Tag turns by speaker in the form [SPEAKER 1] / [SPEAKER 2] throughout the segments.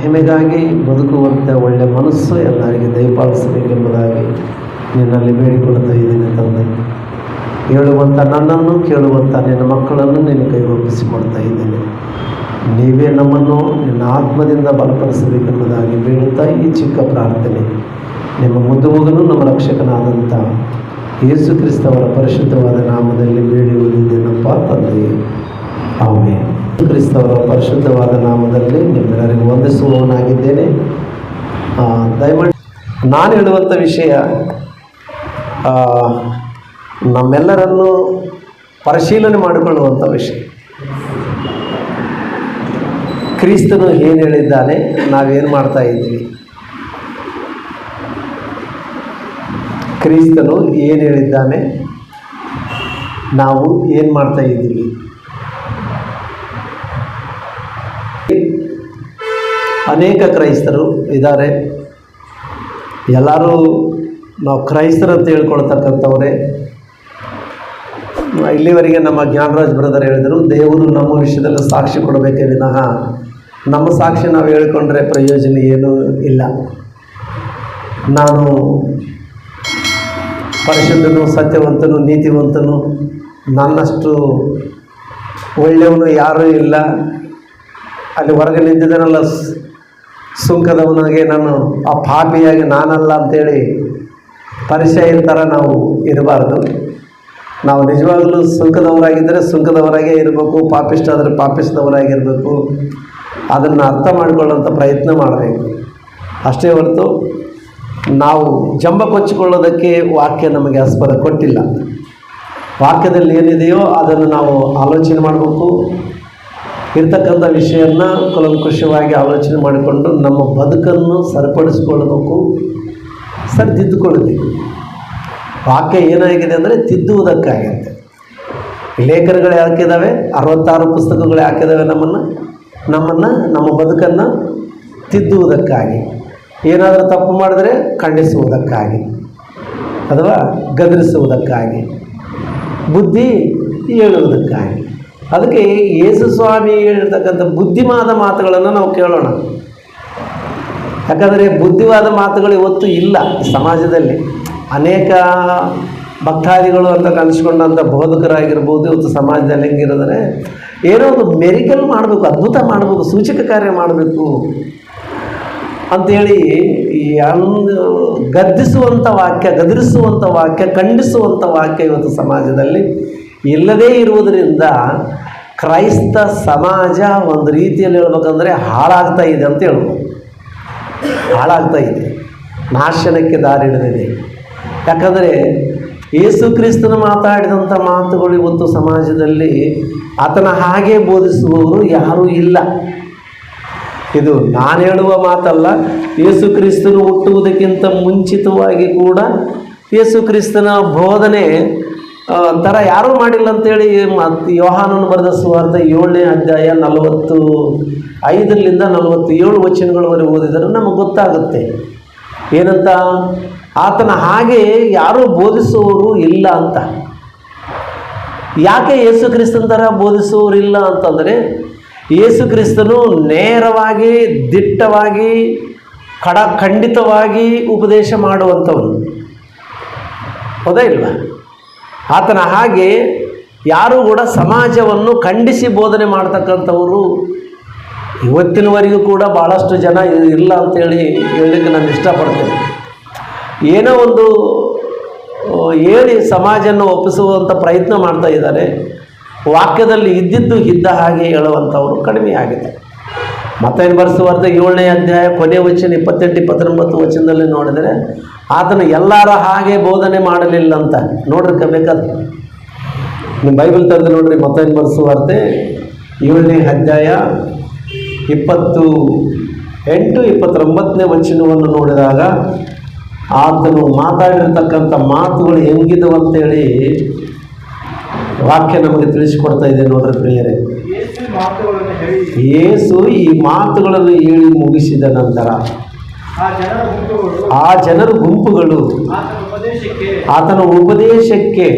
[SPEAKER 1] ಮಹಿಮೆಗಾಗಿ ಬದುಕುವಂತೆ ಒಳ್ಳೆಯ ಮನಸ್ಸು ಎಲ್ಲರಿಗೆ ದಯಪಾಲಿಸಬೇಕೆಂಬುದಾಗಿ ನಿನ್ನಲ್ಲಿ ಬೇಡಿಕೊಡ್ತಾ ಇದ್ದೀನಿ ತಂದೆ. ಹೇಳುವಂಥ ನನ್ನನ್ನು ಕೇಳುವಂಥ ನಿನ್ನ ಮಕ್ಕಳನ್ನು ನಿನ್ನ ಕೈಗೊಪ್ಪಿಸಿಕೊಡ್ತಾ ಇದ್ದೇನೆ. ನೀವೇ ನಮ್ಮನ್ನು ನಿನ್ನ ಆತ್ಮದಿಂದ ಬಲಪಡಿಸಬೇಕೆಂಬುದಾಗಿ ಬೇಡುತ್ತಾ ಈ ಚಿಕ್ಕ ಪ್ರಾರ್ಥನೆ ನಿಮ್ಮ ಮುದ್ದು ಮಗನು ನಮ್ಮ ರಕ್ಷಕನಾದಂಥ ಯೇಸು ಕ್ರಿಸ್ತವರ ಪರಿಶುದ್ಧವಾದ ನಾಮದಲ್ಲಿ ಬೇಡಿ ಓದಿದ್ದೇನಪ್ಪ ತಂದೆಯೇ, ಆಮೆನ್. ಕ್ರಿಸ್ತವರ ಪರಿಶುದ್ಧವಾದ ನಾಮದಲ್ಲಿ ನಿಮ್ಮೆಲ್ಲರಿಗೂ ವಂದಿಸುವವನಾಗಿದ್ದೇನೆ. ದಯಮಾಡಿ ನಾನು ಹೇಳುವಂಥ ವಿಷಯ ನಮ್ಮೆಲ್ಲರನ್ನು ಪರಿಶೀಲನೆ ಮಾಡಿಕೊಳ್ಳುವಂಥ ವಿಷಯ. ಕ್ರಿಸ್ತನು ಏನು ಹೇಳಿದ್ದಾನೆ, ನಾವೇನು ಮಾಡ್ತಾ ಇದ್ದೀವಿ? ಕ್ರಿಸ್ತನು ಏನು ಹೇಳಿದ್ದಾನೆ, ನಾವು ಏನು ಮಾಡ್ತಾ ಇದ್ದೀವಿ? ಅನೇಕ ಕ್ರೈಸ್ತರು ಇದ್ದಾರೆ. ಎಲ್ಲರೂ ನಾವು ಕ್ರೈಸ್ತರು ಅಂತ ಹೇಳ್ಕೊಳ್ತಕ್ಕಂಥವ್ರೆ. ಇಲ್ಲಿವರೆಗೆ ನಮ್ಮ ಜ್ಞಾನರಾಜ್ ಬ್ರದರ್ ಹೇಳಿದರು, ದೇವರು ನಮ್ಮ ವಿಷಯದಲ್ಲಿ ಸಾಕ್ಷಿ ಕೊಡಬೇಕೇ ವಿನಃ ನಮ್ಮ ಸಾಕ್ಷಿ ನಾವು ಹೇಳಿಕೊಂಡ್ರೆ ಪ್ರಯೋಜನ ಏನೂ ಇಲ್ಲ. ನಾನು ಪರಿಶುದ್ಧನು, ಸತ್ಯವಂತನು, ನೀತಿವಂತನು, ನನ್ನಷ್ಟು ಒಳ್ಳೆಯವನು ಯಾರೂ ಇಲ್ಲ, ಅಲ್ಲಿ ಹೊರಗೆ ನಿಂತಿದ್ದಾನಲ್ಲ ಸುಂಕದವನಾಗೆ ನಾನು ಆ ಪಾಪಿಯಾಗಿ ನಾನಲ್ಲ ಅಂಥೇಳಿ ಪರಿಚಯ ಥರ ನಾವು ಇರಬಾರ್ದು. ನಾವು ನಿಜವಾಗಲೂ ಸುಂಕದವರಾಗಿದ್ದರೆ ಸುಂಕದವರಾಗೇ ಇರಬೇಕು, ಪಾಪಿಷ್ಟ ಆದರೆ ಪಾಪಿಸ್ತವರಾಗಿರಬೇಕು. ಅದನ್ನು ಅರ್ಥ ಮಾಡಿಕೊಳ್ಳೋಂಥ ಪ್ರಯತ್ನ ಮಾಡಬೇಕು. ಅಷ್ಟೇ ಹೊರತು ನಾವು ಜಂಬ ಕೊಚ್ಚಿಕೊಳ್ಳೋದಕ್ಕೆ ವಾಕ್ಯ ನಮಗೆ ಆಸ್ಪದ ಕೊಟ್ಟಿಲ್ಲ. ವಾಕ್ಯದಲ್ಲಿ ಏನಿದೆಯೋ ಅದನ್ನು ನಾವು ಆಲೋಚನೆ ಮಾಡಬೇಕು. ಇರ್ತಕ್ಕಂಥ ವಿಷಯವನ್ನು ಕೂಲಂಕುಷವಾಗಿ ಆಲೋಚನೆ ಮಾಡಿಕೊಂಡು ನಮ್ಮ ಬದುಕನ್ನು ಸರಿಪಡಿಸ್ಕೊಳ್ಬೇಕು, ಸರಿದಿದ್ದುಕೊಳ್ಳಬೇಕು. ವಾಕ್ಯ ಏನಾಗಿದೆ ಅಂದರೆ ತಿದ್ದುವುದಕ್ಕಾಗತ್ತೆ. ಲೇಖನಗಳು ಯಾಕಿದ್ದಾವೆ? 66 ಪುಸ್ತಕಗಳು ಯಾಕಿದ್ದಾವೆ? ನಮ್ಮ ಬದುಕನ್ನು ತಿದ್ದುವುದಕ್ಕಾಗಿ, ಏನಾದರೂ ತಪ್ಪು ಮಾಡಿದರೆ ಖಂಡಿಸುವುದಕ್ಕಾಗಿ ಅಥವಾ ಗದರಿಸುವುದಕ್ಕಾಗಿ, ಬುದ್ಧಿ ಹೇಳುವುದಕ್ಕಾಗಿ. ಅದಕ್ಕೆ ಯೇಸು ಸ್ವಾಮಿ ಹೇಳಿರ್ತಕ್ಕಂಥ ಬುದ್ಧಿವಾದ ಮಾತುಗಳನ್ನು ನಾವು ಕೇಳೋಣ. ಯಾಕಂದರೆ ಬುದ್ಧಿವಾದ ಮಾತುಗಳು ಇವತ್ತು ಇಲ್ಲ ಸಮಾಜದಲ್ಲಿ. ಅನೇಕ ಭಕ್ತಾದಿಗಳು ಅಂತ ಕಲಿಸ್ಕೊಂಡಂಥ ಬೋಧಕರಾಗಿರ್ಬೋದು ಇವತ್ತು ಸಮಾಜದಲ್ಲಿ ಹೆಂಗಿರೋದ್ರೆ, ಏನೋ ಒಂದು ಮೆರಿಕಲ್ ಮಾಡಬೇಕು, ಅದ್ಭುತ ಮಾಡಬೇಕು, ಸೂಚಕ ಕಾರ್ಯ ಮಾಡಬೇಕು ಅಂಥೇಳಿ ಗದ್ದಿಸುವಂಥ ವಾಕ್ಯ, ಗದರಿಸುವಂಥ ವಾಕ್ಯ, ಖಂಡಿಸುವಂಥ ವಾಕ್ಯ ಇವತ್ತು ಸಮಾಜದಲ್ಲಿ ಇಲ್ಲದೇ ಇರುವುದರಿಂದ ಕ್ರೈಸ್ತ ಸಮಾಜ ಒಂದು ರೀತಿಯಲ್ಲಿ ಹೇಳ್ಬೇಕಂದ್ರೆ ಹಾಳಾಗ್ತಾ ಇದೆ ಅಂತ ಹೇಳ್ಬೋದು. ಹಾಳಾಗ್ತಾ ಇದೆ, ನಾಶನಕ್ಕೆ ದಾರಿ ಹಿಡಿದಿದೆ. ಯಾಕಂದರೆ ಯೇಸು ಕ್ರಿಸ್ತನು ಮಾತಾಡಿದಂಥ ಮಾತುಗಳು ಇವತ್ತು ಸಮಾಜದಲ್ಲಿ ಆತನ ಹಾಗೆ ಬೋಧಿಸುವವರು ಯಾರೂ ಇಲ್ಲ. ಇದು ನಾನು ಹೇಳುವ ಮಾತಲ್ಲ. ಯೇಸು ಕ್ರಿಸ್ತನು ಹುಟ್ಟುವುದಕ್ಕಿಂತ ಮುಂಚಿತವಾಗಿ ಕೂಡ ಯೇಸು ಕ್ರಿಸ್ತನ ಬೋಧನೆ ಥರ ಯಾರೂ ಮಾಡಿಲ್ಲ ಅಂಥೇಳಿ ಯೋಹಾನನು ಬರೆದ ಸುವಾರ್ತೆ 7ನೇ ಅಧ್ಯಾಯ 45ರಿಂದ 47 ವಚನಗಳವರೆಗೆ ಓದಿದರೆ ನಮಗೆ ಗೊತ್ತಾಗುತ್ತೆ. ಏನಂತ? ಆತನ ಹಾಗೆ ಯಾರೂ ಬೋಧಿಸುವವರು ಇಲ್ಲ ಅಂತ. ಯಾಕೆ ಯೇಸು ಕ್ರಿಸ್ತನ ಥರ ಬೋಧಿಸುವವರು ಇಲ್ಲ ಅಂತಂದರೆ, ಯೇಸು ಕ್ರಿಸ್ತನು ನೇರವಾಗಿ, ದಿಟ್ಟವಾಗಿ, ಖಂಡಿತವಾಗಿ ಉಪದೇಶ ಮಾಡುವಂಥವನು. ಹೌದಾ ಇಲ್ವಾ? ಆತನ ಹಾಗೆ ಯಾರೂ ಕೂಡ ಸಮಾಜವನ್ನು ಖಂಡಿಸಿ ಬೋಧನೆ ಮಾಡ್ತಕ್ಕಂಥವರು ಇವತ್ತಿನವರೆಗೂ ಕೂಡ ಭಾಳಷ್ಟು ಜನ ಇಲ್ಲ ಅಂತೇಳಿ ಹೇಳಲಿಕ್ಕೆ ನಾನು ಇಷ್ಟಪಡ್ತೇನೆ. ಏನೋ ಒಂದು ಹೇಳಿ ಸಮಾಜವನ್ನು ಒಪ್ಪಿಸುವಂಥ ಪ್ರಯತ್ನ ಮಾಡ್ತಾ ಇದ್ದಾರೆ. ವಾಕ್ಯದಲ್ಲಿ ಇದ್ದಿದ್ದು ಇದ್ದ ಹಾಗೆ ಹೇಳುವಂಥವರು ಕಡಿಮೆ ಆಗಿದೆ. ಮತ್ತೇನು ಬರೆಸುವಾರ್ತೆ 7ನೇ ಅಧ್ಯಾಯ ಕೊನೆಯ ವಚನ 28-29 ವಚನದಲ್ಲಿ ನೋಡಿದರೆ, ಆತನು ಎಲ್ಲರ ಹಾಗೆ ಬೋಧನೆ ಮಾಡಲಿಲ್ಲ ಅಂತ ನೋಡ್ರಿ. ಬೇಕಾದ್ರೆ ನಿಮ್ಮ ಬೈಬಲ್ ತೆಗೆದು ನೋಡ್ರಿ. ಮತ್ತೇನು ಬರೆಸುವಾರ್ತೆ 7ನೇ ಅಧ್ಯಾಯ 28-29ನೇ ವಚನವನ್ನು ನೋಡಿದಾಗ ಆತನು ಮಾತಾಡಿರ್ತಕ್ಕಂಥ ಮಾತುಗಳು ಹೆಂಗಿದವು ಅಂತೇಳಿ ವಾಕ್ಯ ನಮಗೆ ತಿಳಿಸಿಕೊಡ್ತಾ ಇದೆ ನೋಡ್ರಿ ಪ್ರಿಯರೇ. ಯೇಸು ಈ ಮಾತುಗಳನ್ನು ಹೇಳಿ ಮುಗಿಸಿದ ನಂತರ ಆ ಜನರ ಗುಂಪುಗಳು ಆತನ ಉಪದೇಶಕ್ಕೆ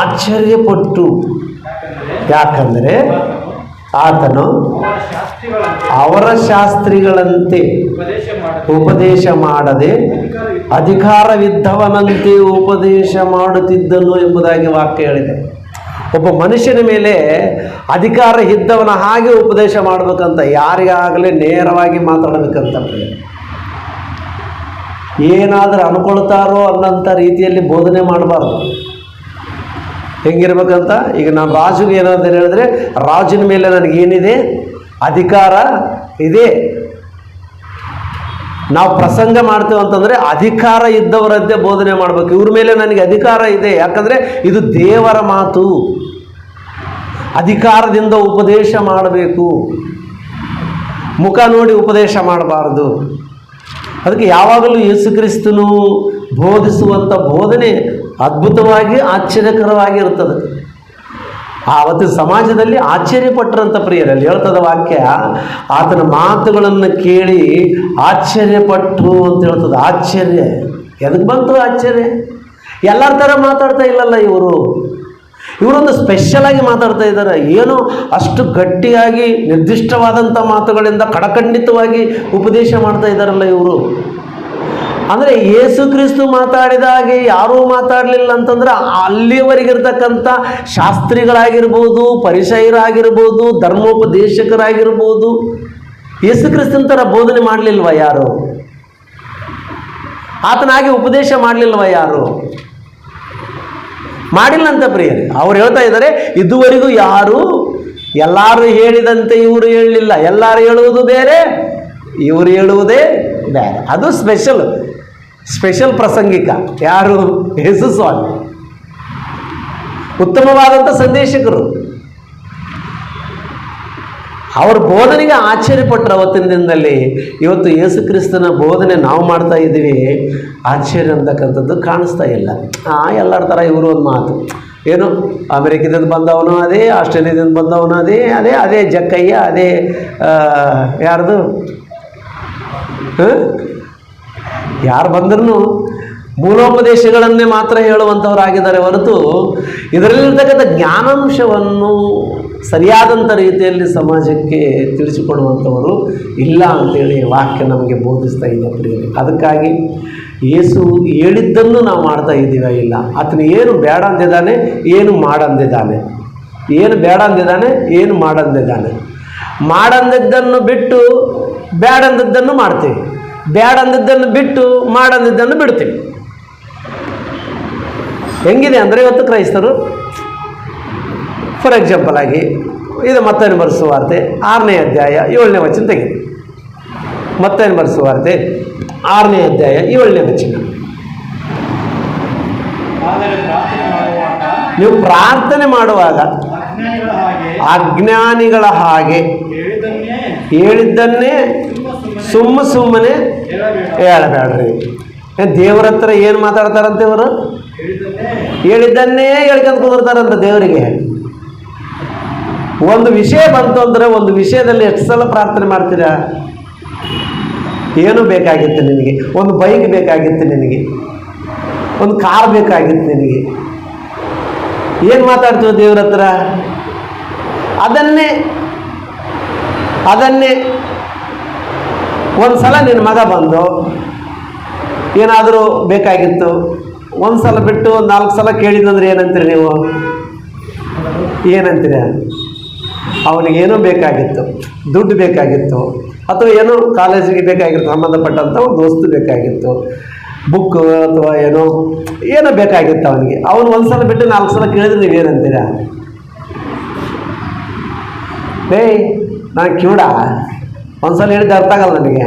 [SPEAKER 1] ಆಶ್ಚರ್ಯಪಟ್ಟು. ಯಾಕಂದರೆ ಆತನು ಅವರ ಶಾಸ್ತ್ರಿಗಳಂತೆ ಉಪದೇಶ ಮಾಡದೆ ಅಧಿಕಾರವಿದ್ದವನಂತೆ ಉಪದೇಶ ಮಾಡುತ್ತಿದ್ದನು ಎಂಬುದಾಗಿ ವಾಕ್ಯ ಹೇಳಿದೆ. ಒಬ್ಬ ಮನುಷ್ಯನ ಮೇಲೆ ಅಧಿಕಾರ ಇದ್ದವನ ಹಾಗೆ ಉಪದೇಶ ಮಾಡಬೇಕಂತ, ಯಾರಿಗಾಗಲೇ ನೇರವಾಗಿ ಮಾತಾಡಬೇಕಂತ. ಏನಾದರೂ ಅನ್ಕೊಳ್ತಾರೋ ಅನ್ನೋಂಥ ರೀತಿಯಲ್ಲಿ ಬೋಧನೆ ಮಾಡಬಾರ್ದು. ಹೆಂಗಿರ್ಬೇಕಂತ, ಈಗ ನಾನು ರಾಜುಗೆ ಏನಾದರೂ ಹೇಳಿದ್ರೆ, ರಾಜನ ಮೇಲೆ ನನಗೇನಿದೆ, ಅಧಿಕಾರ ಇದೆ. ನಾವು ಪ್ರಸಂಗ ಮಾಡ್ತೇವೆ ಅಂತಂದರೆ ಅಧಿಕಾರ ಇದ್ದವರಂತೆ ಬೋಧನೆ ಮಾಡಬೇಕು. ಇವ್ರ ಮೇಲೆ ನನಗೆ ಅಧಿಕಾರ ಇದೆ, ಯಾಕಂದರೆ ಇದು ದೇವರ ಮಾತು. ಅಧಿಕಾರದಿಂದ ಉಪದೇಶ ಮಾಡಬೇಕು, ಮುಖ ನೋಡಿ ಉಪದೇಶ ಮಾಡಬಾರ್ದು. ಅದಕ್ಕೆ ಯಾವಾಗಲೂ ಯೇಸು ಕ್ರಿಸ್ತನು ಬೋಧಿಸುವಂಥ ಬೋಧನೆ ಅದ್ಭುತವಾಗಿ ಆಶ್ಚರ್ಯಕರವಾಗಿರುತ್ತದೆ. ಆವತ್ತು ಸಮಾಜದಲ್ಲಿ ಆಶ್ಚರ್ಯಪಟ್ಟರಂಥ ಪ್ರಿಯರಲ್ಲಿ ಹೇಳ್ತದ ವಾಕ್ಯ, ಆತನ ಮಾತುಗಳನ್ನು ಕೇಳಿ ಆಶ್ಚರ್ಯಪಟ್ಟರು ಅಂತ ಹೇಳ್ತದೆ. ಆಶ್ಚರ್ಯ ಎದಕ್ಕೆ ಬಂತು ಆಶ್ಚರ್ಯ? ಎಲ್ಲರ ಥರ ಮಾತಾಡ್ತಾ ಇಲ್ಲಲ್ಲ ಇವರೊಂದು ಸ್ಪೆಷಲಾಗಿ ಮಾತಾಡ್ತಾ ಇದ್ದಾರೆ. ಏನೋ ಅಷ್ಟು ಗಟ್ಟಿಯಾಗಿ ನಿರ್ದಿಷ್ಟವಾದಂಥ ಮಾತುಗಳಿಂದ ಕಡಖಂಡಿತವಾಗಿ ಉಪದೇಶ ಮಾಡ್ತಾ ಇದ್ದಾರಲ್ಲ ಇವರು. ಅಂದರೆ ಯೇಸು ಕ್ರಿಸ್ತು ಮಾತಾಡಿದ ಹಾಗೆ ಯಾರೂ ಮಾತಾಡಲಿಲ್ಲ ಅಂತಂದ್ರೆ ಅಲ್ಲಿಯವರೆಗಿರ್ತಕ್ಕಂಥ ಶಾಸ್ತ್ರಿಗಳಾಗಿರ್ಬೋದು, ಪರಿಸಯರಾಗಿರ್ಬೋದು, ಧರ್ಮೋಪದೇಶಕರಾಗಿರ್ಬೋದು, ಯೇಸು ಕ್ರಿಸ್ತನ ಥರ ಬೋಧನೆ ಮಾಡಲಿಲ್ವ ಯಾರು? ಆತನಾಗಿ ಉಪದೇಶ ಮಾಡಲಿಲ್ವ ಯಾರು? ಮಾಡಿಲ್ಲ ಅಂತ ಪ್ರಿಯರೇ. ಅವ್ರು ಹೇಳ್ತಾ ಇದ್ದಾರೆ, ಇದುವರೆಗೂ ಯಾರು ಎಲ್ಲರೂ ಹೇಳಿದಂತೆ ಇವರು ಹೇಳಲಿಲ್ಲ. ಎಲ್ಲರೂ ಹೇಳುವುದು ಬೇರೆ, ಇವರು ಹೇಳುವುದೇ ಬೇರೆ. ಅದು ಸ್ಪೆಷಲ್ ಪ್ರಾಸಂಗಿಕ. ಯಾರು? ಯೇಸು ಸ್ವಾಮಿ. ಉತ್ತಮವಾದಂಥ ಸಂದೇಶಕರು. ಅವ್ರ ಬೋಧನೆಗೆ ಆಶ್ಚರ್ಯಪಟ್ಟರು ಅವತ್ತಿನ ದಿನದಲ್ಲಿ. ಇವತ್ತು ಯೇಸು ಕ್ರಿಸ್ತನ ಬೋಧನೆ ನಾವು ಮಾಡ್ತಾ ಇದ್ದೀವಿ, ಆಶ್ಚರ್ಯ ಅಂತಕ್ಕಂಥದ್ದು ಕಾಣಿಸ್ತಾ ಇಲ್ಲ. ಎಲ್ಲರ ಥರ ಇವರು ಒಂದು ಮಾತು, ಏನು ಅಮೆರಿಕದಿಂದ ಬಂದವನು ಅದೇ, ಆಸ್ಟ್ರೇಲಿಯಾದಿಂದ ಬಂದವನು ಅದೇ ಅದೇ ಅದೇ ಜಕ್ಕಯ್ಯ, ಅದೇ ಯಾರ್ದು ಯಾರು ಬಂದ್ರೂ ಮೂಲೋಪದೇಶಗಳನ್ನೇ ಮಾತ್ರ ಹೇಳುವಂಥವರಾಗಿದ್ದಾರೆ ಹೊರತು ಇದರಲ್ಲಿರ್ತಕ್ಕಂಥ ಜ್ಞಾನಾಂಶವನ್ನು ಸರಿಯಾದಂಥ ರೀತಿಯಲ್ಲಿ ಸಮಾಜಕ್ಕೆ ತಿಳಿಸಿಕೊಡುವಂಥವರು ಇಲ್ಲ ಅಂತೇಳಿ ವಾಕ್ಯ ನಮಗೆ ಬೋಧಿಸ್ತಾ ಇದೆ ಪ್ರಿಯರೇ. ಅದಕ್ಕಾಗಿ ಯೇಸು ಹೇಳಿದ್ದನ್ನು ನಾವು ಮಾಡ್ತಾ ಇದ್ದೀವ ಇಲ್ಲ? ಆತನು ಏನು ಬೇಡ ಅಂದಿದ್ದಾನೆ, ಏನು ಮಾಡಂದಿದ್ದಾನೆ, ಏನು ಬೇಡ ಅಂದಿದ್ದಾನೆ, ಏನು ಮಾಡಂದಿದ್ದಾನೆ. ಮಾಡಂದಿದ್ದನ್ನು ಬಿಟ್ಟು ಬೇಡ ಅಂದಿದ್ದನ್ನು ಮಾಡ್ತೀವಿ, ಬೇಡ ಅಂದಿದ್ದನ್ನು ಬಿಟ್ಟು ಮಾಡಂದಿದ್ದನ್ನು ಬಿಡ್ತೀವಿ. ಹೆಂಗಿದೆ ಅಂದರೆ ಇವತ್ತು ಕ್ರೈಸ್ತರು, ಫಾರ್ ಎಕ್ಸಾಂಪಲ್ ಆಗಿ ಇದು ಮತ್ತಾಯನ ಬರೆಸುವ ವಾರ್ತೆ 6ನೇ ಅಧ್ಯಾಯ 7ನೇ ವಚನ ತೆಗೆದು. ಮತ್ತಾಯನ ಬರೆಸುವ ವಾರ್ತೆ 6ನೇ ಅಧ್ಯಾಯ 7ನೇ ವಚನ. ನೀವು ಪ್ರಾರ್ಥನೆ ಮಾಡುವಾಗ ಅಜ್ಞಾನಿಗಳ ಹಾಗೆ ಹೇಳಿದ್ದನ್ನೇ ಸುಮ್ಮನೆ ಹೇಳಬೇಡ್ರಿ. ದೇವರ ಹತ್ರ ಏನು ಮಾತಾಡ್ತಾರಂತೆ ಇವರು? ಹೇಳಿದ್ದನ್ನೇ ಹೇಳ್ಕೊಂಡು ಕುದುರ್ತಾರಂತ ದೇವರಿಗೆ. ಒಂದು ವಿಷಯ ಬಂತು ಅಂದರೆ ಒಂದು ವಿಷಯದಲ್ಲಿ ಎಷ್ಟು ಸಲ ಪ್ರಾರ್ಥನೆ ಮಾಡ್ತೀರಾ? ಏನು ಬೇಕಾಗಿತ್ತು ನಿನಗೆ? ಒಂದು ಬೈಕ್ ಬೇಕಾಗಿತ್ತು ನಿನಗೆ, ಒಂದು ಕಾರ್ ಬೇಕಾಗಿತ್ತು ನಿನಗೆ. ಏನು ಮಾತಾಡ್ತೀವಿ ದೇವ್ರ ಹತ್ರ? ಅದನ್ನೇ ಒಂದು ಸಲ ನಿನ್ನ ಮಗ ಬಂದು ಏನಾದರೂ ಬೇಕಾಗಿತ್ತು, ಒಂದು ಸಲ ಬಿಟ್ಟು 4 ಸಲ ಕೇಳಿದಂದ್ರೆ ಏನಂತೀರಿ ನೀವು? ಏನಂತೀರ? ಅವನಿಗೇನೋ ಬೇಕಾಗಿತ್ತು, ದುಡ್ಡು ಬೇಕಾಗಿತ್ತು, ಅಥವಾ ಏನೋ ಕಾಲೇಜಿಗೆ ಬೇಕಾಗಿತ್ತು, ಸಂಬಂಧಪಟ್ಟಂಥ ಒಂದು ವಸ್ತು ಬೇಕಾಗಿತ್ತು, ಬುಕ್ಕು ಅಥವಾ ಏನೋ ಬೇಕಾಗಿತ್ತು ಅವನಿಗೆ. ಅವನು ಒಂದು ಸಲ ಬಿಟ್ಟು 4 ಸಲ ಕೇಳಿದ್ರೆ ನೀವೇನಂತೀರ? ನಾನು ಕಿವುಡ, ಒಂದು ಸಲ ಹೇಳಿದ್ದು ಅರ್ಥ ಆಗಲ್ಲ ನನಗೆ,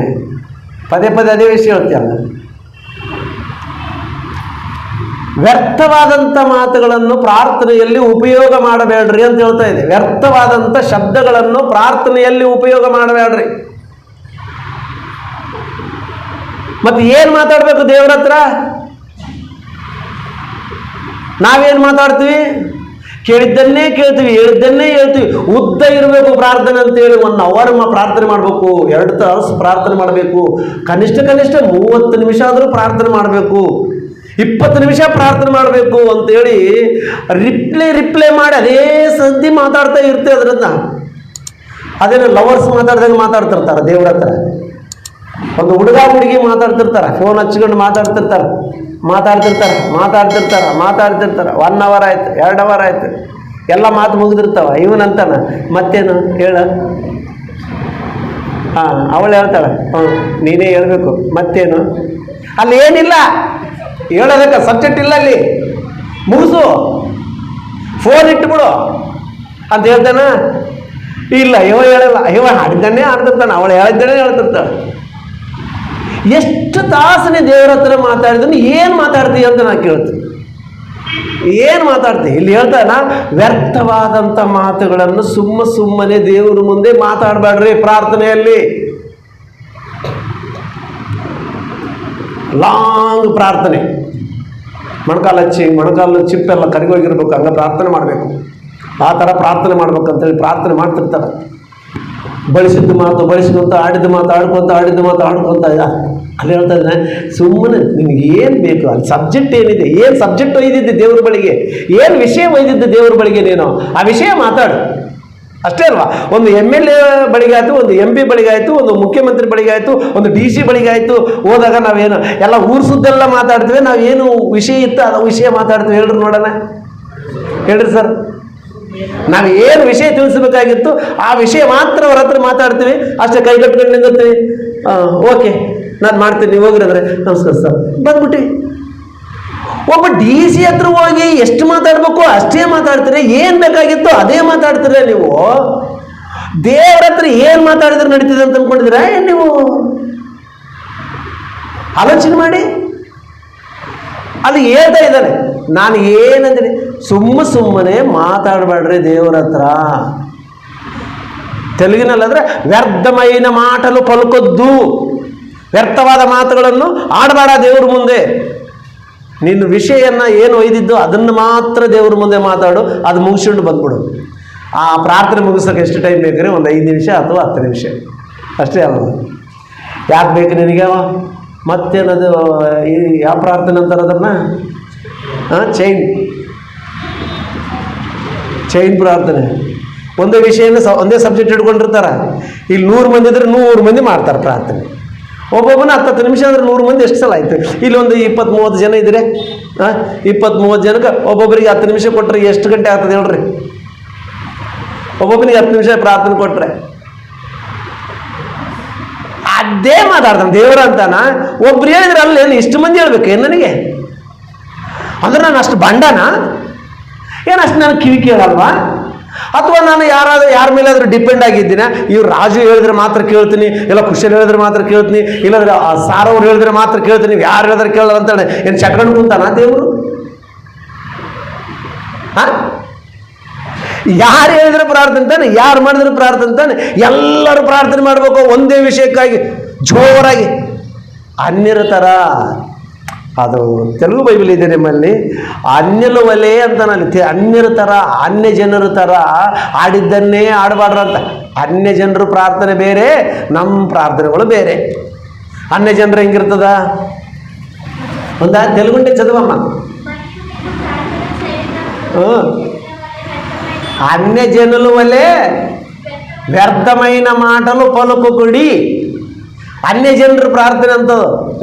[SPEAKER 1] ಪದೇ ಪದೇ ಅದೇ ವಿಷಯ ಹೇಳ್ತೀಯಲ್ಲ. ವ್ಯರ್ಥವಾದಂಥ ಮಾತುಗಳನ್ನು ಪ್ರಾರ್ಥನೆಯಲ್ಲಿ ಉಪಯೋಗ ಮಾಡಬೇಡ್ರಿ ಅಂತ ಹೇಳ್ತಾ ಇದೆ. ವ್ಯರ್ಥವಾದಂಥ ಶಬ್ದಗಳನ್ನು ಪ್ರಾರ್ಥನೆಯಲ್ಲಿ ಉಪಯೋಗ ಮಾಡಬೇಡ್ರಿ. ಮತ್ತೆ ಏನು ಮಾತಾಡಬೇಕು ದೇವರ ಹತ್ರ? ನಾವೇನು ಮಾತಾಡ್ತೀವಿ? ಕೇಳಿದ್ದನ್ನೇ ಕೇಳ್ತೀವಿ, ಹೇಳಿದ್ದನ್ನೇ ಹೇಳ್ತೀವಿ. ಉದ್ದ ಇರಬೇಕು ಪ್ರಾರ್ಥನೆ ಅಂತೇಳಿ 1 ಅವರ್ ಪ್ರಾರ್ಥನೆ ಮಾಡಬೇಕು, 2 ತಾಸು ಪ್ರಾರ್ಥನೆ ಮಾಡಬೇಕು, ಕನಿಷ್ಠ 30 ನಿಮಿಷ ಆದರೂ ಪ್ರಾರ್ಥನೆ ಮಾಡಬೇಕು, 20 ನಿಮಿಷ ಪ್ರಾರ್ಥನೆ ಮಾಡಬೇಕು ಅಂತೇಳಿ ರಿಪ್ಲೈ ಮಾಡಿ ಅದೇ ಸದ್ದಿ ಮಾತಾಡ್ತಾ ಇರ್ತೇವೆ. ಅದರಿಂದ ಅದೇನು ಲವರ್ಸ್ ಮಾತಾಡ್ದಂಗೆ ಮಾತಾಡ್ತಿರ್ತಾರೆ ದೇವ್ರ ಹತ್ರ. ಒಂದು ಹುಡುಗ ಹುಡುಗಿ ಮಾತಾಡ್ತಿರ್ತಾರೆ, ಫೋನ್ ಹಚ್ಕೊಂಡು ಮಾತಾಡ್ತಿರ್ತಾರೆ 1 ಅವರ್ ಆಯ್ತು, 2 ಅವರ್ ಆಯ್ತು, ಎಲ್ಲ ಮಾತು ಮುಗಿದಿರ್ತಾವ. ಇವನಂತಾನ ಮತ್ತೇನು ಹೇಳ, ಅವಳು ಹೇಳ್ತಾಳೆ ನೀನೇ ಹೇಳ್ಬೇಕು ಮತ್ತೇನು. ಅಲ್ಲಿ ಏನಿಲ್ಲ ಹೇಳೋದಕ್ಕೆ, ಸಬ್ಜೆಕ್ಟ್ ಇಲ್ಲ ಅಲ್ಲಿ, ಮುಗಿಸು, ಫೋನ್ ಇಟ್ಬಿಡು ಅಂತ ಹೇಳ್ತಾನ. ಇಲ್ಲ ಇವ ಹೇಳಲ್ಲ, ಇವ ಹಾಡಿದ್ದನ್ನೇ ಆಡ್ತಿರ್ತಾನೆ, ಅವಳು ಹೇಳಿದ್ದನ್ನೇ ಹೇಳ್ತಿರ್ತಾಳೆ. ಎಷ್ಟು ತಾಸನೆ ದೇವರ ಹತ್ರ ಮಾತಾಡಿದ್ರೆ ಏನು ಮಾತಾಡ್ತೀವಿ ಅಂತ ನಾನು ಕೇಳ್ತೀನಿ. ಏನು ಮಾತಾಡ್ತೀವಿ? ಇಲ್ಲಿ ಹೇಳ್ತಾನ, ವ್ಯರ್ಥವಾದಂಥ ಮಾತುಗಳನ್ನು ಸುಮ್ಮನೆ ದೇವರ ಮುಂದೆ ಮಾತಾಡಬೇಡ್ರಿ. ಪ್ರಾರ್ಥನೆಯಲ್ಲಿ ಲಾಂಗ್ ಪ್ರಾರ್ಥನೆ, ಮೊಣಕಾಲು ಚಿಪ್ಪೆಲ್ಲ ಕರಿಗೋಗಿರ್ಬೇಕು, ಹಂಗೆ ಪ್ರಾರ್ಥನೆ ಮಾಡಬೇಕು. ಆ ಥರ ಪ್ರಾರ್ಥನೆ ಮಾಡ್ಬೇಕಂತೇಳಿ ಪ್ರಾರ್ಥನೆ ಮಾಡ್ತಿರ್ತಾರೆ. ಬಳಸಿದ ಮಾತು ಬಳಸಿಕೊಂತ, ಆಡಿದ ಮಾತು ಆಡ್ಕೊತ ಅಲ್ಲಿ ಹೇಳ್ತಾ ಇದ್ದಾನೆ, ಸುಮ್ಮನೆ ನಿನಗೆ ಏನು ಬೇಕು, ಅಲ್ಲಿ ಸಬ್ಜೆಕ್ಟ್ ಏನಿದೆ, ಏನು ಸಬ್ಜೆಕ್ಟ್ ಒಯ್ದಿದ್ದೆ ದೇವ್ರ ಬಳಿಗೆ, ಏನು ವಿಷಯ ಒಯ್ದಿದ್ದೆ ದೇವ್ರ ಬಳಿಗೆ, ನೀನು ಆ ವಿಷಯ ಮಾತಾಡು ಅಷ್ಟೇ ಅಲ್ವಾ. ಒಂದು MLA ಬಳಿಗೆ ಆಯಿತು, ಒಂದು MP ಬಳಿಗೆ ಆಯಿತು, ಒಂದು ಮುಖ್ಯಮಂತ್ರಿ ಬಳಿಗೆ ಆಯಿತು, ಒಂದು DC ಬಳಿಗೆ ಆಯಿತು, ಹೋದಾಗ ನಾವೇನು ಎಲ್ಲ ಊರು ಸುದ್ದೆಲ್ಲ ಮಾತಾಡ್ತೀವಿ, ನಾವೇನು ವಿಷಯ ಇತ್ತು ಅದು ವಿಷಯ ಮಾತಾಡ್ತೀವಿ ಹೇಳ್ರಿ ನೋಡೋಣ, ಹೇಳ್ರಿ ಸರ್. ನಾವು ಏನು ವಿಷಯ ತಿಳಿಸ್ಬೇಕಾಗಿತ್ತು ಆ ವಿಷಯ ಮಾತ್ರ ಅವ್ರ ಹತ್ರ ಮಾತಾಡ್ತೀವಿ ಅಷ್ಟೇ, ಕೈ ಕಟ್ಕೊಂಡು ನಿಂದಿರ್ತೀವಿ. ಓಕೆ ನಾನು ಮಾಡ್ತೀನಿ, ನೀವು ಹೋಗಿರಂದ್ರೆ ನಮಸ್ಕಾರ ಸರ್ ಬಂದ್ಬಿಟ್ಟು. ಒಬ್ಬ DC ಹತ್ರ ಹೋಗಿ ಎಷ್ಟು ಮಾತಾಡ್ಬೇಕು ಅಷ್ಟೇ ಮಾತಾಡ್ತೀರಿ, ಏನು ಬೇಕಾಗಿತ್ತು ಅದೇ ಮಾತಾಡ್ತೀರ. ನೀವು ದೇವ್ರ ಹತ್ರ ಏನು ಮಾತಾಡಿದ್ರೆ ನಡೀತಿದೆ ಅಂತ ಅಂದ್ಕೊಂಡಿದ್ದೀರಾ ನೀವು? ಆಲೋಚನೆ ಮಾಡಿ. ಅಲ್ಲಿ ಹೇಳ್ತಾ ಇದ್ದಾನೆ, ನಾನು ಏನಂದ್ರೆ ಸುಮ್ಮನೆ ಮಾತಾಡಬೇಡ್ರಿ ದೇವ್ರ ಹತ್ರ. ತೆಲುಗಿನಲ್ಲಾದ್ರೆ ವ್ಯರ್ಥమైన ಮಾಟಲು ಪಲುಕೊದ್ದು, ವ್ಯರ್ಥವಾದ ಮಾತುಗಳನ್ನು ಆಡಬೇಡ ದೇವ್ರ ಮುಂದೆ. ನಿನ್ನ ವಿಷಯನ ಏನು ಒಯ್ದಿದ್ದು ಅದನ್ನು ಮಾತ್ರ ದೇವ್ರ ಮುಂದೆ ಮಾತಾಡು, ಅದು ಮುಗಿಸ್ಕೊಂಡು ಬಂದ್ಬಿಡು. ಆ ಪ್ರಾರ್ಥನೆ ಮುಗಿಸೋಕೆ ಎಷ್ಟು ಟೈಮ್ ಬೇಕ್ರಿ? ಒಂದು 5 ನಿಮಿಷ ಅಥವಾ 10 ನಿಮಿಷ ಅಷ್ಟೇ ಅಲ್ಲ. ಯಾಕೆ ಬೇಕು ನಿನಗೆ? ಮತ್ತೇನದು ಯಾವ ಪ್ರಾರ್ಥನೆ ಅಂತಾರೆ ಅದನ್ನು? ಚೈನ್ ಪ್ರಾರ್ಥನೆ. ಒಂದೇ ವಿಷಯನ ಒಂದೇ ಸಬ್ಜೆಕ್ಟ್ ಇಟ್ಕೊಂಡಿರ್ತಾರೆ. ಇಲ್ಲಿ 100 ಮಂದಿ ಇದ್ರೆ 100 ಮಂದಿ ಮಾಡ್ತಾರೆ ಪ್ರಾರ್ಥನೆ. ಒಬ್ಬೊಬ್ಬನ 10 ನಿಮಿಷ ಅಂದ್ರೆ 100 ಮಂದಿ ಎಷ್ಟು ಸಲ ಆಯ್ತು? ಇಲ್ಲಿ ಒಂದು 20-30 ಜನ ಇದ್ರೆ 20-30 ಜನಕ್ಕೆ ಒಬ್ಬೊಬ್ಬರಿಗೆ 10 ನಿಮಿಷ ಕೊಟ್ಟರೆ ಎಷ್ಟು ಗಂಟೆ ಆಗ್ತದೆ ಹೇಳ್ರಿ? ಒಬ್ಬೊಬ್ಬನಿಗೆ 10 ನಿಮಿಷ ಪ್ರಾರ್ಥನೆ ಕೊಟ್ಟರೆ ಅದೇ ಮಾತಾಡ್ತಾನೆ ದೇವರ ಅಂತಾನ. ಒಬ್ರು ಹೇಳಿದ್ರೆ ಅಲ್ಲೇನು ಇಷ್ಟು ಮಂದಿ ಹೇಳ್ಬೇಕು ನನಗೆ? ಅಂದ್ರೆ ನಾನು ಅಷ್ಟು ಬಂಡನ ಏನು? ಅಷ್ಟು ನಾನು ಕಿವಿ ಕೇಳಲ್ವಾ? ಅಥವಾ ನಾನು ಯಾರ ಮೇಲಾದ್ರೂ ಡಿಪೆಂಡ್ ಆಗಿದ್ದೀನ? ಇವ್ರು ರಾಜು ಹೇಳಿದ್ರೆ ಮಾತ್ರ ಕೇಳ್ತೀನಿ, ಇಲ್ಲ ಕುಶಲ್ ಹೇಳಿದ್ರೆ ಮಾತ್ರ ಕೇಳ್ತೀನಿ, ಇಲ್ಲಾಂದ್ರೆ ಸಾರವ್ರು ಹೇಳಿದ್ರೆ ಮಾತ್ರ ಕೇಳ್ತೀನಿ, ಯಾರು ಹೇಳಿದ್ರೆ ಕೇಳಲ್ಲ ಅಂತಾನೆ ಏನು ಚಕ್ರಣ್ಣ ಕುಂತಾನ ದೇವರು? ಯಾರು ಹೇಳಿದ್ರೆ ಪ್ರಾರ್ಥನೆ ತಾನೆ, ಯಾರು ಮಾಡಿದ್ರೆ ಪ್ರಾರ್ಥನೆ ತಾನೆ. ಎಲ್ಲರೂ ಪ್ರಾರ್ಥನೆ ಮಾಡಬೇಕು ಒಂದೇ ವಿಷಯಕ್ಕಾಗಿ ಜೋರಾಗಿ. ಅನ್ಯರ ಥರ ಅದು ತೆಲುಗು ಬೈಬಲ್ ಇದೆ ನಿಮ್ಮಲ್ಲಿ, ಅನ್ಯಲು ಒಲೆ ಅಂತ. ನಾನು ಅನ್ಯರ ಥರ, ಅನ್ಯ ಜನರ ಥರ ಆಡಿದ್ದನ್ನೇ ಆಡಬಾರ್ದು ಅಂತ. ಅನ್ಯ ಜನರು ಪ್ರಾರ್ಥನೆ ಬೇರೆ, ನಮ್ಮ ಪ್ರಾರ್ಥನೆಗಳು ಬೇರೆ. ಅನ್ಯ ಜನರು ಹೆಂಗಿರ್ತದ? ಒಂದ ತೆಲುಗುಂಡೆ ಚದವಮ್ಮ. అన్య జనుల వలె వ్యర్థమైన మాటలు పలుకుకుడి. ಅನ್ಯ ಜನರು ಪ್ರಾರ್ಥನೆ ಅಂತ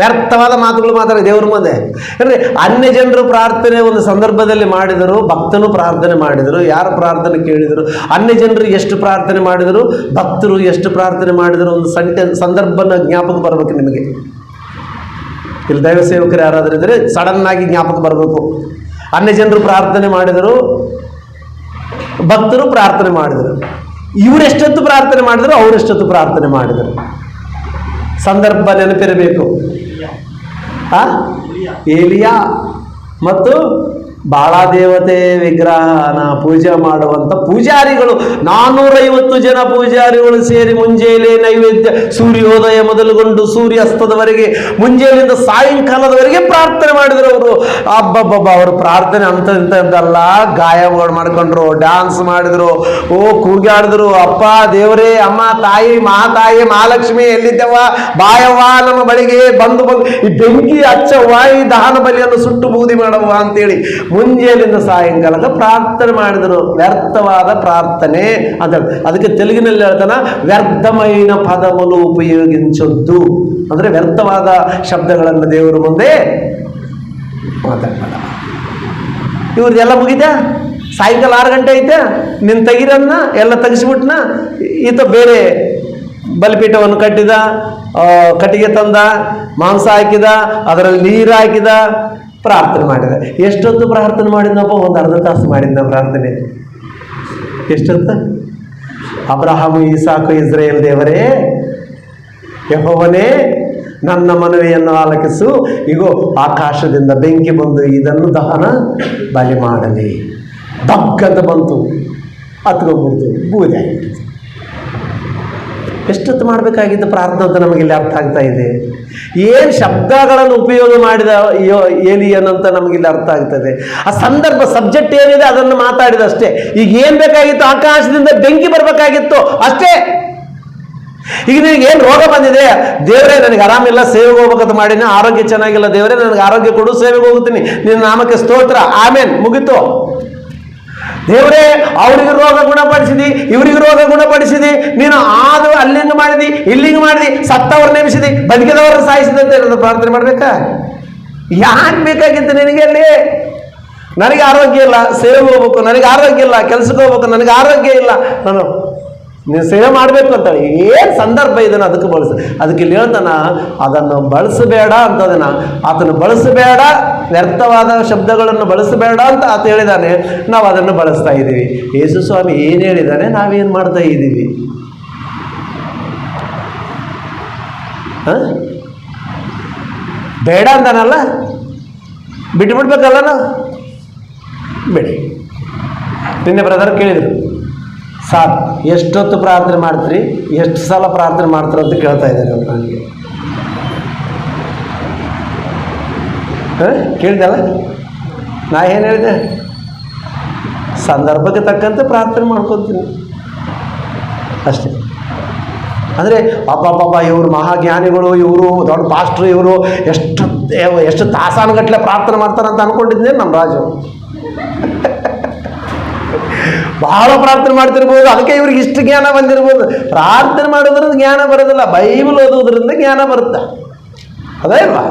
[SPEAKER 1] ವ್ಯರ್ಥವಾದ ಮಾತುಗಳು ಮಾತಾಡಿ ದೇವ್ರ ಮುಂದೆ. ಅಂದರೆ ಅನ್ಯ ಜನರು ಪ್ರಾರ್ಥನೆ ಒಂದು ಸಂದರ್ಭದಲ್ಲಿ ಮಾಡಿದರು, ಭಕ್ತನು ಪ್ರಾರ್ಥನೆ ಮಾಡಿದರು. ಯಾರು ಪ್ರಾರ್ಥನೆ ಕೇಳಿದರು? ಅನ್ಯ ಜನರು ಎಷ್ಟು ಪ್ರಾರ್ಥನೆ ಮಾಡಿದರು, ಭಕ್ತರು ಎಷ್ಟು ಪ್ರಾರ್ಥನೆ ಮಾಡಿದರು. ಒಂದು ಸಂದರ್ಭನ ಜ್ಞಾಪಕ ಬರಬೇಕು ನಿಮಗೆ. ಇಲ್ಲಿ ದೈವ ಸೇವಕರು ಯಾರಾದರೂ ಇದ್ದರೆ ಸಡನ್ ಆಗಿ ಜ್ಞಾಪಕ ಬರಬೇಕು. ಅನ್ಯ ಜನರು ಪ್ರಾರ್ಥನೆ ಮಾಡಿದರು, ಭಕ್ತರು ಪ್ರಾರ್ಥನೆ ಮಾಡಿದರು. ಇವರೆಷ್ಟೊತ್ತು ಪ್ರಾರ್ಥನೆ ಮಾಡಿದರು, ಅವರೆಷ್ಟೊತ್ತು ಪ್ರಾರ್ಥನೆ ಮಾಡಿದರು. ಸಂದರ್ಭ ನೆನಪಿರಬೇಕು. ಏಲಿಯಾ ಮತ್ತು ಬಾಳಾದೇವತೆ ವಿಗ್ರಹನ ಪೂಜೆ ಮಾಡುವಂಥ ಪೂಜಾರಿಗಳು 450 ಜನ ಪೂಜಾರಿಗಳು ಸೇರಿ ಮುಂಜಾನೆ ನೈವೇದ್ಯ, ಸೂರ್ಯೋದಯ ಮೊದಲುಗೊಂಡು ಸೂರ್ಯಾಸ್ತದವರೆಗೆ, ಮುಂಜಾನೆಯಿಂದ ಸಾಯಂಕಾಲದವರೆಗೆ ಪ್ರಾರ್ಥನೆ ಮಾಡಿದರು ಅವರು. ಅಬ್ಬಬ್ಬಬ್ಬ, ಅವರು ಪ್ರಾರ್ಥನೆ ಅಂತಲ್ಲ, ಗಾಯಗಳು ಮಾಡ್ಕೊಂಡ್ರು, ಡ್ಯಾನ್ಸ್ ಮಾಡಿದ್ರು, ಕೂಗಾಡಿದ್ರು. ಅಪ್ಪ ದೇವರೇ, ಅಮ್ಮ ತಾಯಿ, ಮಹಾತಾಯಿ ಮಹಾಲಕ್ಷ್ಮಿ ಎಲ್ಲಿದ್ದವ, ಬಾಯವ್ವ ನಮ್ಮ ಬಳಿಗೆ ಬಂದು ಈ ಬೆಂಕಿ ಹಚ್ಚವ್ವ, ಈ ದಹನ ಬಲಿಯನ್ನು ಸುಟ್ಟು ಬೂದಿ ಮಾಡವ್ವ ಅಂತೇಳಿ ಮುಂಜಾನೆಯಿಂದ ಸಾಯಂಕಾಲಕ್ಕೆ ಪ್ರಾರ್ಥನೆ ಮಾಡಿದರು. ವ್ಯರ್ಥವಾದ ಪ್ರಾರ್ಥನೆ ಅಂತ. ಅದಕ್ಕೆ ತೆಲುಗಿನಲ್ಲಿ ಹೇಳ್ತಾನ, ವ್ಯರ್ಥమైన ಪದವನ್ನು ಉಪಯೋಗಿಸೊದ್ದು. ಅಂದರೆ ವ್ಯರ್ಥವಾದ ಶಬ್ದಗಳನ್ನು ದೇವರ ಮುಂದೆ ಮಾತಾಡಬೇಡ. ಇವ್ರದ್ದೆಲ್ಲ ಮುಗಿತಾ, ಸಾಯಂಕಾಲ 6 ಗಂಟೆ ಐತೆ, ನಿನ್ನ ತೆಗಿರನ್ನ ಎಲ್ಲ ತೆಗಿಸ್ಬಿಟ್ನ. ಈತ ಬೇರೆ ಬಲಿಪೀಠವನ್ನು ಕಟ್ಟಿದ, ಕಟ್ಟಿಗೆ ತಂದ, ಮಾಂಸ ಹಾಕಿದ, ಅದರಲ್ಲಿ ನೀರು ಹಾಕಿದ, ಪ್ರಾರ್ಥನೆ ಮಾಡಿದ. ಎಷ್ಟೊತ್ತು ಪ್ರಾರ್ಥನೆ ಮಾಡಿದ್ನಪ್ಪ? ಒಂದು ಅರ್ಧ ತಾಸು ಮಾಡಿದ್ನ ಪ್ರಾರ್ಥನೆ. ಎಷ್ಟೊತ್ತು? ಅಬ್ರಹಾಮು, ಇಸಾಕು, ಇಸ್ರೇಲ್ ದೇವರೇ, ಯೆಹೋವನೇ, ನನ್ನ ಮನವಿಯನ್ನು ಆಲಕಿಸು. ಇಗೋ ಆಕಾಶದಿಂದ ಬೆಂಕಿ ಬಂದು ಇದನ್ನು ದಹನ ಬಲಿ ಮಾಡಲಿ. ದಗ್ಗಂತ ಬಂತು, ಹತ್ಕೊಂಡ್ಬಿಡ್ತು, ಬೂದಿ ಆಗಿಬಿಡ್ತು. ಎಷ್ಟೊತ್ತು ಮಾಡಬೇಕಾಗಿದ್ದು ಪ್ರಾರ್ಥನೆ ಅಂತ ನಮಗಿಲ್ಲಿ ಅರ್ಥ ಆಗ್ತಾ ಇದೆ. ಏನು ಶಬ್ದಗಳನ್ನು ಉಪಯೋಗ ಮಾಡಿದ ಏಲಿಯನ್ ನಮಗಿಲ್ಲಿ ಅರ್ಥ ಆಗ್ತದೆ. ಆ ಸಂದರ್ಭ, ಸಬ್ಜೆಕ್ಟ್ ಏನಿದೆ ಅದನ್ನು ಮಾತಾಡಿದಷ್ಟೇ. ಈಗ ಏನು ಬೇಕಾಗಿತ್ತು? ಆಕಾಶದಿಂದ ಬೆಂಕಿ ಬರಬೇಕಾಗಿತ್ತು ಅಷ್ಟೇ. ಈಗ ನಿನಗೆ ಏನು ರೋಗ ಬಂದಿದೆ? ದೇವರೇ, ನನಗೆ ಆರಾಮಿಲ್ಲ, ಸೇವೆಗೆ ಹೋಗ್ಬೇಕಂತ ಮಾಡಿನಿ, ಆರೋಗ್ಯ ಚೆನ್ನಾಗಿಲ್ಲ, ದೇವರೇ ನನಗೆ ಆರೋಗ್ಯ ಕೊಡು, ಸೇವೆಗೆ ಹೋಗ್ತೀನಿ, ನಿನ್ನ ನಾಮಕ್ಕೆ ಸ್ತೋತ್ರ, ಆಮೇನ್, ಮುಗಿತು. ದೇವರೇ, ಅವರಿಗೆ ರೋಗ ಗುಣಪಡಿಸಿದಿ, ಇವರಿಗೆ ರೋಗ ಗುಣಪಡಿಸಿದಿ, ನೀನು ಆದು ಅಲ್ಲಿಂಗ ಮಾಡಿದಿ, ಇಲ್ಲಿಂಗ ಮಾಡಿದಿ, ಸತ್ತವ್ರು ನೇಮಿಸಿದಿ, ಬದುಕಿದವ್ರನ್ನ ಸಾಯಿಸಿದಂತೆ ಪ್ರಾರ್ಥನೆ ಮಾಡ್ಬೇಕಾ? ಯಾಕೆ ಬೇಕಾಗಿತ್ತು ನಿನಗೆ? ಅಲ್ಲಿ ನನಗೆ ಆರೋಗ್ಯ ಇಲ್ಲ, ಸೇವೆಗೆ ಹೋಗ್ಬೇಕು, ನನಗೆ ಆರೋಗ್ಯ ಇಲ್ಲ, ಕೆಲ್ಸಕ್ಕೆ ಹೋಗ್ಬೇಕು, ನನಗೆ ಆರೋಗ್ಯ ಇಲ್ಲ, ನಾನು ನೀನು ಸೇವೆ ಮಾಡಬೇಕು ಅಂತೇಳಿ. ಏನು ಸಂದರ್ಭ ಇದನ್ನು ಅದಕ್ಕೆ ಬಳಸು. ಅದಕ್ಕೆ ಇಲ್ಲಿ ಹೇಳ್ತಾನ, ಅದನ್ನು ಬಳಸಬೇಡ ಅಂತದನ್ನ, ಆತನು ಬಳಸಬೇಡ, ವ್ಯರ್ಥವಾದ ಶಬ್ದಗಳನ್ನು ಬಳಸಬೇಡ ಅಂತ ಆತ ಹೇಳಿದಾನೆ. ನಾವು ಅದನ್ನು ಬಳಸ್ತಾ ಇದ್ದೀವಿ. ಯೇಸು ಸ್ವಾಮಿ ಏನು ಹೇಳಿದ್ದಾನೆ, ನಾವೇನು ಮಾಡ್ತಾ ಇದ್ದೀವಿ? ಬೇಡ ಅಂತಾನಲ್ಲ, ಬಿಟ್ಟುಬಿಡ್ಬೇಕಲ್ಲ ನಾವು. ಬಿಡಿ. ನಿನ್ನೆ ಬ್ರದರ್ ಕೇಳಿದರು, ಸಾರ್ ಎಷ್ಟೊತ್ತು ಪ್ರಾರ್ಥನೆ ಮಾಡ್ತೀರಿ, ಎಷ್ಟು ಸಲ ಪ್ರಾರ್ಥನೆ ಮಾಡ್ತೀರ ಅಂತ ಕೇಳ್ತಾ ಇದ್ದಾರೆ ಅವ್ರು ನನಗೆ. ಕೇಳಿದಲ್ಲ, ನಾ ಏನು ಹೇಳಿದೆ? ಸಂದರ್ಭಕ್ಕೆ ತಕ್ಕಂತೆ ಪ್ರಾರ್ಥನೆ ಮಾಡ್ಕೊತೀನಿ ಅಷ್ಟೇ. ಅಂದರೆ ಪಾಪ ಇವರು ಮಹಾಜ್ಞಾನಿಗಳು, ಇವರು ದೊಡ್ಡ ಪಾಸ್ಟ್ರು, ಇವರು ಎಷ್ಟು ತಾಸಾನುಗಟ್ಟಲೆ ಪ್ರಾರ್ಥನೆ ಮಾಡ್ತಾರಂತ ಅಂದ್ಕೊಂಡಿದ್ದೆ ನಮ್ಮ ರಾಜು. ಬಹಳ ಪ್ರಾರ್ಥನೆ ಮಾಡ್ತಿರ್ಬೋದು, ಅದಕ್ಕೆ ಇವ್ರಿಗೆ ಇಷ್ಟು ಜ್ಞಾನ ಬಂದಿರ್ಬೋದು. ಪ್ರಾರ್ಥನೆ ಮಾಡೋದ್ರಿಂದ ಜ್ಞಾನ ಬರೋದಿಲ್ಲ, ಬೈಬಲ್ ಓದೋದ್ರಿಂದ ಜ್ಞಾನ ಬರುತ್ತೆ. ಅದೇ ಅಲ್ವಾ?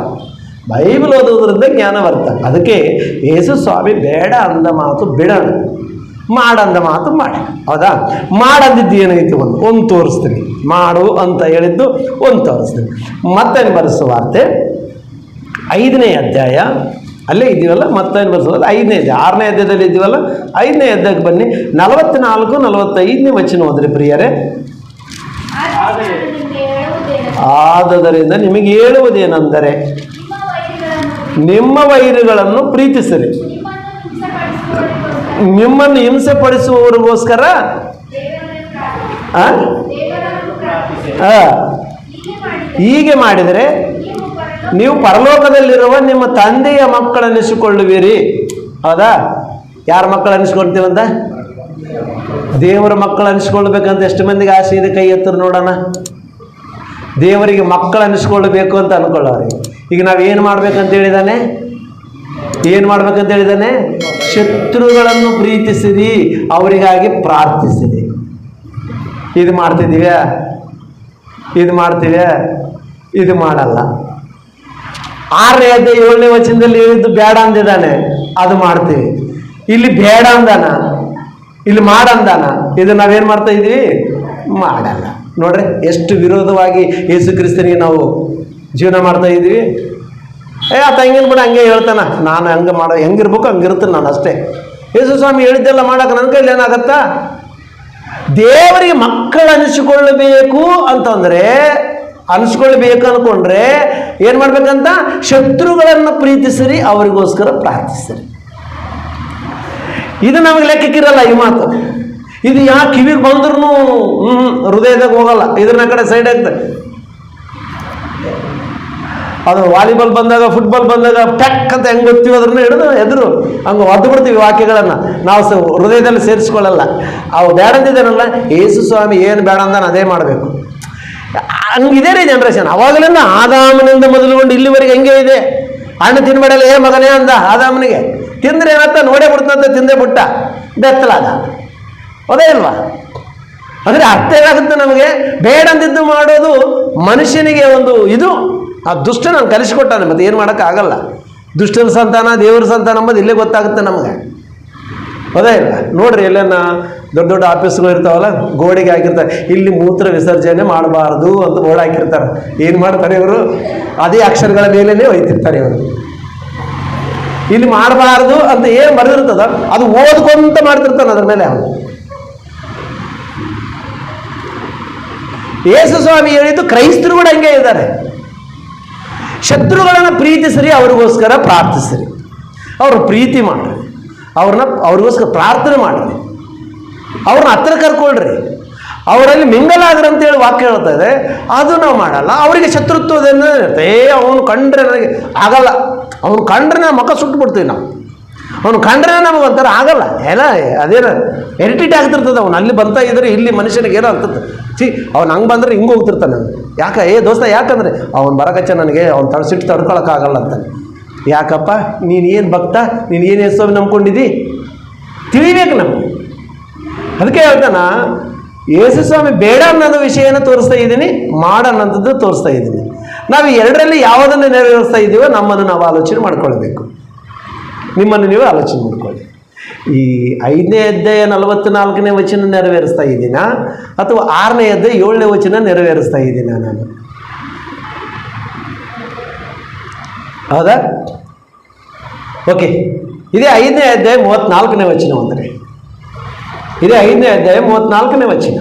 [SPEAKER 1] ಬೈಬಲ್ ಓದೋದ್ರಿಂದ ಜ್ಞಾನ ಬರುತ್ತೆ. ಅದಕ್ಕೆ ಯೇಸು ಸ್ವಾಮಿ ಬೇಡ ಅಂದ ಮಾತು ಬಿಡೋಣ, ಮಾಡಂದ ಮಾತು ಮಾಡಿ. ಹೌದಾ? ಮಾಡಂದಿದ್ದು ಏನೈತಿ ಒಂದು ತೋರಿಸ್ತೀನಿ, ಮಾಡು ಅಂತ ಹೇಳಿದ್ದು ಒಂದು ತೋರಿಸ್ತೀನಿ. ಮತ್ತೆ ಬರೆಸುವ ವಾರ್ತೆ 5ನೇ ಅಧ್ಯಾಯ, ಅಲ್ಲೇ ಇದ್ದೀವಲ್ಲ, ಮತ್ತೇನು ಬರ್ಸೋದು 5ನೇ ಅಧ್ಯಾಯ, 6ನೇ ಅಧ್ಯಾಯದಲ್ಲಿ ಇದ್ದೀವಲ್ಲ, 5ನೇ ಅಧ್ಯಾಯಕ್ಕೆ ಬನ್ನಿ. 44-45ನೇ ವಚನ ಓದ್ರಿ ಪ್ರಿಯರೇ. ಆದದರಿಂದ ನಿಮಗೆ ಹೇಳುವುದೇನೆಂದರೆ, ನಿಮ್ಮ ವೈರಿಗಳನ್ನು ಪ್ರೀತಿಸಿರಿ, ನಿಮ್ಮನ್ನು ಹಿಂಸೆ ಪಡಿಸುವವರಿಗೋಸ್ಕರ ಹೀಗೆ ಮಾಡಿದರೆ ನೀವು ಪರಲೋಕದಲ್ಲಿರುವ ನಿಮ್ಮ ತಂದೆಯ ಮಕ್ಕಳನ್ನಿಸಿಕೊಳ್ಳುವಿರಿ. ಹೌದಾ? ಯಾರ ಮಕ್ಕಳು ಅನಿಸ್ಕೊಳ್ತೀವಂತ? ದೇವರ ಮಕ್ಕಳು ಅನಿಸ್ಕೊಳ್ಬೇಕಂತ ಎಷ್ಟು ಮಂದಿಗೆ ಆಸೆ ಇದೆ? ಕೈ ಎತ್ತರು ನೋಡೋಣ. ದೇವರಿಗೆ ಮಕ್ಕಳು ಅನಿಸ್ಕೊಳ್ಬೇಕು ಅಂತ ಅನ್ಕೊಳ್ಳೋರಿಗೆ. ಈಗ ನಾವು ಏನು ಮಾಡ್ಬೇಕಂತ ಹೇಳಿದಾನೆ? ಏನು ಮಾಡ್ಬೇಕಂತ ಹೇಳಿದಾನೆ? ಶತ್ರುಗಳನ್ನು ಪ್ರೀತಿಸಿರಿ, ಅವರಿಗಾಗಿ ಪ್ರಾರ್ಥಿಸಿರಿ. ಇದು ಮಾಡ್ತಿದ್ದೀವ್ಯಾ? ಇದು ಮಾಡ್ತೀವ್ಯಾ? ಇದು ಮಾಡಲ್ಲ. 6ನೇ ಅಧ್ಯಾಯ 7ನೇ ವಚನದಲ್ಲಿ ಹೇಳಿದ್ದು ಬೇಡ ಅಂದಿದ್ದಾನೆ, ಅದು ಮಾಡ್ತೀವಿ. ಇಲ್ಲಿ ಬೇಡ ಅಂದಾನ, ಇಲ್ಲಿ ಮಾಡಂದಾನ, ಇದು ನಾವೇನು ಮಾಡ್ತಾ ಇದ್ವಿ? ಮಾಡಲ್ಲ. ನೋಡ್ರಿ ಎಷ್ಟು ವಿರೋಧವಾಗಿ ಯೇಸು ಕ್ರಿಸ್ತನಿಗೆ ನಾವು ಜೀವನ ಮಾಡ್ತಾ ಇದ್ವಿ. ಆತ ಹಂಗೇನು ಬಿಡ, ಹಂಗೆ ಹೇಳ್ತಾನ, ನಾನು ಹಂಗೆ ಮಾಡೋ ಹೆಂಗಿರ್ಬೇಕು ಹಂಗಿರ್ತೀನಿ ನಾನು ಅಷ್ಟೇ. ಯೇಸು ಸ್ವಾಮಿ ಹೇಳಿದ್ದೆಲ್ಲ ಮಾಡೋಕೆ ನನ್ನ ಕೈಲಿ ಏನಾಗತ್ತಾ? ದೇವರಿಗೆ ಮಕ್ಕಳು ಅನಿಸಿಕೊಳ್ಳಬೇಕು ಅಂತಂದರೆ, ಅನಿಸ್ಕೊಳ್ಬೇಕು ಅಂದ್ಕೊಂಡ್ರೆ ಏನು ಮಾಡ್ಬೇಕಂತ? ಶತ್ರುಗಳನ್ನು ಪ್ರೀತಿಸಿರಿ, ಅವರಿಗೋಸ್ಕರ ಪ್ರಾರ್ಥಿಸಿರಿ. ಇದು ನಮಗೆ ಲೆಕ್ಕಕ್ಕಿರಲ್ಲ ಈ ಮಾತು. ಇದು ಯಾಕೆ ಕಿವಿಗೆ ಬಂದ್ರೂ ಹೃದಯದಾಗ ಹೋಗಲ್ಲ, ಇದನ್ನ ಕಡೆ ಸೈಡ್ ಆಗ್ತದೆ. ಅದು ವಾಲಿಬಾಲ್ ಬಂದಾಗ, ಫುಟ್ಬಾಲ್ ಬಂದಾಗ ಪ್ಯಾಕ್ ಅಂತ ಹೆಂಗೆ ಗೊತ್ತೀವಿ ಅದನ್ನ ಹಿಡಿದು ಎದುರು ಹಂಗೆ ಒದ್ದು ಬಿಡ್ತೀವಿ ವಾಕ್ಯಗಳನ್ನು. ನಾವು ಹೃದಯದಲ್ಲಿ ಸೇರಿಸ್ಕೊಳ್ಳಲ್ಲ. ಅವು ಬೇಡ ಅಂದಿದ್ದಾನಲ್ಲ, ಯೇಸು ಸ್ವಾಮಿ ಏನು ಬೇಡ ಅಂದಾನ ಅದೇ ಮಾಡಬೇಕು. ಹಂಗಿದೆ ರೀ ಜನ್ರೇಷನ್. ಅವಾಗಲಿಂದ ಆದಾಮನಿಂದ ಮೊದಲುಗೊಂಡು ಇಲ್ಲಿವರೆಗೆ ಹೆಂಗೆ ಇದೆ. ಹಣ್ಣು ತಿನ್ಬೇಡಲ್ಲ, ಮಗನೇ ಅಂದ ಆದಾಮನಿಗೆ. ತಿಂದ್ರೆ ಏನಂತ ನೋಡೇ ಬಿಡ್ತಂತ, ತಿಂದೇ ಬಿಟ್ಟ, ಬೆತ್ತಲಾದ. ಅದೇ ಇಲ್ವಾ? ಅಂದರೆ ಅರ್ಥ ಏನಾಗುತ್ತೆ ನಮಗೆ, ಬೇಡ ಅಂದಿದ್ದು ಮಾಡೋದು ಮನುಷ್ಯನಿಗೆ ಒಂದು ಇದು, ಆ ದುಷ್ಟ ನಾನು ಕಲಿಸಿಕೊಟ್ಟಾನೆ, ಮತ್ತೆ ಏನು ಮಾಡೋಕ್ಕಾಗಲ್ಲ. ದುಷ್ಟನ ಸಂತಾನ ದೇವರ ಸಂತಾನ ಅಂಬೋದು ಇಲ್ಲೇ ಗೊತ್ತಾಗುತ್ತೆ ನಮಗೆ. ಅದೇ ಇಲ್ಲ ನೋಡ್ರಿ, ಎಲ್ಲೇನ ದೊಡ್ಡ ದೊಡ್ಡ ಆಫೀಸ್ಗಳು ಇರ್ತಾವಲ್ಲ, ಗೋಡೆಗೆ ಹಾಕಿರ್ತಾರೆ ಇಲ್ಲಿ ಮೂತ್ರ ವಿಸರ್ಜನೆ ಮಾಡಬಾರ್ದು ಅಂತ ಬೋರ್ಡ್ ಹಾಕಿರ್ತಾರೆ. ಏನು ಮಾಡ್ತಾರೆ ಇವರು? ಅದೇ ಅಕ್ಷರಗಳ ಮೇಲೇ ಒಯ್ತಿರ್ತಾರೆ ಇವರು. ಇಲ್ಲಿ ಮಾಡಬಾರ್ದು ಅಂತ ಏನು ಬರೆದಿರ್ತದ ಅದು ಓದ್ಕೊಂತ ಮಾಡ್ತಿರ್ತಾನೆ ಅದ್ರ ಮೇಲೆ ಅವನು. ಯೇಸು ಸ್ವಾಮಿ ಹೇಳಿದ್ದು ಕ್ರೈಸ್ತರು ಕೂಡ ಹಂಗೆ ಇದ್ದಾರೆ. ಶತ್ರುಗಳನ್ನು ಪ್ರೀತಿಸ್ರಿ, ಅವ್ರಿಗೋಸ್ಕರ ಪ್ರಾರ್ಥಿಸ್ರಿ, ಅವ್ರ ಪ್ರೀತಿ ಮಾಡ್ರಿ, ಅವ್ರಿಗೋಸ್ಕರ ಪ್ರಾರ್ಥನೆ ಮಾಡ್ರಿ, ಅವ್ರನ್ನ ಹತ್ರ ಕರ್ಕೊಳ್ರಿ, ಅವರಲ್ಲಿ ಮಿಂಗಲಾಗ್ರಿ ಅಂತೇಳಿ ವಾಕ್ಯ ಹೇಳ್ತಾ ಇದೆ. ಅದು ನಾವು ಮಾಡಲ್ಲ. ಅವರಿಗೆ ಶತ್ರುತ್ವದಿಂದ ಇರುತ್ತೆ. ಅವನು ಕಂಡ್ರೆ ನನಗೆ ಆಗಲ್ಲ, ಅವನು ಕಂಡ್ರೆ ನಾವು ಮುಖ ಸುಟ್ಟು ಬಿಡ್ತೀವಿ ನಾವು. ಅವನು ಕಂಡ್ರೆ ನಮಗೆ ಒಂಥರ ಆಗಲ್ಲ, ಎಲ್ಲ ಅದೇನು ಎರಿಟೇಟ್ ಆಗ್ತಿರ್ತದೆ. ಅವನು ಅಲ್ಲಿ ಬರ್ತಾ ಇದ್ರೆ ಇಲ್ಲಿ ಮನುಷ್ಯನಿಗೆ ಏನೋ ಅಂತದ್ದು, ಅವ್ನು ಹಂಗೆ ಬಂದರೆ ಹಿಂಗೆ ಹೋಗ್ತಿರ್ತಾನೆ. ಯಾಕೆ ದೋಸ್ತ, ಯಾಕಂದರೆ ಅವ್ನು ಬರಕಚ್ಚ ನನಗೆ ಅವ್ನು ಸಿಟ್ಟು ತಡ್ಕೊಳಕ್ಕಾಗಲ್ಲ ಅಂತಾನೆ. ಯಾಕಪ್ಪ, ನೀನು ಏನು ಭಕ್ತ, ನೀನು ಏನು ಯೇಸು ನಂಬ್ಕೊಂಡಿದ್ದಿ ತಿಳಿಬೇಕು ನಮಗೆ. ಅದಕ್ಕೆ ಹೇಳ್ತಾನ, ಯೇಸು ಸ್ವಾಮಿ ಬೇಡ ಅನ್ನೋದು ವಿಷಯನ ತೋರಿಸ್ತಾ ಇದ್ದೀನಿ, ಮಾಡ ಅನ್ನೋದು ತೋರಿಸ್ತಾ ಇದ್ದೀನಿ. ನಾವು ಎರಡರಲ್ಲಿ ಯಾವುದನ್ನು ನೆರವೇರಿಸ್ತಾ ಇದ್ದೀವೋ ನಮ್ಮನ್ನು ನಾವು ಆಲೋಚನೆ ಮಾಡ್ಕೊಳ್ಬೇಕು. ನಿಮ್ಮನ್ನು ನೀವು ಆಲೋಚನೆ ಮಾಡ್ಕೊಳ್ಳಿ. ಈ 5ನೇ ಅಧ್ಯಾಯ 44ನೇ ವಚನ ನೆರವೇರಿಸ್ತಾ ಇದ್ದೀನಾ, ಅಥವಾ 6ನೇ ಅಧ್ಯಾಯ 7ನೇ ವಚನ ನೆರವೇರಿಸ್ತಾ ಇದ್ದೀನಾ ನಾನು? ಹೌದಾ? ಓಕೆ, ಇದೇ 5ನೇ ಅಧ್ಯಾಯ 34ನೇ ವಚನ. ಅಂದರೆ ಇದೇ 5ನೇ ಅಧ್ಯಾಯ 34ನೇ ವಚನ.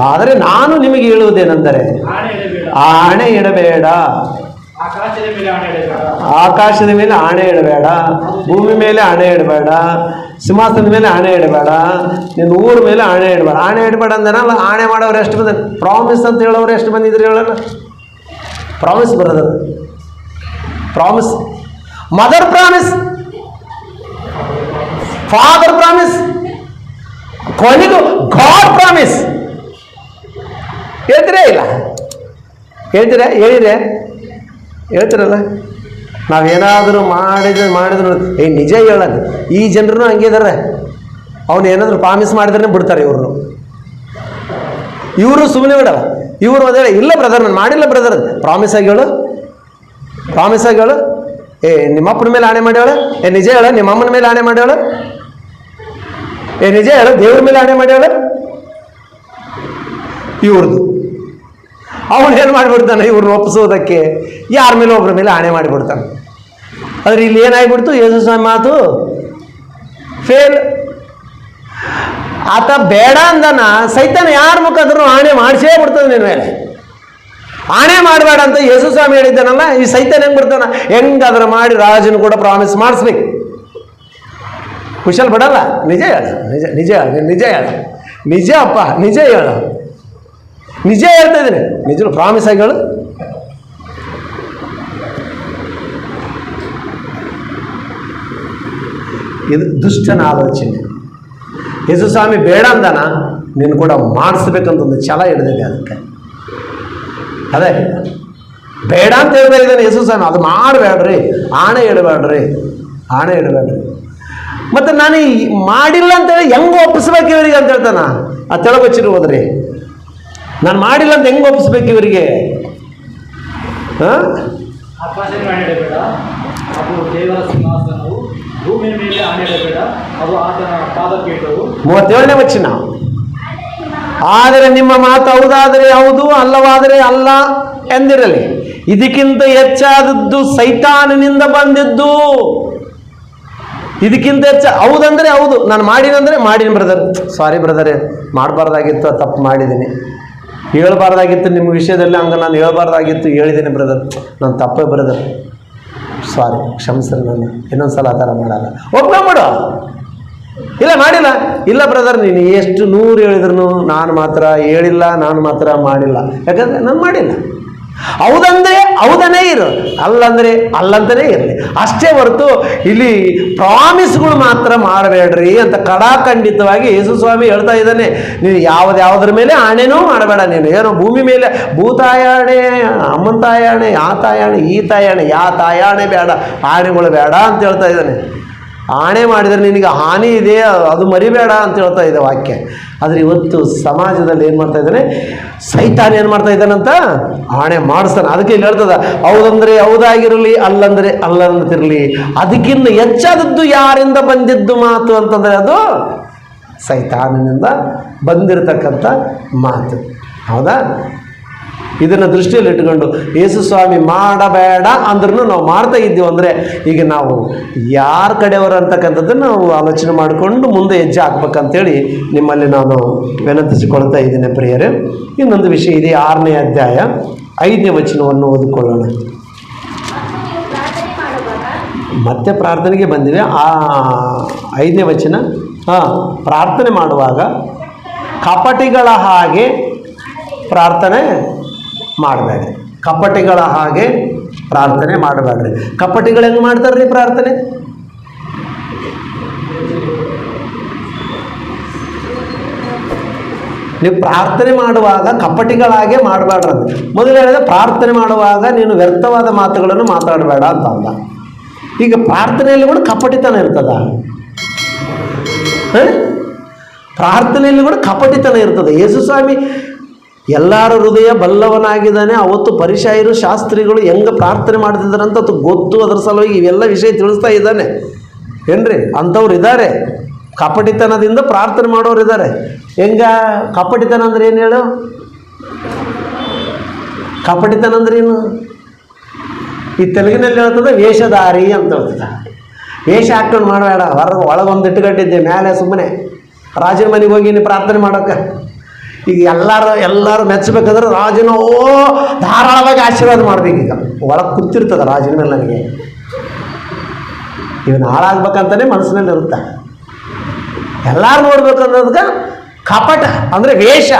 [SPEAKER 1] ಆದರೆ ನಾನು ನಿಮಗೆ ಹೇಳುವುದೇನೆಂದರೆ, ಆಣೆ ಇಡಬೇಡ, ಆಕಾಶದ ಮೇಲೆ ಆಣೆ ಇಡಬೇಡ, ಭೂಮಿ ಮೇಲೆ ಆಣೆ ಇಡಬೇಡ, ಸಿಂಹಾಸನದ ಮೇಲೆ ಆಣೆ ಇಡಬೇಡ, ನಿನ್ನ ಊರ ಮೇಲೆ ಆಣೆ ಇಡಬೇಡ. ಆಣೆ ಇಡಬೇಡ ಅಂದನಲ್ಲ, ಆಣೆ ಮಾಡೋರು ಎಷ್ಟು ಬಂದ, ಪ್ರಾಮಿಸ್ ಅಂತ ಹೇಳೋರು ಎಷ್ಟು ಬಂದಿದ್ರು ಹೇಳೋಣ? ಪ್ರಾಮಿಸ್ ಬರೋದು, promise, mother promise, father promise, ಕೊನೆಗೂ ಗಾಡ್ ಪ್ರಾಮಿಸ್. ಹೇಳ್ತೀರಾ ಇಲ್ಲ? ಹೇಳ್ತೀರಾ? ಹೇಳ್ತಿರಲ್ಲ. ನಾವೇನಾದರೂ ಮಾಡಿದ್ರು ನಿಜ ಹೇಳೋದು. ಈ ಜನರು ಹಂಗೆ ಇದ್ದಾರೆ. ಅವನು ಏನಾದರೂ ಪ್ರಾಮಿಸ್ ಮಾಡಿದ್ರೆ ಬಿಡ್ತಾರೆ ಇವ್ರನ್ನು. ಇವರು ಸುಮ್ಮನೆ ಬಿಡಲ್ಲ. ಇವರು ಅದೇ, ಇಲ್ಲ ಬ್ರದರ್ ನಾನು ಮಾಡಿಲ್ಲ ಬ್ರದರ್, ಪ್ರಾಮಿಸ್ ಆಗಿ ಹೇಳು, ನಿಮ್ಮಪ್ಪನ ಮೇಲೆ ಆಣೆ ಮಾಡ್ಯಾಳ, ನಿಜ ಹೇಳ, ನಿಮ್ಮಮ್ಮನ ಮೇಲೆ ಆಣೆ ಮಾಡ್ಯಾಳ, ನಿಜ ಹೇಳ, ದೇವ್ರ ಮೇಲೆ ಆಣೆ ಮಾಡ್ಯಾಳ. ಇವ್ರದ್ದು ಅವನು ಏನು ಮಾಡಿಬಿಡ್ತಾನೆ, ಇವ್ರನ್ನ ಒಪ್ಪಿಸೋದಕ್ಕೆ ಯಾರ ಮೇಲೆ ಒಬ್ಬರ ಮೇಲೆ ಆಣೆ ಮಾಡಿಬಿಡ್ತಾನೆ. ಆದರೆ ಇಲ್ಲಿ ಏನಾಗ್ಬಿಡ್ತು, ಯೇಸು ಸ್ವಾಮಿ ಮಾತು ಫೇಲ್. ಆತ ಬೇಡ ಅಂದನ, ಸೈತಾನ ಯಾರ ಮುಖಾಂತರ ಆಣೆ ಮಾಡಿಸೇ ಬಿಡ್ತದೆ ನಿನ್ನ ಮೇಲೆ. ಆಣೆ ಮಾಡಬೇಡ ಅಂತ ಯೇಸು ಸ್ವಾಮಿ ಹೇಳಿದ್ದಾನಲ್ಲ, ಈ ಸೈತಾನ ಹೆಂಗೆ ಬಿಡ್ತಾನ, ಹೆಂಗಾದ್ರೆ ಮಾಡಿ ರಾಜನು ಕೂಡ ಪ್ರಾಮಿಸ್ ಮಾಡಿಸ್ಬೇಕು. ಕುಶಲ್ ಬಿಡಲ್ಲ. ನಿಜ ಹೇಳ, ನಿಜ ಹೇಳ, ನಿಜ ಅಪ್ಪ, ನಿಜ ಹೇಳ, ನಿಜ ಹೇಳ್ತಾ ಇದ್ದೀನಿ, ನಿಜ ಪ್ರಾಮಿಸ್ ಆಗಿ ಹೇಳು. ಇದು ದುಷ್ಟನ ಆಲೋಚನೆ. ಯೇಸು ಸ್ವಾಮಿ ಬೇಡ ಅಂದಾನ, ನೀನು ಕೂಡ ಮಾಡಿಸ್ಬೇಕಂತ ಒಂದು ಛಲ ಹಿಡಿದಿದೆ ಅದಕ್ಕೆ. ಅದೇ ಬೇಡ ಅಂತ ಹೇಳ್ತಾ ಇದ್ದಾನೆ ಯೇಸು ಸ್ವಾಮಿ, ಅದು ಮಾಡಬೇಡ್ರಿ, ಆಣೆ ಇಡಬೇಡ್ರಿ. ಮತ್ತು ನಾನು ಮಾಡಿಲ್ಲ ಅಂತೇಳಿ ಹೆಂಗೆ ಒಪ್ಪಿಸ್ಬೇಕು ಇವರಿಗೆ ಅಂತ ಹೇಳ್ತಾನ. ಆ ತೆಳಗೊಚ್ಚಿರು ಹೋದ್ರಿ, ನಾನು ಮಾಡಿಲ್ಲ ಅಂತ ಹೆಂಗೆ ಒಪ್ಪಿಸ್ಬೇಕು ಇವರಿಗೆ? 37ನೇ ವಚನ. ಆದರೆ ನಿಮ್ಮ ಮಾತು ಹೌದಾದರೆ ಹೌದು, ಅಲ್ಲವಾದರೆ ಅಲ್ಲ ಎಂದಿರಲಿ. ಇದಕ್ಕಿಂತ ಹೆಚ್ಚಾದದ್ದು ಸೈತಾನನಿಂದ ಬಂದಿದ್ದು. ಇದಕ್ಕಿಂತ ಹೌದಂದ್ರೆ ಹೌದು, ನಾನು ಮಾಡೀನಿ ಬ್ರದರ್, ಸಾರಿ ಬ್ರದರೇ, ಮಾಡಬಾರ್ದಾಗಿತ್ತು, ತಪ್ಪು ಮಾಡಿದ್ದೀನಿ, ಹೇಳ್ಬಾರ್ದಾಗಿತ್ತು ನಿಮ್ಮ ವಿಷಯದಲ್ಲಿ, ಹಂಗೆ ನಾನು ಹೇಳ್ಬಾರ್ದಾಗಿತ್ತು, ಹೇಳಿದ್ದೀನಿ ಬ್ರದರ್, ನಾನು ತಪ್ಪೇ ಬ್ರದರ್, ಸಾರಿ ಕ್ಷಮಿಸ್ರಿ, ನಾನು ಇನ್ನೊಂದ್ಸಲ ಆ ಥರ ಮಾಡಲ್ಲ. ಒಪ್ಕೊಂಬಿಡು. ಇಲ್ಲ ಮಾಡಿಲ್ಲ, ಇಲ್ಲ ಬ್ರದರ್, ನೀನು ಎಷ್ಟು 100 ಹೇಳಿದ್ರು ನಾನು ಮಾತ್ರ ಹೇಳಿಲ್ಲ, ನಾನು ಮಾತ್ರ ಮಾಡಿಲ್ಲ, ಯಾಕಂದರೆ ನಾನು ಮಾಡಿಲ್ಲ. ಹೌದಂದರೆ ಹೌದನೇ ಇರು, ಅಲ್ಲಂದರೆ ಅಲ್ಲಂತನೇ ಇರಲಿ ಅಷ್ಟೇ ಹೊರತು ಇಲ್ಲಿ ಪ್ರಾಮಿಸ್ಗಳು ಮಾತ್ರ ಮಾಡಬೇಡ್ರಿ ಅಂತ ಕಡಾಖಂಡಿತವಾಗಿ ಯೇಸು ಸ್ವಾಮಿ ಹೇಳ್ತಾ ಇದ್ದಾನೆ. ನೀನು ಯಾವುದ್ರ ಮೇಲೆ ಆಣೆನೂ ಮಾಡಬೇಡ. ನೀನು ಏನೋ ಭೂಮಿ ಮೇಲೆ ಭೂತಾಯಾಣೆ, ಅಮ್ಮನ ತಾಯಾಣೆ, ಆ ತಾಯಾಣೆ, ಈ ತಾಯಾಣೆ, ತಾಯಾಣೆ ಬೇಡ, ಆಣೆಗಳು ಬೇಡ ಅಂತ ಹೇಳ್ತಾ ಇದ್ದಾನೆ. ಆಣೆ ಮಾಡಿದರೆ ನಿನಗೆ ಹಾನಿ ಇದೆ, ಅದು ಮರಿಬೇಡ ಅಂತ ಹೇಳ್ತಾ ಇದೆ ವಾಕ್ಯ. ಆದರೆ ಇವತ್ತು ಸಮಾಜದಲ್ಲಿ ಏನು ಮಾಡ್ತಾ ಇದ್ದಾನೆ, ಸೈತಾನ ಏನು ಮಾಡ್ತಾ ಇದ್ದಾನಂತ ಆಣೆ ಮಾಡಿಸ್ತಾನೆ. ಅದಕ್ಕೆ ಇಲ್ಲಿ ಹೇಳ್ತದ, ಹೌದಂದರೆ ಹೌದಾಗಿರಲಿ, ಅಲ್ಲಂದರೆ ಅಲ್ಲಂತಿರಲಿ. ಅದಕ್ಕಿಂತ ಹೆಚ್ಚಾದದ್ದು ಯಾರಿಂದ ಬಂದಿದ್ದು ಮಾತು ಅಂತಂದರೆ ಅದು ಸೈತಾನನಿಂದ ಬಂದಿರತಕ್ಕಂಥ ಮಾತು. ಹೌದಾ? ಇದನ್ನು ದೃಷ್ಟಿಯಲ್ಲಿ ಇಟ್ಕೊಂಡು ಯೇಸು ಸ್ವಾಮಿ ಮಾಡಬೇಡ ಅಂದ್ರೂ ನಾವು ಮಾಡ್ತಾ ಇದ್ದೀವಿ ಅಂದರೆ ಈಗ ನಾವು ಯಾರ ಕಡೆಯವರು ಅಂತಕ್ಕಂಥದ್ದನ್ನು ನಾವು ಆಲೋಚನೆ ಮಾಡಿಕೊಂಡು ಮುಂದೆ ಹೆಜ್ಜೆ ಹಾಕ್ಬೇಕಂತೇಳಿ ನಿಮ್ಮಲ್ಲಿ ನಾನು ವಿನಂತಿಸಿಕೊಳ್ತಾ ಇದ್ದೀನಿ ಪ್ರಿಯರೇ. ಇನ್ನೊಂದು ವಿಷಯ ಇದೆ, 6ನೇ ಅಧ್ಯಾಯ 5ನೇ ವಚನವನ್ನು ಓದಿಕೊಳ್ಳೋಣ. ಮತ್ತೆ ಪ್ರಾರ್ಥನೆಗೆ ಬಂದಿವೆ. 5ನೇ ವಚನ, ಪ್ರಾರ್ಥನೆ ಮಾಡುವಾಗ ಕಪಟಿಗಳ ಹಾಗೆ ಪ್ರಾರ್ಥನೆ ಮಾಡಬೇಡ್ರಿ. ಕಪಟಿಗಳ ಹಾಗೆ ಪ್ರಾರ್ಥನೆ ಮಾಡಬೇಡ್ರಿ. ಕಪಟಿಗಳು ಹೆಂಗೆ ಮಾಡ್ತಾರ್ರಿ ಪ್ರಾರ್ಥನೆ? ನೀವು ಪ್ರಾರ್ಥನೆ ಮಾಡುವಾಗ ಕಪಟಿಗಳಾಗೆ ಮಾಡಬೇಡ್ರಿ. ಮೊದಲು ಹೇಳಿದ್ರೆ ಪ್ರಾರ್ಥನೆ ಮಾಡುವಾಗ ನೀನು ವ್ಯರ್ಥವಾದ ಮಾತುಗಳನ್ನು ಮಾತಾಡಬೇಡ ಅಂತ ಅಂದ. ಈಗ ಪ್ರಾರ್ಥನೆಯಲ್ಲಿ ಕೂಡ ಕಪಟಿತನ ಇರ್ತದ? ಪ್ರಾರ್ಥನೆಯಲ್ಲಿ ಕೂಡ ಕಪಟಿತನ ಇರ್ತದೆ. ಯೇಸು ಸ್ವಾಮಿ ಎಲ್ಲರ ಹೃದಯ ಬಲ್ಲವನಾಗಿದ್ದಾನೆ. ಅವತ್ತು ಪರಿಶಾಯರು ಶಾಸ್ತ್ರಿಗಳು ಹೆಂಗೆ ಪ್ರಾರ್ಥನೆ ಮಾಡ್ತಿದ್ದಾರಂತ ಅದು ಗೊತ್ತು. ಅದರ ಸಲುವಾಗಿ ಇವೆಲ್ಲ ವಿಷಯ ತಿಳಿಸ್ತಾ ಇದ್ದಾನೆ ಏನ್ರಿ. ಅಂಥವ್ರು ಇದ್ದಾರೆ, ಕಪಟಿತನದಿಂದ ಪ್ರಾರ್ಥನೆ ಮಾಡೋರು ಇದ್ದಾರೆ. ಹೆಂಗ ಕಪಟಿತನ ಅಂದ್ರೆ ಏನು ಹೇಳು? ಕಪಟಿತನ ಅಂದ್ರೆ ಏನು? ಈ ತೆಲುಗಿನಲ್ಲಿ ಹೇಳ್ತದೆ ವೇಷಧಾರಿ ಅಂತ ಹೇಳ್ತದೆ. ವೇಷ ಹಾಕೊಂಡು ಮಾಡಬೇಡ. ಒಳಗೊಂದು ಇಟ್ಟುಕೊಂಡಿದ್ದೆ ಮೇಲೆ ಸುಮ್ಮನೆ ರಾಜನ ಮನೆಗೆ ಹೋಗಿ ನೀನು ಪ್ರಾರ್ಥನೆ ಮಾಡೋಕ್ಕೆ. ಈಗ ಎಲ್ಲರೂ ಮೆಚ್ಚಬೇಕಾದ್ರೆ ರಾಜನ ಧಾರಾಳವಾಗಿ ಆಶೀರ್ವಾದ ಮಾಡ್ಬೇಕು. ಈಗ ಒಳಗೆ ಕೂತಿರ್ತದೆ ರಾಜನ ಮೇಲೆ ನನಗೆ ಇವನು ಹಾಳಾಗ್ಬೇಕಂತಲೇ ಮನಸ್ಸಿನಲ್ಲಿ ಇರುತ್ತೆ. ಎಲ್ಲರೂ ನೋಡ್ಬೇಕನ್ನೋದಕ್ಕೆ ಕಪಟ ಅಂದರೆ ವೇಷ.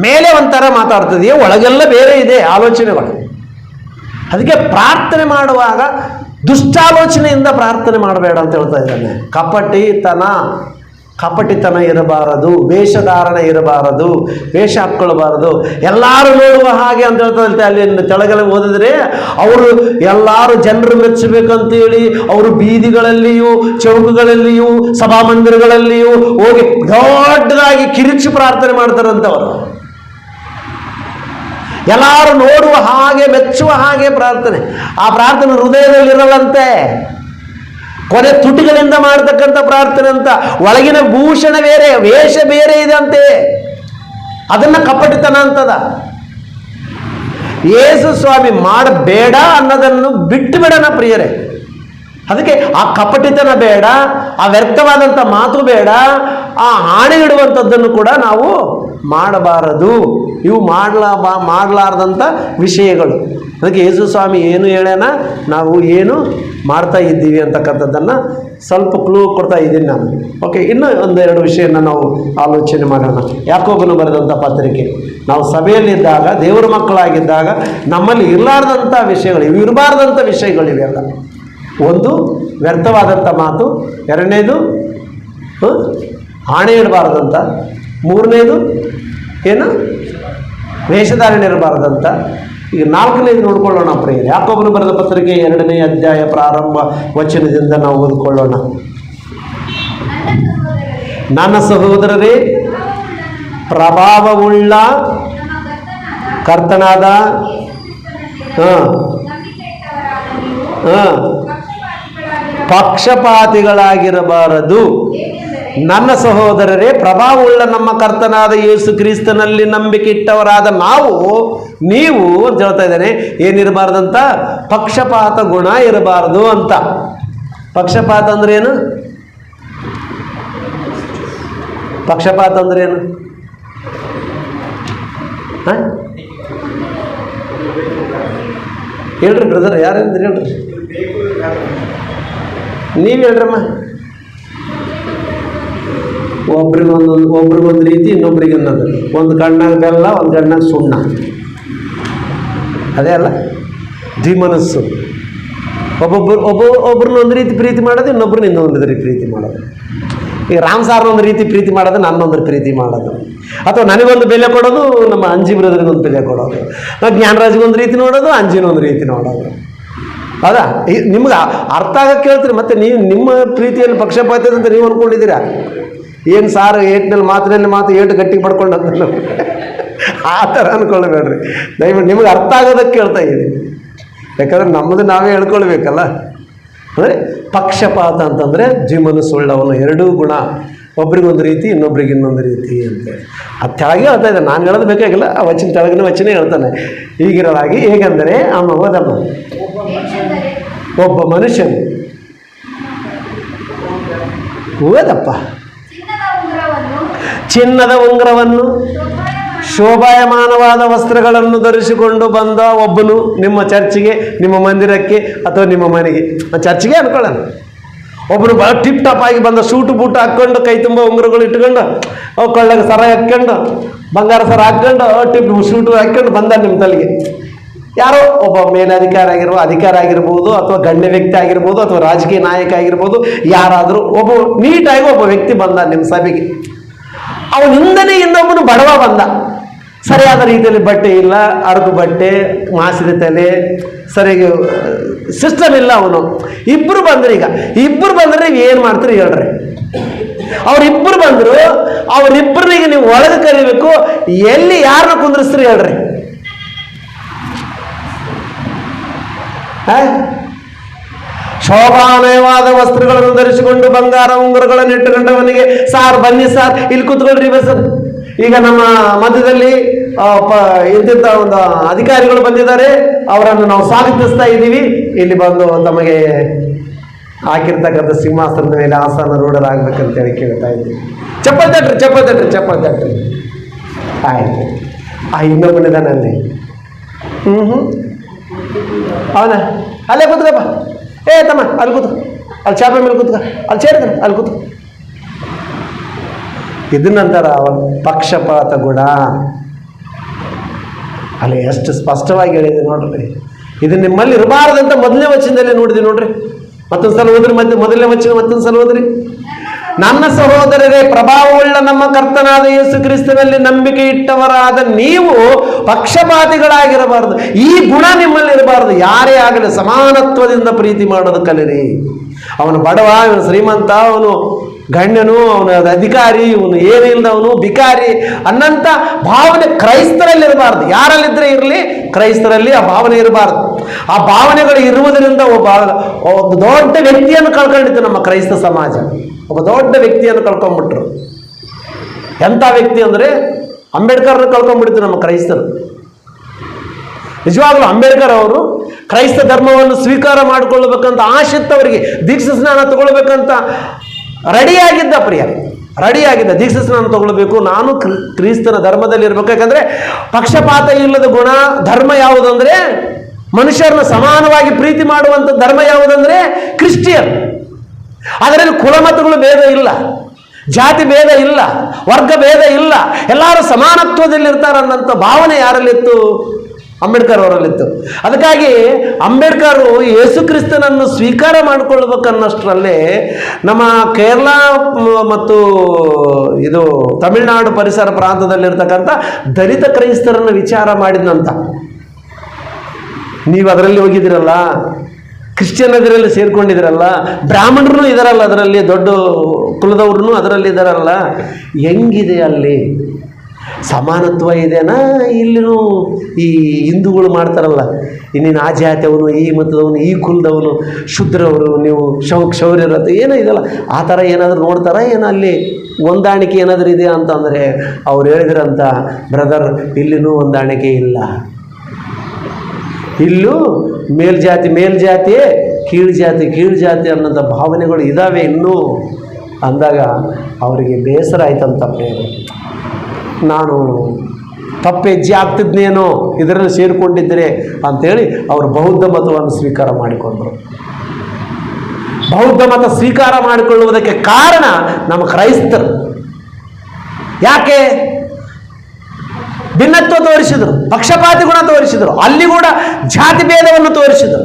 [SPEAKER 1] ಮೇಲೆ ಒಂಥರ ಮಾತಾಡ್ತದೆಯೋ, ಒಳಗೆಲ್ಲ ಬೇರೆ ಇದೆ ಆಲೋಚನೆಗಳು. ಅದಕ್ಕೆ ಪ್ರಾರ್ಥನೆ ಮಾಡುವಾಗ ದುಷ್ಟಾಲೋಚನೆಯಿಂದ ಪ್ರಾರ್ಥನೆ ಮಾಡಬೇಡ ಅಂತ ಹೇಳ್ತಾ ಇದ್ದಾನೆ. ಕಪಟಿತನ ಇರಬಾರದು, ವೇಷಧಾರಣ ಇರಬಾರದು, ವೇಷ ಹಾಕ್ಕೊಳ್ಬಾರದು. ಎಲ್ಲರೂ ನೋಡುವ ಹಾಗೆ ಅಂತ ಹೇಳ್ತಾ ಅಲ್ಲಿ ತೆಳಗಲ್ಲಿ ಓದಿದ್ರೆ ಅವರು ಎಲ್ಲರೂ ಜನರು ಮೆಚ್ಚಬೇಕಂತೇಳಿ ಅವರು ಬೀದಿಗಳಲ್ಲಿಯೂ ಚೌಕಗಳಲ್ಲಿಯೂ ಸಭಾಮಂದಿರಗಳಲ್ಲಿಯೂ ಹೋಗಿ ದೊಡ್ಡದಾಗಿ ಕಿರಿಚಿ ಪ್ರಾರ್ಥನೆ ಮಾಡ್ತಾರಂತವರು. ಎಲ್ಲರೂ ನೋಡುವ ಹಾಗೆ ಮೆಚ್ಚುವ ಹಾಗೆ ಪ್ರಾರ್ಥನೆ. ಆ ಪ್ರಾರ್ಥನೆ ಹೃದಯದಲ್ಲಿರಲ್ಲಂತೆ, ಕೊನೆ ತುಟಿಗಳಿಂದ ಮಾಡತಕ್ಕಂಥ ಪ್ರಾರ್ಥನೆ ಅಂತ. ಒಳಗಿನ ಭೂಷಣ ಬೇರೆ, ವೇಷ ಬೇರೆ ಇದೆ ಅಂತೆ. ಅದನ್ನು ಕಪಟಿತನ ಅಂತದ. ಯೇಸು ಸ್ವಾಮಿ ಮಾಡಬೇಡ ಅನ್ನೋದನ್ನು ಬಿಟ್ಟು ಬಿಡೋಣ ಪ್ರಿಯರೇ. ಅದಕ್ಕೆ ಆ ಕಪಟಿತನ ಬೇಡ, ಆ ವ್ಯರ್ಥವಾದಂಥ ಮಾತು ಬೇಡ, ಆ ಹಾಣೆ ಇಡುವಂಥದ್ದನ್ನು ಕೂಡ ನಾವು ಮಾಡಬಾರದು. ಇವು ಮಾಡಲಾರ್ದಂಥ ವಿಷಯಗಳು. ಅದಕ್ಕೆ ಯೇಸು ಸ್ವಾಮಿ ಏನು ಹೇಳ್ಯಾನ, ನಾವು ಏನು ಮಾಡ್ತಾ ಇದ್ದೀವಿ ಅಂತಕ್ಕಂಥದ್ದನ್ನು ಸ್ವಲ್ಪ ಕ್ಲೂ ಕೊಡ್ತಾ ಇದ್ದೀನಿ ನಾನು. ಓಕೆ, ಇನ್ನೂ ಒಂದೆರಡು ವಿಷಯನ ನಾವು ಆಲೋಚನೆ ಮಾಡೋಣ. ಯಾಕೋಬನು ಬರೆದಂಥ ಪತ್ರಿಕೆ. ನಾವು ಸಭೆಯಲ್ಲಿದ್ದಾಗ, ದೇವರ ಮಕ್ಕಳಾಗಿದ್ದಾಗ ನಮ್ಮಲ್ಲಿ ಇರಲಾರ್ದಂಥ ವಿಷಯಗಳು, ಇವು ಇರಬಾರ್ದಂಥ ವಿಷಯಗಳಿವೆಲ್ಲ. ಒಂದು ವ್ಯರ್ಥವಾದಂಥ ಮಾತು, ಎರಡನೇದು ಆಣೆ ಇರಬಾರ್ದಂಥ, ಮೂರನೇದು ಏನು ವೇಷಧಾರಣೆ ಇರಬಾರ್ದಂಥ. ಈಗ ನಾಲ್ಕನೇದು ನೋಡ್ಕೊಳ್ಳೋಣ ಪ್ರಿಯರೇ. ಯಾಕೋಬನು ಬರೆದ ಪತ್ರಿಕೆ 2ನೇ ಅಧ್ಯಾಯ ಪ್ರಾರಂಭ ವಚನದಿಂದ ನಾವು ಓದಿಕೊಳ್ಳೋಣ. ನನ್ನ ಸಹೋದರರೇ, ಪ್ರಭಾವವುಳ್ಳ ಕರ್ತನಾದ ಪಕ್ಷಪಾತಿಗಳಾಗಿರಬಾರದು. ನನ್ನ ಸಹೋದರರೇ, ಪ್ರಭಾವವುಳ್ಳ ನಮ್ಮ ಕರ್ತನಾದ ಯೇಸು ಕ್ರಿಸ್ತನಲ್ಲಿ ನಂಬಿಕೆ ಇಟ್ಟವರಾದ ನೀವು ಅಂತ ಹೇಳ್ತಾ ಇದ್ದಾನೆ. ಏನಿರಬಾರ್ದಂತ? ಪಕ್ಷಪಾತ ಗುಣ ಇರಬಾರ್ದು ಅಂತ. ಪಕ್ಷಪಾತ ಅಂದ್ರೆ ಏನು? ಪಕ್ಷಪಾತ ಅಂದ್ರೆ ಏನು? ಹೇಳ್ರಿ ಬ್ರದರ್, ಯಾರಂದ್ರೆ ಹೇಳ್ರಿ, ನೀವು ಹೇಳ್ರಮ್ಮ. ಒಬ್ರಿಗೊಂದು ರೀತಿ, ಇನ್ನೊಬ್ರಿಗೆ ಇನ್ನೊಂದು. ಒಂದು ಕಣ್ಣಾಗ ಬೆಲ್ಲ, ಒಂದು ಕಣ್ಣಾಗ ಸುಣ್ಣ. ಅದೇ ಅಲ್ಲ ದ್ವಿಮನಸ್ಸು. ಒಬ್ಬರನ್ನ ಒಂದು ರೀತಿ ಪ್ರೀತಿ ಮಾಡೋದು, ಇನ್ನೊಬ್ಬರನ್ನ ಇನ್ನೊಂದು ರೀತಿ ಪ್ರೀತಿ ಮಾಡೋದು. ಈಗ ರಾಮ್ ಸಾರ್ನ ಒಂದು ರೀತಿ ಪ್ರೀತಿ ಮಾಡೋದು, ನನ್ನೊಂದು ಪ್ರೀತಿ ಮಾಡೋದು, ಅಥವಾ ನನಗೊಂದು ಬೆಲೆ ಕೊಡೋದು, ನಮ್ಮ ಅಂಜಿ ಬ್ರದರ್ಗೊಂದು ಬೆಲೆ ಕೊಡೋದು, ಜ್ಞಾನರಾಜ್ಗೊಂದು ರೀತಿ ನೋಡೋದು, ಅಂಜಿನೊಂದು ರೀತಿ ನೋಡೋದು. ಹೌದಾ? ನಿಮ್ಗೆ ಅರ್ಥ ಆಗಕ್ಕೆ ಕೇಳ್ತೀರಿ. ಮತ್ತು ನೀವು ನಿಮ್ಮ ಪ್ರೀತಿಯಲ್ಲಿ ಪಕ್ಷಪಾತ ಅಂತ ನೀವು ಅಂದ್ಕೊಂಡಿದ್ದೀರಾ? ಏನು ಸಾರು ಏಟ್ನಲ್ಲಿ ಮಾತು ಏಟು ಗಟ್ಟಿಗೆ ಪಡ್ಕೊಂಡು ಅಂತ ಆ ಥರ ಅಂದ್ಕೊಳ್ಬೇಡ್ರಿ ದಯವಿಟ್ಟು. ನಿಮ್ಗೆ ಅರ್ಥ ಆಗೋದಕ್ಕೆ ಕೇಳ್ತಾ ಇದ್ದೀನಿ. ಯಾಕಂದ್ರೆ ನಮ್ಮದು ನಾವೇ ಹೇಳ್ಕೊಳ್ಬೇಕಲ್ಲ. ಅಂದರೆ ಪಕ್ಷಪಾತ ಅಂತಂದರೆ ದ್ವಿಮನಸ್ಸುಳ್ಳವನು, ಎರಡೂ ಗುಣ, ಒಬ್ರಿಗೊಂದು ರೀತಿ ಇನ್ನೊಬ್ರಿಗೆ ಇನ್ನೊಂದು ರೀತಿ ಅಂತೇಳಿ ಅದು ತೆಳಗೆ ಹೇಳ್ತಾ ಇದ್ದಾನೆ. ನಾನು ಹೇಳೋದು ಬೇಕಾಗಿಲ್ಲ, ಆ ವಚನ ತೆಳಗಿನ ವಚನ ಹೇಳ್ತಾನೆ. ಈಗಿರೋದಾಗಿ ಹೇಗೆಂದರೆ ಅವನು ಓದಮ್ಮ, ಒಬ್ಬ ಮನುಷ್ಯನು ಓದಪ್ಪ ಚಿನ್ನದ ಉಂಗುರವನ್ನು ಶೋಭಾಯಮಾನವಾದ ವಸ್ತ್ರಗಳನ್ನು ಧರಿಸಿಕೊಂಡು ಬಂದ ಒಬ್ಬನು ನಿಮ್ಮ ಚರ್ಚಿಗೆ, ನಿಮ್ಮ ಮಂದಿರಕ್ಕೆ ಅಥವಾ ನಿಮ್ಮ ಮನೆಗೆ, ಚರ್ಚಿಗೆ ಅನ್ಕೊಳ್ಳೋಣ, ಒಬ್ಬನು ಭಾಳ ಟಿಪ್ ಟಾಪ್ ಆಗಿ ಬಂದ, ಸೂಟು ಬೂಟು ಹಾಕ್ಕೊಂಡು, ಕೈ ತುಂಬ ಉಂಗುರಗಳು ಇಟ್ಕೊಂಡು, ಅವು ಕೊಳ್ಳಗೆ ಸರ ಹಾಕ್ಕೊಂಡು, ಬಂಗಾರ ಸರ ಹಾಕ್ಕೊಂಡು, ಟಿಪ್ ಸೂಟು ಹಾಕ್ಕೊಂಡು ಬಂದ ನಿಮ್ಮ ತಲೆಗೆ. ಯಾರೋ ಒಬ್ಬ ಮೇಲಧಿಕಾರಿ ಅಧಿಕಾರ ಆಗಿರ್ಬೋದು, ಅಥವಾ ಗಣ್ಯ ವ್ಯಕ್ತಿ ಆಗಿರ್ಬೋದು, ಅಥವಾ ರಾಜಕೀಯ ನಾಯಕ ಆಗಿರ್ಬೋದು, ಯಾರಾದರೂ ಒಬ್ಬ ನೀಟಾಗಿ ಒಬ್ಬ ವ್ಯಕ್ತಿ ಬಂದ ನಿಮ್ಮ ಸಭೆಗೆ. ಅವನಿಂದನೇ ಇನ್ನೊಬ್ಬನು ಬಡವ ಬಂದ, ಸರಿಯಾದ ರೀತಿಯಲ್ಲಿ ಬಟ್ಟೆ ಇಲ್ಲ, ಅರಕು ಬಟ್ಟೆ, ಮಾಸಿದ ತಲೆ, ಸರಿಯಾಗಿ ಸಿಸ್ಟಮ್ ಇಲ್ಲ. ಅವನು ಇಬ್ಬರು ಬಂದ್ರಿ. ಈಗ ಇಬ್ಬರು ಬಂದರೆ ನೀವು ಏನು ಮಾಡ್ತೀರಿ ಹೇಳ್ರಿ? ಅವರಿಬ್ಬರು ಬಂದರು, ಅವರಿಬ್ಬರಿಗೆ ನೀವು ಒಳಗೆ ಕರಿಬೇಕು, ಎಲ್ಲಿ ಯಾರನ್ನ ಕುಂದ್ರಿಸ್ತೀರಿ ಹೇಳ್ರಿ? ಶೋಭಾಮಯವಾದ ವಸ್ತ್ರಗಳನ್ನು ಧರಿಸಿಕೊಂಡು ಬಂಗಾರ ಉಂಗುರಗಳನ್ನು ಇಟ್ಟುಕೊಂಡವನಿಗೆ, ಸಾರ್ ಬನ್ನಿ ಸಾರ್ ಇಲ್ಲಿ ಕೂತ್ಕೊಳ್ರಿ ಬಸ್. ಈಗ ನಮ್ಮ ಮಧ್ಯದಲ್ಲಿ ಇಂತಿಂಥ ಒಂದು ಅಧಿಕಾರಿಗಳು ಬಂದಿದ್ದಾರೆ, ಅವರನ್ನು ನಾವು ಸ್ವಾಗತಿಸ್ತಾ ಇದ್ದೀವಿ, ಇಲ್ಲಿ ಬಂದು ತಮಗೆ ಹಾಕಿರ್ತಕ್ಕಂಥ ಸಿಂಹಾಸನದ ಮೇಲೆ ಆಸನ ರೂಢರಾಗಬೇಕಂತೇಳಿ ಕೇಳ್ತಾ ಇದ್ದೀವಿ. ಚಪ್ಪಲ್ ತಟ್ರಿ. ಆಯ್ತು. ಇನ್ನೊಬ್ಬನಿದಾನೆ ಅಲ್ಲಿ. ಅವನ ಅಲ್ಲೇ ಕೂತ್ಕಪ್ಪ. ತಮ್ಮ ಅಲ್ಲಿ ಕೂತು, ಅಲ್ಲಿ ಚಾಪೆ ಮೇಲೆ ಕೂತ್ಕ, ಅಲ್ಲಿ ಸೇರಿದ ಅಲ್ಲಿ ಕೂತು. ಇದನ್ನಂತರ ಪಕ್ಷಪಾತ ಗುಣ. ಅಲ್ಲಿ ಎಷ್ಟು ಸ್ಪಷ್ಟವಾಗಿ ಹೇಳಿದೆ ನೋಡ್ರಿ. ಇದು ನಿಮ್ಮಲ್ಲಿ ಇರಬಾರ್ದಂತ ಮೊದಲನೇ ವಚನದಲ್ಲಿ ನೋಡಿದ್ವಿ ನೋಡ್ರಿ. ಮತ್ತೊಂದು ಸಲ ಓದ್ರಿ, ಮೊದಲನೇ ವಚನ ಮತ್ತೊಂದು ಸಲ ಓದ್ರಿ. ನನ್ನ ಸಹೋದರರೇ, ಪ್ರಭಾವವುಳ್ಳ ನಮ್ಮ ಕರ್ತನಾದ ಯೇಸು ಕ್ರಿಸ್ತನಲ್ಲಿ ನಂಬಿಕೆ ಇಟ್ಟವರಾದ ನೀವು ಪಕ್ಷಪಾತಿಗಳಾಗಿರಬಾರದು. ಈ ಗುಣ ನಿಮ್ಮಲ್ಲಿ ಇರಬಾರದು. ಯಾರೇ ಆಗಲಿ ಸಮಾನತ್ವದಿಂದ ಪ್ರೀತಿ ಮಾಡೋದು ಕಲಿರಿ. ಅವನು ಬಡವ, ಇವನು ಶ್ರೀಮಂತ, ಅವನು ಗಣ್ಯನು, ಅವನ ಅಧಿಕಾರಿ, ಇವನು ಏನಿಲ್ಲದವನು ಭಿಕಾರಿ ಅನ್ನಂಥ ಭಾವನೆ ಕ್ರೈಸ್ತರಲ್ಲಿ ಇರಬಾರ್ದು. ಯಾರಲ್ಲಿದ್ದರೆ ಇರಲಿ, ಕ್ರೈಸ್ತರಲ್ಲಿ ಆ ಭಾವನೆ ಇರಬಾರ್ದು. ಆ ಭಾವನೆಗಳು ಇರುವುದರಿಂದ ಒಬ್ಬ ದೊಡ್ಡ ವ್ಯಕ್ತಿಯನ್ನು ಕಳ್ಕೊಂಡಿತ್ತು ನಮ್ಮ ಕ್ರೈಸ್ತ ಸಮಾಜ. ಒಬ್ಬ ದೊಡ್ಡ ವ್ಯಕ್ತಿಯನ್ನು ಕಳ್ಕೊಂಡ್ಬಿಟ್ರು. ಎಂಥ ವ್ಯಕ್ತಿ ಅಂದರೆ ಅಂಬೇಡ್ಕರ್ನ ಕಳ್ಕೊಂಡ್ಬಿಡ್ತು ನಮ್ಮ ಕ್ರೈಸ್ತರು. ನಿಜವಾಗ್ಲೂ ಅಂಬೇಡ್ಕರ್ ಅವರು ಕ್ರೈಸ್ತ ಧರ್ಮವನ್ನು ಸ್ವೀಕಾರ ಮಾಡಿಕೊಳ್ಳಬೇಕಂತ ಆಶಿತ್ತವರಿಗೆ, ದೀಕ್ಷಾ ಸ್ನಾನ ತಗೊಳ್ಬೇಕಂತ ರೆಡಿಯಾಗಿದ್ದ ದೀಕ್ಷಾ ಸ್ನಾನ ತಗೊಳ್ಬೇಕು, ನಾನು ಕ್ರಿಸ್ತನ ಧರ್ಮದಲ್ಲಿ ಇರಬೇಕು. ಯಾಕಂದರೆ ಪಕ್ಷಪಾತ ಇಲ್ಲದ ಗುಣ ಧರ್ಮ ಯಾವುದಂದರೆ, ಮನುಷ್ಯರನ್ನ ಸಮಾನವಾಗಿ ಪ್ರೀತಿ ಮಾಡುವಂಥ ಧರ್ಮ ಯಾವುದಂದರೆ ಕ್ರಿಶ್ಚಿಯನ್. ಅದರಲ್ಲಿ ಕುಲಮತಗಳು ಭೇದ ಇಲ್ಲ, ಜಾತಿ ಭೇದ ಇಲ್ಲ, ವರ್ಗ ಭೇದ ಇಲ್ಲ, ಎಲ್ಲರೂ ಸಮಾನತ್ವದಲ್ಲಿರ್ತಾರನ್ನಂಥ ಭಾವನೆ ಯಾರಲ್ಲಿತ್ತು? ಅಂಬೇಡ್ಕರ್ ಅವರಲ್ಲಿತ್ತು. ಅದಕ್ಕಾಗಿ ಅಂಬೇಡ್ಕರ್ ಯೇಸು ಕ್ರಿಸ್ತನನ್ನು ಸ್ವೀಕಾರ ಮಾಡಿಕೊಳ್ಬೇಕನ್ನಷ್ಟರಲ್ಲೇ ನಮ್ಮ ಕೇರಳ ಮತ್ತು ಇದು ತಮಿಳುನಾಡು ಪರಿಸರ ಪ್ರಾಂತದಲ್ಲಿರ್ತಕ್ಕಂಥ ದಲಿತ ಕ್ರೈಸ್ತರನ್ನು ವಿಚಾರ ಮಾಡಿದಂತ. ನೀವು ಅದರಲ್ಲಿ ಹೋಗಿದ್ದೀರಲ್ಲ, ಕ್ರಿಶ್ಚಿಯನ್ ಅದರಲ್ಲಿ ಸೇರ್ಕೊಂಡಿದ್ದೀರಲ್ಲ, ಬ್ರಾಹ್ಮಣರು ಇದಾರಲ್ಲ, ಅದರಲ್ಲಿ ದೊಡ್ಡ ಕುಲದವ್ರೂ ಅದರಲ್ಲಿ ಇದ್ದಾರಲ್ಲ, ಹೆಂಗಿದೆ ಅಲ್ಲಿ ಸಮಾನತ್ವ ಇದೆನಾ? ಇಲ್ಲಿನೂ ಈ ಹಿಂದೂಗಳು ಮಾಡ್ತಾರಲ್ಲ, ಇನ್ನೇನು ಆ ಜಾತಿಯವನು, ಈ ಮತದವನು, ಈ ಕುಲದವನು, ಶುದ್ರವರು, ನೀವು ಶೌರ್ಯರದ್ದು ಏನೋ ಇದೆಲ್ಲ, ಆ ಥರ ಏನಾದರೂ ನೋಡ್ತಾರ ಏನೋ? ಅಲ್ಲಿ ಹೊಂದಾಣಿಕೆ ಏನಾದರೂ ಇದೆಯಾ ಅಂತಂದರೆ ಅವ್ರು ಹೇಳಿದ್ರಂತ, ಬ್ರದರ್ ಇಲ್ಲಿನೂ ಹೊಂದಾಣಿಕೆ ಇಲ್ಲ, ಇಲ್ಲೂ ಮೇಲ್ಜಾತಿ ಕೀಳು ಜಾತಿ ಅನ್ನೋಂಥ ಭಾವನೆಗಳು ಇದ್ದಾವೆ ಇನ್ನೂ ಅಂದಾಗ ಅವರಿಗೆ ಬೇಸರ ಆಯ್ತಂತಪ್ಪ. ನಾನು ತಪ್ಪು ಹೆಜ್ಜೆ ಆಗ್ತಿದ್ನೇನೋ ಇದರಲ್ಲಿ ಸೇರಿಕೊಂಡಿದ್ದರೆ ಅಂಥೇಳಿ ಅವರು ಬೌದ್ಧ ಮತವನ್ನು ಸ್ವೀಕಾರ ಮಾಡಿಕೊಂಡರು. ಬೌದ್ಧ ಮತ ಸ್ವೀಕಾರ ಮಾಡಿಕೊಳ್ಳುವುದಕ್ಕೆ ಕಾರಣ ನಮ್ಮ ಕ್ರೈಸ್ತರು. ಯಾಕೆ? ಭಿನ್ನತ್ವ ತೋರಿಸಿದರು, ಪಕ್ಷಪಾತಿ ಗುಣ ತೋರಿಸಿದರು, ಅಲ್ಲಿ ಕೂಡ ಜಾತಿ ಭೇದವನ್ನು ತೋರಿಸಿದರು.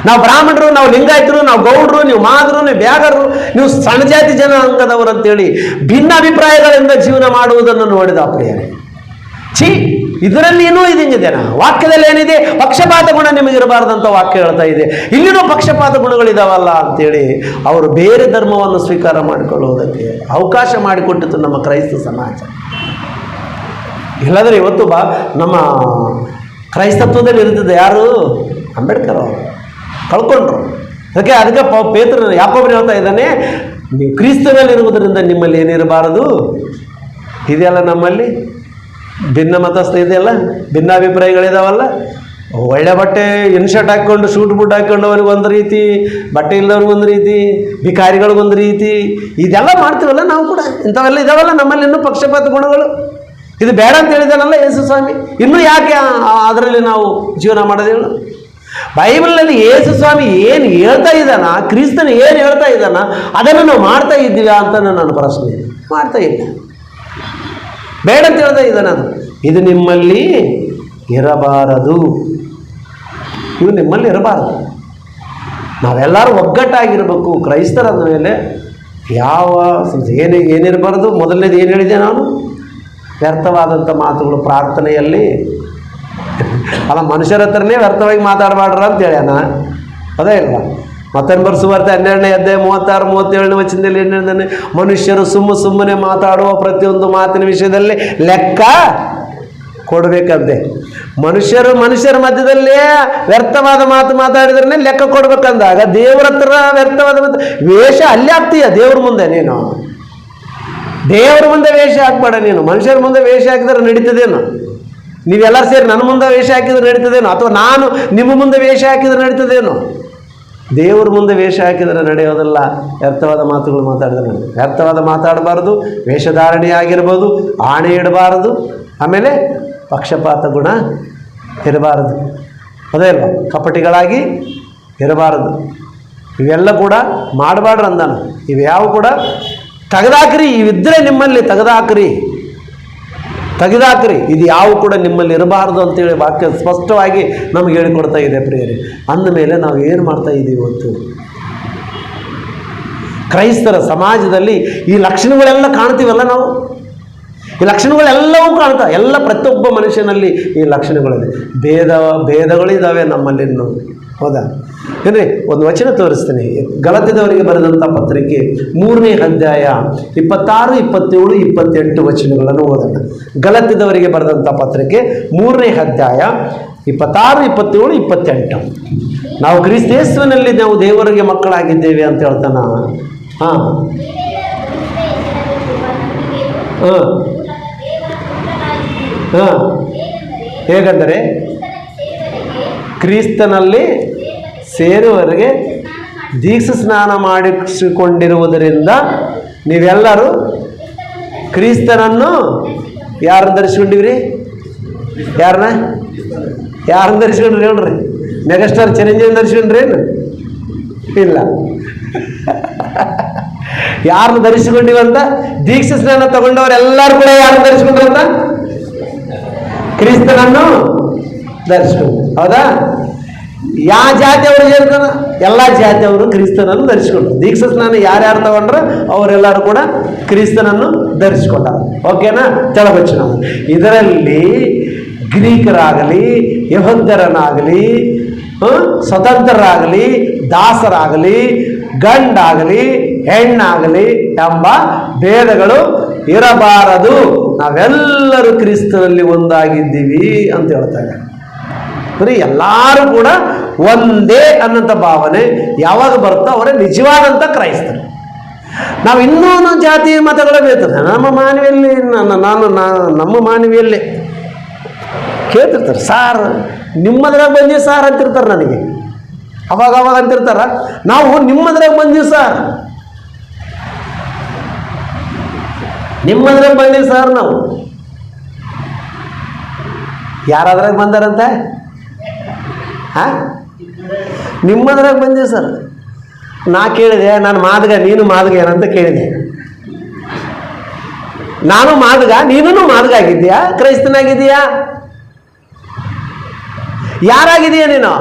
[SPEAKER 1] ನಾವು ಬ್ರಾಹ್ಮಣರು, ನಾವು ಲಿಂಗಾಯತರು, ನಾವು ಗೌಡರು, ನೀವು ಮಾದರು, ನೀವು ಬ್ಯಾಗರು, ನೀವು ಸಣ್ಣ ಜಾತಿ ಜನಾಂಗದವರು ಅಂತೇಳಿ ಭಿನ್ನ ಅಭಿಪ್ರಾಯಗಳಿಂದ ಜೀವನ ಮಾಡುವುದನ್ನು ನೋಡಿದ ಪ್ರಿಯರೇ. ಇದರಲ್ಲಿ ಇನ್ನೂ ಇದೇನ ವಾಕ್ಯದಲ್ಲಿ ಏನಿದೆ? ಪಕ್ಷಪಾತ ಗುಣ ನಿಮಗಿರಬಾರ್ದಂತ ವಾಕ್ಯ ಹೇಳ್ತಾ ಇದೆ. ಇಲ್ಲಿನೂ ಪಕ್ಷಪಾತ ಗುಣಗಳಿದಾವಲ್ಲ ಅಂತೇಳಿ ಅವರು ಬೇರೆ ಧರ್ಮವನ್ನು ಸ್ವೀಕಾರ ಮಾಡಿಕೊಳ್ಳುವುದಕ್ಕೆ ಅವಕಾಶ ಮಾಡಿಕೊಟ್ಟಿತ್ತು ನಮ್ಮ ಕ್ರೈಸ್ತ ಸಮಾಜ. ಇಲ್ಲದ್ರೆ ಇವತ್ತು ನಮ್ಮ ಕ್ರೈಸ್ತತ್ವದಲ್ಲಿ ಇರ್ತಿದ್ದ ಯಾರು? ಅಂಬೇಡ್ಕರ್ ಅವರು ಕಳ್ಕೊಂಡ್ರು. ಅದಕ್ಕೆ ಪೇತ್ರನ ಯಾಕೋಬನು ಹೇಳ್ತಾ ಇದ್ದಾನೆ, ನೀವು ಕ್ರಿಸ್ತನಲ್ಲಿರುವುದರಿಂದ ನಿಮ್ಮಲ್ಲಿ ಏನಿರಬಾರದು. ಇದೆಯಲ್ಲ ನಮ್ಮಲ್ಲಿ ಭಿನ್ನ ಮತಸ್ಥ ಇದೆಯಲ್ಲ, ಭಿನ್ನಾಭಿಪ್ರಾಯಗಳಿದಾವಲ್ಲ. ಒಳ್ಳೆ ಬಟ್ಟೆ ಇನ್ಶರ್ಟ್ ಹಾಕ್ಕೊಂಡು ಶೂಟ್ ಬೂಟ್ ಹಾಕ್ಕೊಂಡು ಅವ್ರಿಗೆ ಒಂದು ರೀತಿ, ಬಟ್ಟೆ ಇಲ್ಲದವ್ರಿಗೆ ಒಂದು ರೀತಿ, ಭಿಕಾರಿಗಳಿಗೊಂದು ರೀತಿ, ಇದೆಲ್ಲ ಮಾಡ್ತೀವಲ್ಲ ನಾವು ಕೂಡ. ಇಂಥವೆಲ್ಲ ಇದಾವಲ್ಲ ನಮ್ಮಲ್ಲಿ ಇನ್ನೂ ಪಕ್ಷಪಾತ ಗುಣಗಳು. ಇದು ಬೇಡ ಅಂತ ಹೇಳಿದಾನಲ್ಲ ಯೇಸು ಸ್ವಾಮಿ. ಇನ್ನೂ ಯಾಕೆ ಅದರಲ್ಲಿ ನಾವು ಜೀವನ ಮಾಡೋದಿಲ್ಲ? ಬೈಬಲ್ನಲ್ಲಿ ಯೇಸು ಸ್ವಾಮಿ ಏನು ಹೇಳ್ತಾ ಇದ್ದಾನ, ಕ್ರಿಸ್ತನ ಏನು ಹೇಳ್ತಾ ಇದ್ದಾನ, ಅದನ್ನು ನಾವು ಮಾಡ್ತಾ ಇದ್ದೀವಿ ಅಂತ ನನ್ನ ಪ್ರಶ್ನೆ. ಮಾಡ್ತಾ ಇಲ್ಲ, ಬೇಡ ಅಂತ ಹೇಳ್ತಾ ಇದ್ದಾನೆ. ಇದು ನಿಮ್ಮಲ್ಲಿ ಇರಬಾರದು, ಇವು ನಿಮ್ಮಲ್ಲಿ ಇರಬಾರದು. ನಾವೆಲ್ಲರೂ ಒಗ್ಗಟ್ಟಾಗಿರಬೇಕು. ಕ್ರೈಸ್ತರಂದ ಮೇಲೆ ಯಾವ ಏನಿರಬಾರದು? ಮೊದಲನೇದು ಏನು ಹೇಳಿದೆ ನಾನು? ವ್ಯರ್ಥವಾದಂಥ ಮಾತುಗಳು ಪ್ರಾರ್ಥನೆಯಲ್ಲಿ ಅಲ್ಲ, ಮನುಷ್ಯರ ಹತ್ರನೇ ವ್ಯರ್ಥವಾಗಿ ಮಾತಾಡಬಾರ್ರ ಅಂತ ಹೇಳ್ಯಾನ. ಅದೇ ಇಲ್ವಾ? ಮತ್ತೊಂದು ಸುವಾರ್ತೆ 12ನೇ ಅಧ್ಯಾಯ 36-37ನೇ ವಚನದಲ್ಲಿ ಏನು ಹೇಳ್ತಾನೆ? ಮನುಷ್ಯರು ಸುಮ್ಮನೆ ಮಾತಾಡುವ ಪ್ರತಿಯೊಂದು ಮಾತಿನ ವಿಷಯದಲ್ಲಿ ಲೆಕ್ಕ ಕೊಡಬೇಕಂತೆ. ಮನುಷ್ಯರ ಮಧ್ಯದಲ್ಲೇ ವ್ಯರ್ಥವಾದ ಮಾತು ಮಾತಾಡಿದ್ರೆ ಲೆಕ್ಕ ಕೊಡ್ಬೇಕಂದಾಗ ದೇವರ ಹತ್ರ ವ್ಯರ್ಥವಾದ ಮಾತು ವೇಷ ಅಲ್ಲೇ ಆಗ್ತೀಯ. ದೇವ್ರ ಮುಂದೆ ನೀನು ದೇವ್ರ ಮುಂದೆ ವೇಷ ಹಾಕ್ಬೇಡ. ನೀನು ಮನುಷ್ಯರ ಮುಂದೆ ವೇಷ ಹಾಕಿದ್ರೆ ನಡೀತದೇನು? ನೀವೆಲ್ಲರೂ ಸೇರಿ ನನ್ನ ಮುಂದೆ ವೇಷ ಹಾಕಿದ್ರೆ ನಡೀತದೇನೋ? ಅಥವಾ ನಾನು ನಿಮ್ಮ ಮುಂದೆ ವೇಷ ಹಾಕಿದ್ರೆ ನಡೀತದೇನೋ? ದೇವ್ರ ಮುಂದೆ ವೇಷ ಹಾಕಿದರೆ ನಡೆಯೋದಲ್ಲ. ವ್ಯರ್ಥವಾದ ಮಾತುಗಳು ಮಾತಾಡಿದ್ರೆ ನಡೆಯುತ್ತೆ. ವ್ಯರ್ಥವಾದ ಮಾತಾಡಬಾರ್ದು, ವೇಷಧಾರಣೆ ಆಗಿರ್ಬೋದು, ಆಣೆ ಇಡಬಾರದು, ಆಮೇಲೆ ಪಕ್ಷಪಾತ ಗುಣ ಇರಬಾರದು. ಅದೇ ಅಲ್ವಾ? ಕಪಟಿಗಳಾಗಿ ಇರಬಾರದು. ಇವೆಲ್ಲ ಕೂಡ ಮಾಡಬಾರ್ದು ಅಂದಾನ. ಇವ್ಯಾವ ಕೂಡ ತೆಗೆದಾಕ್ರಿ. ಇವಿದ್ದರೆ ನಿಮ್ಮಲ್ಲಿ ತೆಗೆದಾಕ್ರಿ. ಇದು ಯಾವ ಕೂಡ ನಿಮ್ಮಲ್ಲಿ ಇರಬಾರ್ದು ಅಂತೇಳಿ ವಾಕ್ಯ ಸ್ಪಷ್ಟವಾಗಿ ನಮಗೆ ಹೇಳಿಕೊಡ್ತಾ ಇದೆ ಪ್ರಿಯರೇ. ಅಂದಮೇಲೆ ನಾವು ಏನು ಮಾಡ್ತಾ ಇದ್ದೀವಿ ಇವತ್ತು? ಕ್ರೈಸ್ತರ ಸಮಾಜದಲ್ಲಿ ಈ ಲಕ್ಷಣಗಳೆಲ್ಲ ಕಾಣ್ತೀವಲ್ಲ ನಾವು. ಈ ಲಕ್ಷಣಗಳೆಲ್ಲವೂ ಕಾಣ್ತಾ, ಎಲ್ಲ ಪ್ರತಿಯೊಬ್ಬ ಮನುಷ್ಯನಲ್ಲಿ ಈ ಲಕ್ಷಣಗಳಿದೆ. ಭೇದಗಳಿದ್ದಾವೆ ನಮ್ಮಲ್ಲಿ. ಹೌದಾ? ಏನ್ರಿ, ಒಂದು ವಚನ ತೋರಿಸ್ತೀನಿ. ಗಲಾತ್ಯದವರಿಗೆ ಬರೆದಂಥ ಪತ್ರಿಕೆ 3ನೇ ಅಧ್ಯಾಯ 26, 27, 28 ವಚನಗಳನ್ನು ಓದೋಣ. ಗಲಾತ್ಯದವರಿಗೆ ಬರೆದಂಥ ಪತ್ರಿಕೆ 3ನೇ ಅಧ್ಯಾಯ 26, 27, 28. ನಾವು ಕ್ರಿಸ್ತೇಸುವಿನಲ್ಲಿ ನಾವು ದೇವರಿಗೆ ಮಕ್ಕಳಾಗಿದ್ದೇವೆ ಅಂತ ಹೇಳ್ತಾನ. ಹಾಂ ಹಾಂ ಹಾಂ ಹೇಗೆಂದರೆ ಕ್ರಿಸ್ತನಲ್ಲಿ ಸೇರುವವರೆಗೆ ದೀಕ್ಷಾ ಸ್ನಾನ ಮಾಡಿಸಿಕೊಂಡಿರುವುದರಿಂದ ನೀವೆಲ್ಲರೂ ಕ್ರಿಸ್ತನನ್ನು ಯಾರನ್ನು ಧರಿಸ್ಕೊಂಡಿವ್ರಿ? ಯಾರನ್ನು ಧರಿಸ್ಕೊಂಡ್ರಿ ಹೇಳ್ರಿ? ಮೆಗಾಸ್ಟಾರ್ ಚಿರಂಜೀವಿ ಧರಿಸ್ಕೊಂಡ್ರಿ ಏನು? ಇಲ್ಲ. ಯಾರನ್ನು ಧರಿಸಿಕೊಂಡಿವಂತ? ದೀಕ್ಷಾ ಸ್ನಾನ ತಗೊಂಡವರೆಲ್ಲರೂ ಕೂಡ ಯಾರನ್ನು ಧರಿಸ್ಕೊಂಡ್ರಂತ? ಕ್ರಿಸ್ತನನ್ನು ಧರಿಸ್ಕೊಂಡು. ಹೌದಾ? ಯಾವ ಜಾತಿಯವರು ಸೇರ್ತಾನ? ಎಲ್ಲ ಜಾತಿಯವರು ಕ್ರಿಸ್ತನನ್ನು ಧರಿಸ್ಕೊಂಡ್ರು. ದೀಕ್ಷಾ ಸ್ನಾನ ಯಾರ್ಯಾರು ತಗೊಂಡ್ರು ಅವರೆಲ್ಲರೂ ಕೂಡ ಕ್ರಿಸ್ತನನ್ನು ಧರಿಸ್ಕೊಂಡಾರ. ಓಕೆನಾ? ತೆಳಬಚ್ಚು. ಇದರಲ್ಲಿ ಗ್ರೀಕರಾಗಲಿ, ಯಹೂದ್ಯರನ್ನಾಗಲಿ, ಸ್ವತಂತ್ರರಾಗಲಿ, ದಾಸರಾಗಲಿ, ಗಂಡಾಗಲಿ, ಹೆಣ್ಣಾಗಲಿ ಎಂಬ ಭೇದಗಳು ಇರಬಾರದು. ನಾವೆಲ್ಲರೂ ಕ್ರಿಸ್ತನಲ್ಲಿ ಒಂದಾಗಿದ್ದೀವಿ ಅಂತ ಹೇಳ್ತಾರೆ. ಬರೀ ಎಲ್ಲರೂ ಕೂಡ ಒಂದೇ ಅನ್ನೋಂಥ ಭಾವನೆ ಯಾವಾಗ ಬರುತ್ತೋ ಅವರೇ ನಿಜವಾದಂಥ ಕ್ರೈಸ್ತರು. ನಾವು ಇನ್ನೂ ಜಾತಿ ಮತಗಳ ಬೇತದೆ ನಮ್ಮ ಮಾನವಿಯಲ್ಲಿ. ನಮ್ಮ ಮಾನವಿಯಲ್ಲೇ ಕೇಳ್ತಿರ್ತಾರೆ, ಸಾರ್ ನಿಮ್ಮದ್ರಾಗ ಬಂದೀವಿ ಸಾರ್ ಅಂತಿರ್ತಾರೆ ನನಗೆ. ಅವಾಗ ಅಂತಿರ್ತಾರ, ನಾವು ನಿಮ್ಮದ್ರಾಗ ಬಂದೀವಿ ಸಾರ್, ನಿಮ್ಮದ್ರಾಗ ಬಂದೀವಿ ಸಾರ್. ನಾವು ಯಾರಾದ್ರಾಗ ಬಂದಾರಂತೆ? ನಿಮ್ಮದ್ರಾಗ ಬಂದೀವಿ ಸರ್. ನಾ ಕೇಳಿದೆ, ನಾನು ಮಾದಗ ನೀನು ಮಾದಗ ಏನಂತ ಕೇಳಿದೆ. ನಾನು ಮಾದಗ, ನೀನು ಮಾದಗ ಆಗಿದ್ದೀಯಾ? ಕ್ರೈಸ್ತನಾಗಿದ್ದೀಯಾ? ಯಾರಾಗಿದೀಯ ನೀನು?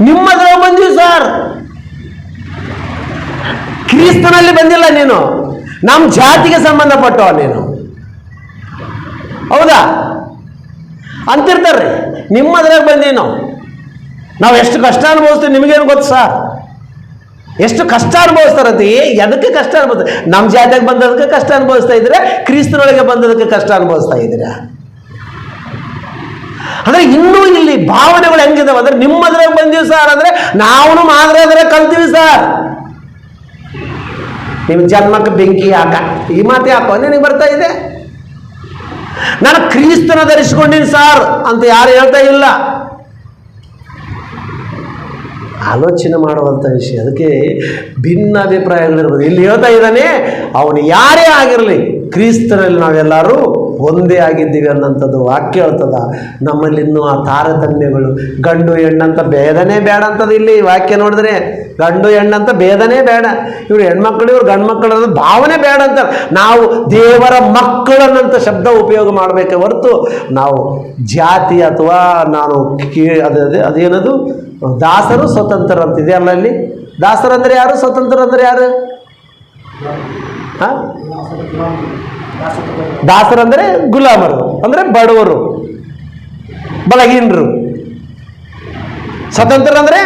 [SPEAKER 1] ನಿಮ್ಮದ್ರ ಬಂದೀವಿ ಸರ್, ಕ್ರಿಸ್ತನಲ್ಲಿ ಬಂದಿಲ್ಲ ನೀನು, ನಮ್ಮ ಜಾತಿಗೆ ಸಂಬಂಧಪಟ್ಟವ ನೀನು, ಹೌದಾ ಅಂತಿರ್ತಾರ್ರಿ. ನಿಮ್ಮದ್ರಾಗ ಬಂದೀವಿ ನಾವು ಎಷ್ಟು ಕಷ್ಟ ಅನುಭವಿಸ್ತೀವಿ ನಿಮಗೇನು ಗೊತ್ತು ಸರ್? ಎಷ್ಟು ಕಷ್ಟ ಅನುಭವಿಸ್ತಾರಂತೆ. ಎದಕ್ಕೆ ಕಷ್ಟ ಅನುಭವಿಸ್ತಾರೆ? ನಮ್ಮ ಜಾತಿಗೆ ಬಂದದಕ್ಕೆ ಕಷ್ಟ ಅನುಭವಿಸ್ತಾ ಇದ್ದೀರಾ, ಕ್ರಿಸ್ತನೊಳಗೆ ಬಂದದಕ್ಕೆ ಕಷ್ಟ ಅನುಭವಿಸ್ತಾ ಇದ್ದೀರಾ? ಅಂದ್ರೆ ಇನ್ನೂ ಇಲ್ಲಿ ಭಾವನೆಗಳು ಹೆಂಗಿದಾವೆ ಅಂದ್ರೆ, ನಿಮ್ಮದ್ರಾಗ ಬಂದೀವಿ ಸರ್ ಅಂದ್ರೆ ನಾವು ಮಾದ್ರಾದ್ರೆ ಕಲ್ತೀವಿ ಸರ್. ನಿಮ್ಮ ಜನ್ಮಕ್ಕೆ ಬೆಂಕಿ ಹಾಕ, ಈ ಮಾತು ಯಾಕೋ ನಿನಗೆ ಬರ್ತಾ ಇದೆ? ನಾನು ಕ್ರಿಸ್ತನ ಧರಿಸಿಕೊಂಡಿನಿ ಸಾರ್ ಅಂತ ಯಾರು ಹೇಳ್ತಾ ಇಲ್ಲ. ಆಲೋಚನೆ ಮಾಡುವಂಥ ವಿಷಯ. ಅದಕ್ಕೆ ಭಿನ್ನ ಅಭಿಪ್ರಾಯಗಳಿರ್ಬೋದು. ಇಲ್ಲಿ ಹೇಳ್ತಾ ಇದ್ದಾನೆ, ಅವನು ಯಾರೇ ಆಗಿರಲಿ ಕ್ರಿಸ್ತನಲ್ಲಿ ನಾವೆಲ್ಲರೂ ಒಂದೇ ಆಗಿದ್ದೀವಿ ಅನ್ನೋಂಥದ್ದು ವಾಕ್ಯ ಹೇಳ್ತದ. ನಮ್ಮಲ್ಲಿ ಇನ್ನೂ ಆ ತಾರತಮ್ಯಗಳು, ಗಂಡು ಹೆಣ್ಣಂತ ಭೇದನೇ ಬೇಡ ಅಂತದ್ದು. ಇಲ್ಲಿ ವಾಕ್ಯ ನೋಡಿದ್ರೆ ಗಂಡು ಹೆಣ್ಣಂತ ಭೇದನೇ ಬೇಡ, ಇವ್ರು ಹೆಣ್ಮಕ್ಳು ಇವ್ರು ಗಂಡು ಮಕ್ಕಳು ಅನ್ನೋದು ಭಾವನೆ ಬೇಡ ಅಂತ. ನಾವು ದೇವರ ಮಕ್ಕಳನ್ನಂತ ಶಬ್ದ ಉಪಯೋಗ ಮಾಡಬೇಕೆ ಹೊರತು ನಾವು ಜಾತಿ ಅಥವಾ ನಾನು ಅದೇನದು ದಾಸರು ಸ್ವತಂತ್ರ ಅಂತಿದೆ ಅಲ್ಲ. ಅಲ್ಲಿ ದಾಸರಂದ್ರೆ ಯಾರು, ಸ್ವತಂತ್ರ ಅಂದ್ರೆ ಯಾರು? ದಾಸರಂದ್ರೆ ಗುಲಾಮರು, ಅಂದ್ರೆ ಬಡವರು, ಬಲಹೀನರು. ಸ್ವತಂತ್ರ ಅಂದ್ರೆ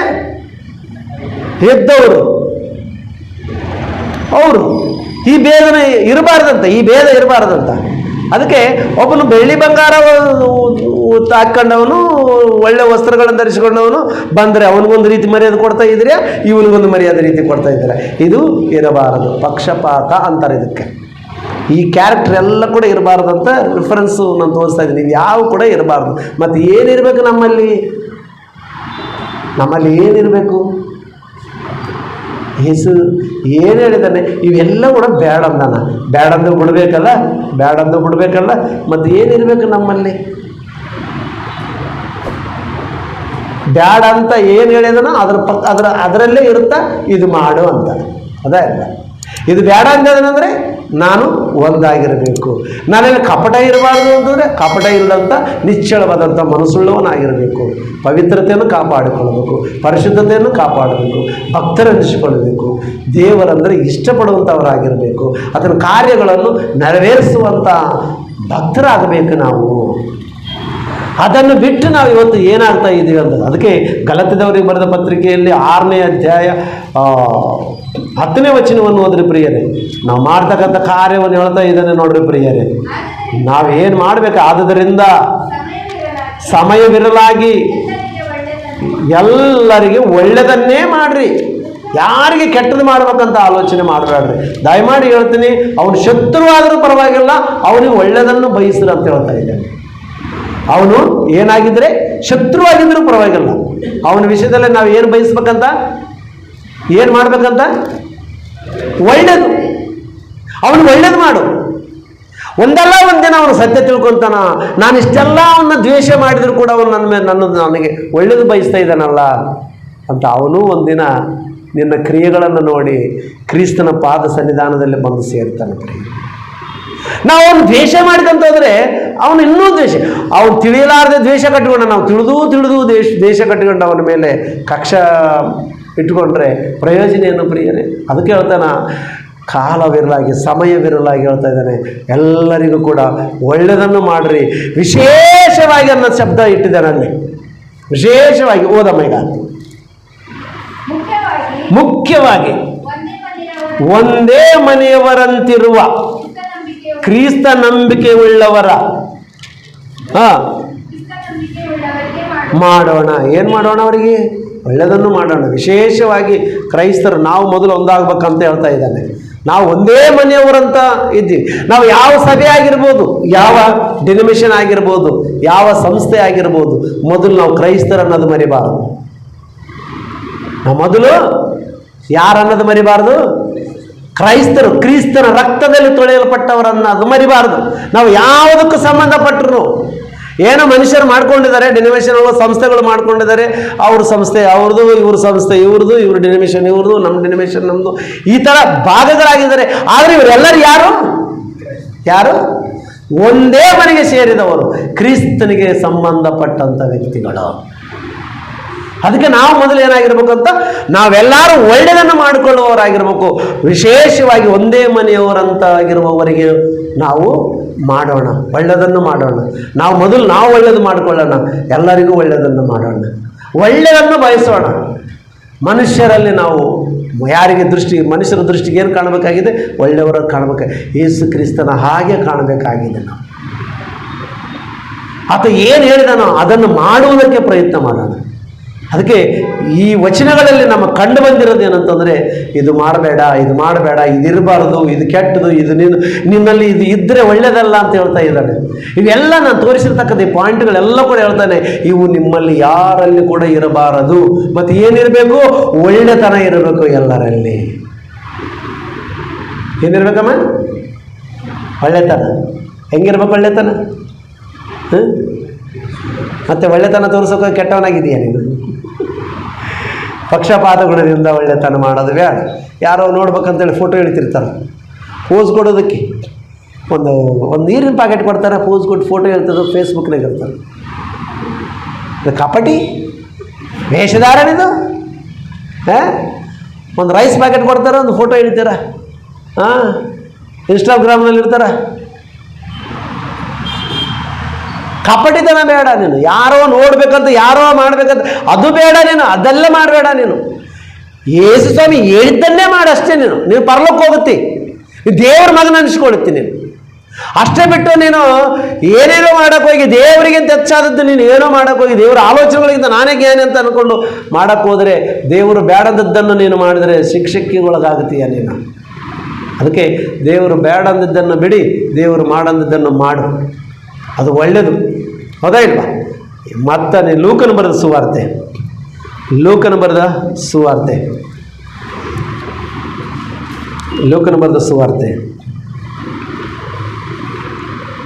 [SPEAKER 1] ಎದ್ದವರು. ಅವರು ಈ ಭೇದನ ಇರಬಾರ್ದಂತ, ಈ ಭೇದ ಇರಬಾರ್ದಂತ. ಅದಕ್ಕೆ ಒಬ್ಬನು ಬೆಳ್ಳಿ ಬಂಗಾರ ಹಾಕೊಂಡವನು, ಒಳ್ಳೆ ವಸ್ತ್ರಗಳನ್ನು ಧರಿಸಿಕೊಂಡವನು ಬಂದರೆ ಅವನಿಗೊಂದು ರೀತಿ ಮರ್ಯಾದೆ ಕೊಡ್ತಾ ಇದ್ರೆ, ಇವನಿಗೊಂದು ಮರ್ಯಾದೆ ರೀತಿ ಕೊಡ್ತಾ ಇದ್ದಾರೆ. ಇದು ಇರಬಾರದು, ಪಕ್ಷಪಾತ ಅಂತಾರೆ ಇದಕ್ಕೆ. ಈ ಕ್ಯಾರೆಕ್ಟರ್ ಎಲ್ಲ ಕೂಡ ಇರಬಾರ್ದು ಅಂತ ರಿಫರೆನ್ಸು ನಾನು ತೋರಿಸ್ತಾ ಇದ್ದೀನಿ. ನೀವು ಯಾವ ಕೂಡ ಇರಬಾರ್ದು. ಮತ್ತು ಏನಿರಬೇಕು ನಮ್ಮಲ್ಲಿ ಏನಿರಬೇಕು? ಯೇಸು ಏನು ಹೇಳಿದ್ದಾನೆ? ಇವೆಲ್ಲ ಕೂಡ ಬೇಡಂದಾನ. ಬೇಡಂದು ಬಿಡಬೇಕಲ್ಲ. ಮತ್ತು ಏನಿರಬೇಕು ನಮ್ಮಲ್ಲಿ? ಬ್ಯಾಡ ಅಂತ ಏನು ಹೇಳಿದಾನೋ ಅದರಲ್ಲೇ ಇರುತ್ತಾ ಇದು ಮಾಡು ಅಂತ. ಅದೇ ಇಲ್ಲ, ಇದು ಬೇಡ ಅಂತಂದರೆ ನಾನು ಒಂದಾಗಿರಬೇಕು. ನಾನೇನು ಕಪಟ ಇರಬಾರ್ದು ಅಂತಂದರೆ ಕಪಟ ಇಲ್ಲದಂಥ ನಿಶ್ಚಳವಾದಂಥ ಮನಸ್ಸುಳ್ಳವನಾಗಿರಬೇಕು. ಪವಿತ್ರತೆಯನ್ನು ಕಾಪಾಡಿಕೊಳ್ಳಬೇಕು, ಪರಿಶುದ್ಧತೆಯನ್ನು ಕಾಪಾಡಬೇಕು, ಭಕ್ತರೆನಿಸಿಕೊಳ್ಳಬೇಕು. ದೇವರಂದರೆ ಇಷ್ಟಪಡುವಂಥವರಾಗಿರಬೇಕು. ಅದರ ಕಾರ್ಯಗಳನ್ನು ನೆರವೇರಿಸುವಂಥ ಭಕ್ತರಾಗಬೇಕು ನಾವು. ಅದನ್ನು ಬಿಟ್ಟು ನಾವು ಇವತ್ತು ಏನಾಗ್ತಾ ಇದ್ದೀವಿ ಅಂತ. ಅದಕ್ಕೆ ಗಲಾತ್ಯದವರಿಗೆ ಬರೆದ ಪತ್ರಿಕೆಯಲ್ಲಿ 6ನೇ ಅಧ್ಯಾಯ 10ನೇ ವಚನವನ್ನು ಓದ್ರಿ ಪ್ರಿಯರೇ. ನಾವು ಮಾಡ್ತಕ್ಕಂಥ ಕಾರ್ಯವನ್ನು ಹೇಳ್ತಾ ಇದ್ದಾನೆ ನೋಡ್ರಿ ಪ್ರಿಯರೇ. ನಾವೇನು ಮಾಡಬೇಕು? ಆದುದರಿಂದ ಸಮಯವಿರಲಾಗಿ ಎಲ್ಲರಿಗೆ ಒಳ್ಳೆಯದನ್ನೇ ಮಾಡ್ರಿ, ಯಾರಿಗೆ ಕೆಟ್ಟದ್ದು ಮಾಡ್ಬೇಕಂತ ಆಲೋಚನೆ ಮಾಡಬೇಡ್ರಿ. ದಯಮಾಡಿ ಹೇಳ್ತೀನಿ, ಅವನು ಶತ್ರುವಾದರೂ ಪರವಾಗಿಲ್ಲ, ಅವನಿಗೆ ಒಳ್ಳೆಯದನ್ನು ಬಯಸ್ರಿ ಅಂತ ಹೇಳ್ತಾ ಇದ್ದಾನೆ. ಅವನು ಏನಾಗಿದ್ರೆ ಶತ್ರುವಾಗಿದ್ರೂ ಪರವಾಗಿಲ್ಲ, ಅವನ ವಿಷಯದಲ್ಲಿ ನಾವು ಏನು ಬಯಸ್ಬೇಕಂತ, ಏನು ಮಾಡ್ಬೇಕಂತ? ಒಳ್ಳೇದು. ಅವನು ಒಳ್ಳೇದು ಮಾಡು. ಒಂದಲ್ಲ ಒಂದಿನ ಅವನು ಸತ್ಯ ತಿಳ್ಕೊತಾನ. ನಾನು ಇಷ್ಟೆಲ್ಲ ಅವನ್ನ ದ್ವೇಷ ಮಾಡಿದ್ರು ಕೂಡ ಅವನು ನನಗೆ ಒಳ್ಳೇದು ಬಯಸ್ತಾ ಇದ್ದಾನಲ್ಲ ಅಂತ ಅವನು ಒಂದಿನ ನಿನ್ನ ಕ್ರಿಯೆಗಳನ್ನು ನೋಡಿ ಕ್ರಿಸ್ತನ ಪಾದ ಸನ್ನಿಧಾನದಲ್ಲಿ ಬಂದು ಸೇರ್ತಾನೆ. ನಾವು ಅವನು ದ್ವೇಷ ಮಾಡಿದಂತ ಹೋದರೆ ಅವನು ಇನ್ನೂ ದ್ವೇಷ, ಅವನು ತಿಳಿಯಲಾರದೆ ದ್ವೇಷ ಕಟ್ಟಿಕೊಂಡ, ನಾವು ತಿಳಿದು ದ್ವೇಷ ಕಟ್ಟಿಕೊಂಡು ಅವನ ಮೇಲೆ ಕಕ್ಷ ಇಟ್ಟುಕೊಂಡ್ರೆ ಪ್ರಯೋಜನ ಏನು ಪ್ರಿಯರೇ? ಅದಕ್ಕೆ ಹೇಳ್ತಾನ, ಕಾಲವಿರಲಾಗಿ ಸಮಯವಿರಲಾಗಿ ಹೇಳ್ತಾ ಇದ್ದಾನೆ, ಎಲ್ಲರಿಗೂ ಕೂಡ ಒಳ್ಳೆಯದನ್ನು ಮಾಡ್ರಿ. ವಿಶೇಷವಾಗಿ ಅನ್ನೋ ಶಬ್ದ ಇಟ್ಟಿದ್ದಾನೆ ಅಲ್ಲಿ, ವಿಶೇಷವಾಗಿ. ಓದಮ್ಮ ಈಗ. ಮುಖ್ಯವಾಗಿ ಒಂದೇ ಮನೆಯವರಂತಿರುವ ಕ್ರಿಸ್ತ ನಂಬಿಕೆ ಉಳ್ಳವರ ಮಾಡೋಣ. ಏನು ಮಾಡೋಣ? ಅವರಿಗೆ ಒಳ್ಳೆಯದನ್ನು ಮಾಡೋಣ. ವಿಶೇಷವಾಗಿ ಕ್ರೈಸ್ತರು ನಾವು ಮೊದಲು ಒಂದಾಗಬೇಕಂತ ಹೇಳ್ತಾ ಇದ್ದಾನೆ. ನಾವು ಒಂದೇ ಮನೆಯವರಂತ ಇದ್ದೀವಿ. ನಾವು ಯಾವ ಸಭೆ ಆಗಿರ್ಬೋದು, ಯಾವ ಡಿನೋಮಿನೇಷನ್ ಆಗಿರ್ಬೋದು, ಯಾವ ಸಂಸ್ಥೆ ಆಗಿರ್ಬೋದು, ಮೊದಲು ನಾವು ಕ್ರೈಸ್ತರು ಅನ್ನೋದು ಮರಿಬಾರದು. ನಾವು ಮೊದಲು ಯಾರನ್ನೋದು ಮರಿಬಾರದು? ಕ್ರೈಸ್ತರು, ಕ್ರಿಸ್ತನ ರಕ್ತದಲ್ಲಿ ತೊಳೆಯಲ್ಪಟ್ಟವರನ್ನ ಅದು ಮರಿಬಾರದು. ನಾವು ಯಾವುದಕ್ಕೂ ಸಂಬಂಧಪಟ್ಟರು, ಏನೋ ಮನುಷ್ಯರು ಮಾಡ್ಕೊಂಡಿದ್ದಾರೆ, ಡಿನಿಮೇಷನ್ ಸಂಸ್ಥೆಗಳು ಮಾಡ್ಕೊಂಡಿದ್ದಾರೆ. ಅವ್ರ ಸಂಸ್ಥೆ ಅವ್ರದ್ದು, ಇವ್ರ ಸಂಸ್ಥೆ ಇವ್ರದ್ದು, ಇವ್ರ ಡಿನಿಮೇಷನ್ ಇವ್ರದ್ದು, ನಮ್ಮ ಡಿನಿಮೇಷನ್ ನಮ್ಮದು, ಈ ಥರ ಭಾಗಗಳಾಗಿದ್ದಾರೆ. ಆದರೆ ಇವರೆಲ್ಲರೂ ಯಾರು ಒಂದೇ ಮನೆಗೆ ಸೇರಿದವರು, ಕ್ರಿಸ್ತನಿಗೆ ಸಂಬಂಧಪಟ್ಟಂಥ ವ್ಯಕ್ತಿಗಳು. ಅದಕ್ಕೆ ನಾವು ಮೊದಲು ಏನಾಗಿರ್ಬೇಕು ಅಂತ, ನಾವೆಲ್ಲರೂ ಒಳ್ಳೆಯದನ್ನು ಮಾಡಿಕೊಳ್ಳುವವರಾಗಿರ್ಬೇಕು. ವಿಶೇಷವಾಗಿ ಒಂದೇ ಮನೆಯವರಂತ ಆಗಿರುವವರಿಗೆ ನಾವು ಮಾಡೋಣ, ಒಳ್ಳೆಯದನ್ನು ಮಾಡೋಣ. ನಾವು ಮೊದಲು ಒಳ್ಳೆಯದು ಮಾಡಿಕೊಳ್ಳೋಣ, ಎಲ್ಲರಿಗೂ ಒಳ್ಳೆಯದನ್ನು ಮಾಡೋಣ, ಒಳ್ಳೆಯದನ್ನು ಬಯಸೋಣ. ಮನುಷ್ಯರಲ್ಲಿ ನಾವು ಯಾರಿಗೆ ಮನುಷ್ಯರ ದೃಷ್ಟಿಗೆ ಏನು ಕಾಣಬೇಕಾಗಿದೆ? ಒಳ್ಳೆಯವರ ಕಾಣಬೇಕಾಗಿದೆ. ಯೇಸು ಕ್ರಿಸ್ತನ ಹಾಗೆ ಕಾಣಬೇಕಾಗಿದೆ. ನಾವು ಆತ ಏನು ಹೇಳಿದನೋ ಅದನ್ನು ಮಾಡುವುದಕ್ಕೆ ಪ್ರಯತ್ನ ಮಾಡೋಣ. ಅದಕ್ಕೆ ಈ ವಚನಗಳಲ್ಲಿ ನಮ್ಮ ಕಂಡು ಬಂದಿರೋದು ಏನಂತಂದರೆ, ಇದು ಮಾಡಬೇಡ, ಇದಿರಬಾರ್ದು, ಇದು ಕೆಟ್ಟದು, ಇದು ನಿನ್ನಲ್ಲಿ ಇದು ಇದ್ದರೆ ಒಳ್ಳೆಯದಲ್ಲ ಅಂತ ಹೇಳ್ತಾ ಇದ್ದಾನೆ. ಇವೆಲ್ಲ ನಾನು ತೋರಿಸಿರ್ತಕ್ಕಂಥ ಈ ಪಾಯಿಂಟ್ಗಳೆಲ್ಲ ಕೂಡ ಹೇಳ್ತಾನೆ, ಇವು ನಿಮ್ಮಲ್ಲಿ ಯಾರಲ್ಲಿ ಕೂಡ ಇರಬಾರದು. ಮತ್ತು ಏನಿರಬೇಕು? ಒಳ್ಳೆತನ ಇರಬೇಕು ಎಲ್ಲರಲ್ಲಿ. ಏನಿರ್ಬೇಕಮ್ಮ? ಒಳ್ಳೆತನ. ಹೆಂಗಿರ್ಬೇಕು ಒಳ್ಳೆತನ? ಮತ್ತೆ ಒಳ್ಳೆತನ ತೋರಿಸೋಕೆ ಕೆಟ್ಟವನಾಗಿದೆಯಾ ನೀನು? ಪಕ್ಷಪಾತ ಗುಣದಿಂದ ಒಳ್ಳೆತನ ಮಾಡೋದು ಬೇಡ. ಯಾರೋ ನೋಡ್ಬೇಕಂತೇಳಿ ಫೋಟೋ ಹೇಳ್ತಿರ್ತಾರೆ, ಪೋಸ್ ಕೊಡೋದಕ್ಕೆ ಒಂದು ನೀರಿನ ಪ್ಯಾಕೆಟ್ ಕೊಡ್ತಾರೆ, ಪೋಸ್ ಕೊಟ್ಟು ಫೋಟೋ ಹೇಳ್ತದೆ, ಫೇಸ್ಬುಕ್ನಾಗ ಇರ್ತಾರೆ. ಇದು ಕಪಟಿ ವೇಷಧಾರಣಿದು. ಒಂದು ರೈಸ್ ಪ್ಯಾಕೆಟ್ ಕೊಡ್ತಾರೆ, ಒಂದು ಫೋಟೋ ಹೇಳ್ತೀರ, ಇನ್ಸ್ಟಾಗ್ರಾಮ್ನಲ್ಲಿ ಇರ್ತಾರೆ. ಕಪಟಿತನ ಬೇಡ ನೀನು. ಯಾರೋ ನೋಡ್ಬೇಕಂತ, ಯಾರೋ ಮಾಡ್ಬೇಕಂತ ಅದು ಬೇಡ ನೀನು, ಅದೆಲ್ಲ ಮಾಡಬೇಡ ನೀನು. ಯೇಸು ಸ್ವಾಮಿ ಹೇಳಿದ್ದನ್ನೇ ಮಾಡಷ್ಟೇ. ನೀನು ಪರಲೋಕ ಹೋಗುತ್ತೆ, ದೇವ್ರ ಮಗನ ಅನಿಸ್ಕೊಳುತ್ತಿ ನೀನು. ಅಷ್ಟೇ ಬಿಟ್ಟು ನೀನು ಏನೇನೋ ಮಾಡೋಕ್ಕೆ ಹೋಗಿ, ದೇವರಿಗಿಂತ ಹೆಚ್ಚಾದದ್ದು ನೀನು ಏನೋ ಮಾಡೋಕ್ಕೆ ಹೋಗಿ, ದೇವರ ಆಲೋಚನೆಗಳಿಗಿಂತ ನಾನೇ ಜ್ಞಾನಿ ಅಂತ ಅಂದ್ಕೊಂಡು ಮಾಡೋಕ್ಕೆ ಹೋದರೆ, ದೇವರು ಬೇಡದದ್ದನ್ನು ನೀನು ಮಾಡಿದರೆ ಶಿಕ್ಷೆಗೆ ಒಳಗಾಗುತ್ತೀಯ ನೀನು. ಅದಕ್ಕೆ ದೇವರು ಬೇಡಂದಿದ್ದನ್ನು ಬಿಡಿ, ದೇವರು ಮಾಡಂದಿದ್ದನ್ನು ಮಾಡು, ಅದು ಒಳ್ಳೆಯದು. ಹೌದಾ ಇಲ್ವಾ? ಮತ್ತೆ ಲೂಕನ ಬರೆದ ಸುವಾರ್ತೆ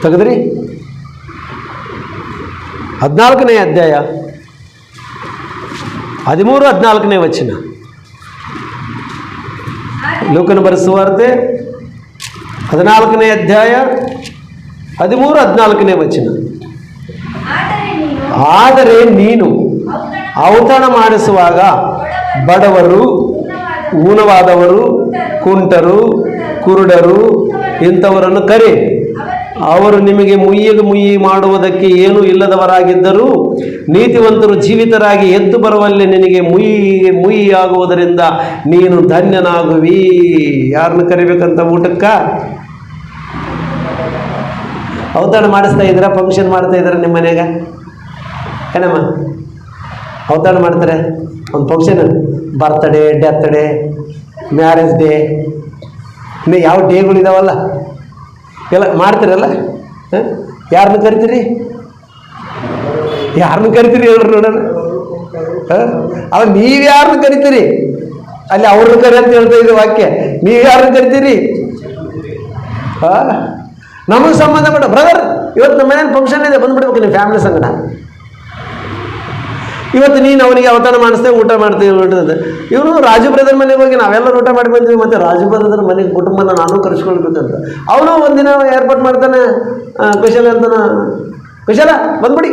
[SPEAKER 1] ತೆಗೆದ್ರಿ 14ನೇ ಅಧ್ಯಾಯ 13-14 ವಚನ. ಲೂಕನ ಬರೆದ ಸುವಾರ್ತೆ 14ನೇ ಅಧ್ಯಾಯ 13-14 ವಚನ. ಆದರೆ ನೀನು ಔತಣ ಮಾಡಿಸುವಾಗ ಬಡವರು, ಊನವಾದವರು, ಕುಂಟರು, ಕುರುಡರು ಇಂಥವರನ್ನು ಕರೆ. ಅವರು ನಿಮಗೆ ಮುಯ್ಯಿ ಮಾಡುವುದಕ್ಕೆ ಏನೂ ಇಲ್ಲದವರಾಗಿದ್ದರೂ ನೀತಿವಂತರು ಜೀವಿತರಾಗಿ ಎದ್ದು ಬರುವಲ್ಲಿ ನಿನಗೆ ಮುಯ್ಯಾಗುವುದರಿಂದ ನೀನು ಧನ್ಯನಾಗುವಿ. ಯಾರನ್ನು ಕರಿಬೇಕಂತ ಊಟಕ್ಕ? ಔತಣ ಮಾಡಿಸ್ತಾ ಇದ್ದೀರಾ? ಫಂಕ್ಷನ್ ಮಾಡ್ತಾ ಇದ್ದೀರಾ ನಿಮ್ಮ ಮನೆಯಾಗ? ಏನಮ್ಮ ಔತಣ ಮಾಡ್ತಾರೆ? ಒಂದು function, birthday, death day, marriage day, ಇನ್ನು ಯಾವ ಡೇಗಳಿದಾವಲ್ಲ ಎಲ್ಲ ಮಾಡ್ತೀರಲ್ಲ. ಯಾರನ್ನು ಕರಿತೀರಿ ಹೇಳ್ರಿ ನೋಡೋಣ. ಅವ ನೀವು ಯಾರನ್ನು ಕರಿತೀರಿ? ಅಲ್ಲಿ ಅವ್ರನ್ನ ಕರಿ ಅಂತ ಹೇಳ್ತಾ ಇದ್ದೀವಿ ವಾಕ್ಯ. ನೀವು ಯಾರನ್ನು ಕರಿತೀರಿ? ನಮಗೆ ಸಂಬಂಧಪಟ್ಟ ಬ್ರದರ್, ಇವತ್ತು ನಮ್ಮ ಮನೇಲಿ ಫಂಕ್ಷನ್ ಇದೆ, ಬಂದ್ಬಿಡ್ಬೇಕು ನೀವು ಫ್ಯಾಮಿಲಿ ಸಂಗಡ. ಇವತ್ತು ನೀನು ಅವನಿಗೆ ಔತಣ ಮಾಡಿಸ್ತೇವೆ, ಊಟ ಮಾಡ್ತೀವಿ. ಇವನು ರಾಜು ಬ್ರದರ್ ಮನೆಗೆ ಹೋಗಿ ನಾವೆಲ್ಲರೂ ಊಟ ಮಾಡಿ ಬಂದ್ವಿ, ಮತ್ತು ರಾಜು ಬ್ರದರ್ ಮನೆಗೆ ಕುಟುಂಬನ ನಾನು ಕರೆಸ್ಕೊಳ್ಬೇಕಂತ ಅವನು ಒಂದಿನ ಏರ್ಪಾಟ್ ಮಾಡ್ತಾನೆ. ಕುಶಲ ಅಂತಾನ, ಕುಶಲ ಬಂದ್ಬಿಡಿ,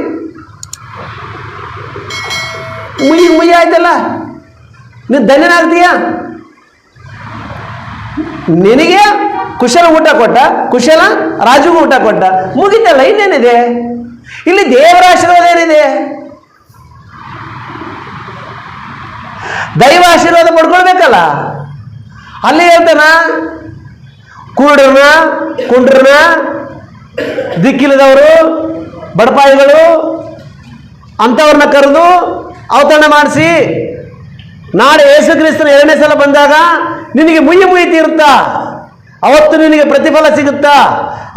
[SPEAKER 1] ಮುಯ್ಯಿ ಆಯ್ತಲ್ಲ, ನೀನು ಧನ್ಯನಾಗ್ತೀಯ. ನಿನಗೆ ಕುಶಲ ಊಟ ಕೊಟ್ಟ, ಕುಶಲ ರಾಜುಗೂ ಊಟ ಕೊಟ್ಟ, ಮುಗಿತಲ್ಲ. ಇನ್ನೇನಿದೆ ಇಲ್ಲಿ? ದೇವರ ಆಶೀರ್ವಾದ ಏನಿದೆ? ದೈವ ಆಶೀರ್ವಾದ ಪಡ್ಕೊಳ್ಬೇಕಲ್ಲ. ಅಲ್ಲಿ ಹೇಳ್ತಾನ, ಕುಂಡ್ರನ, ದಿಕ್ಕಿಲ್ಲದವರು, ಬಡಪಾಯಿಗಳು ಅಂಥವ್ರನ್ನ ಕರೆದು ಔತಣ ಮಾಡಿಸಿ, ನಾಳೆ ಯೇಸು ಕ್ರಿಸ್ತನ 2ನೇ ಸಲ ಬಂದಾಗ ನಿನಗೆ ಮುಯ್ಯಿ ತೀರುತ್ತಾ, ಅವತ್ತು ನಿನಗೆ ಪ್ರತಿಫಲ ಸಿಗುತ್ತಾ,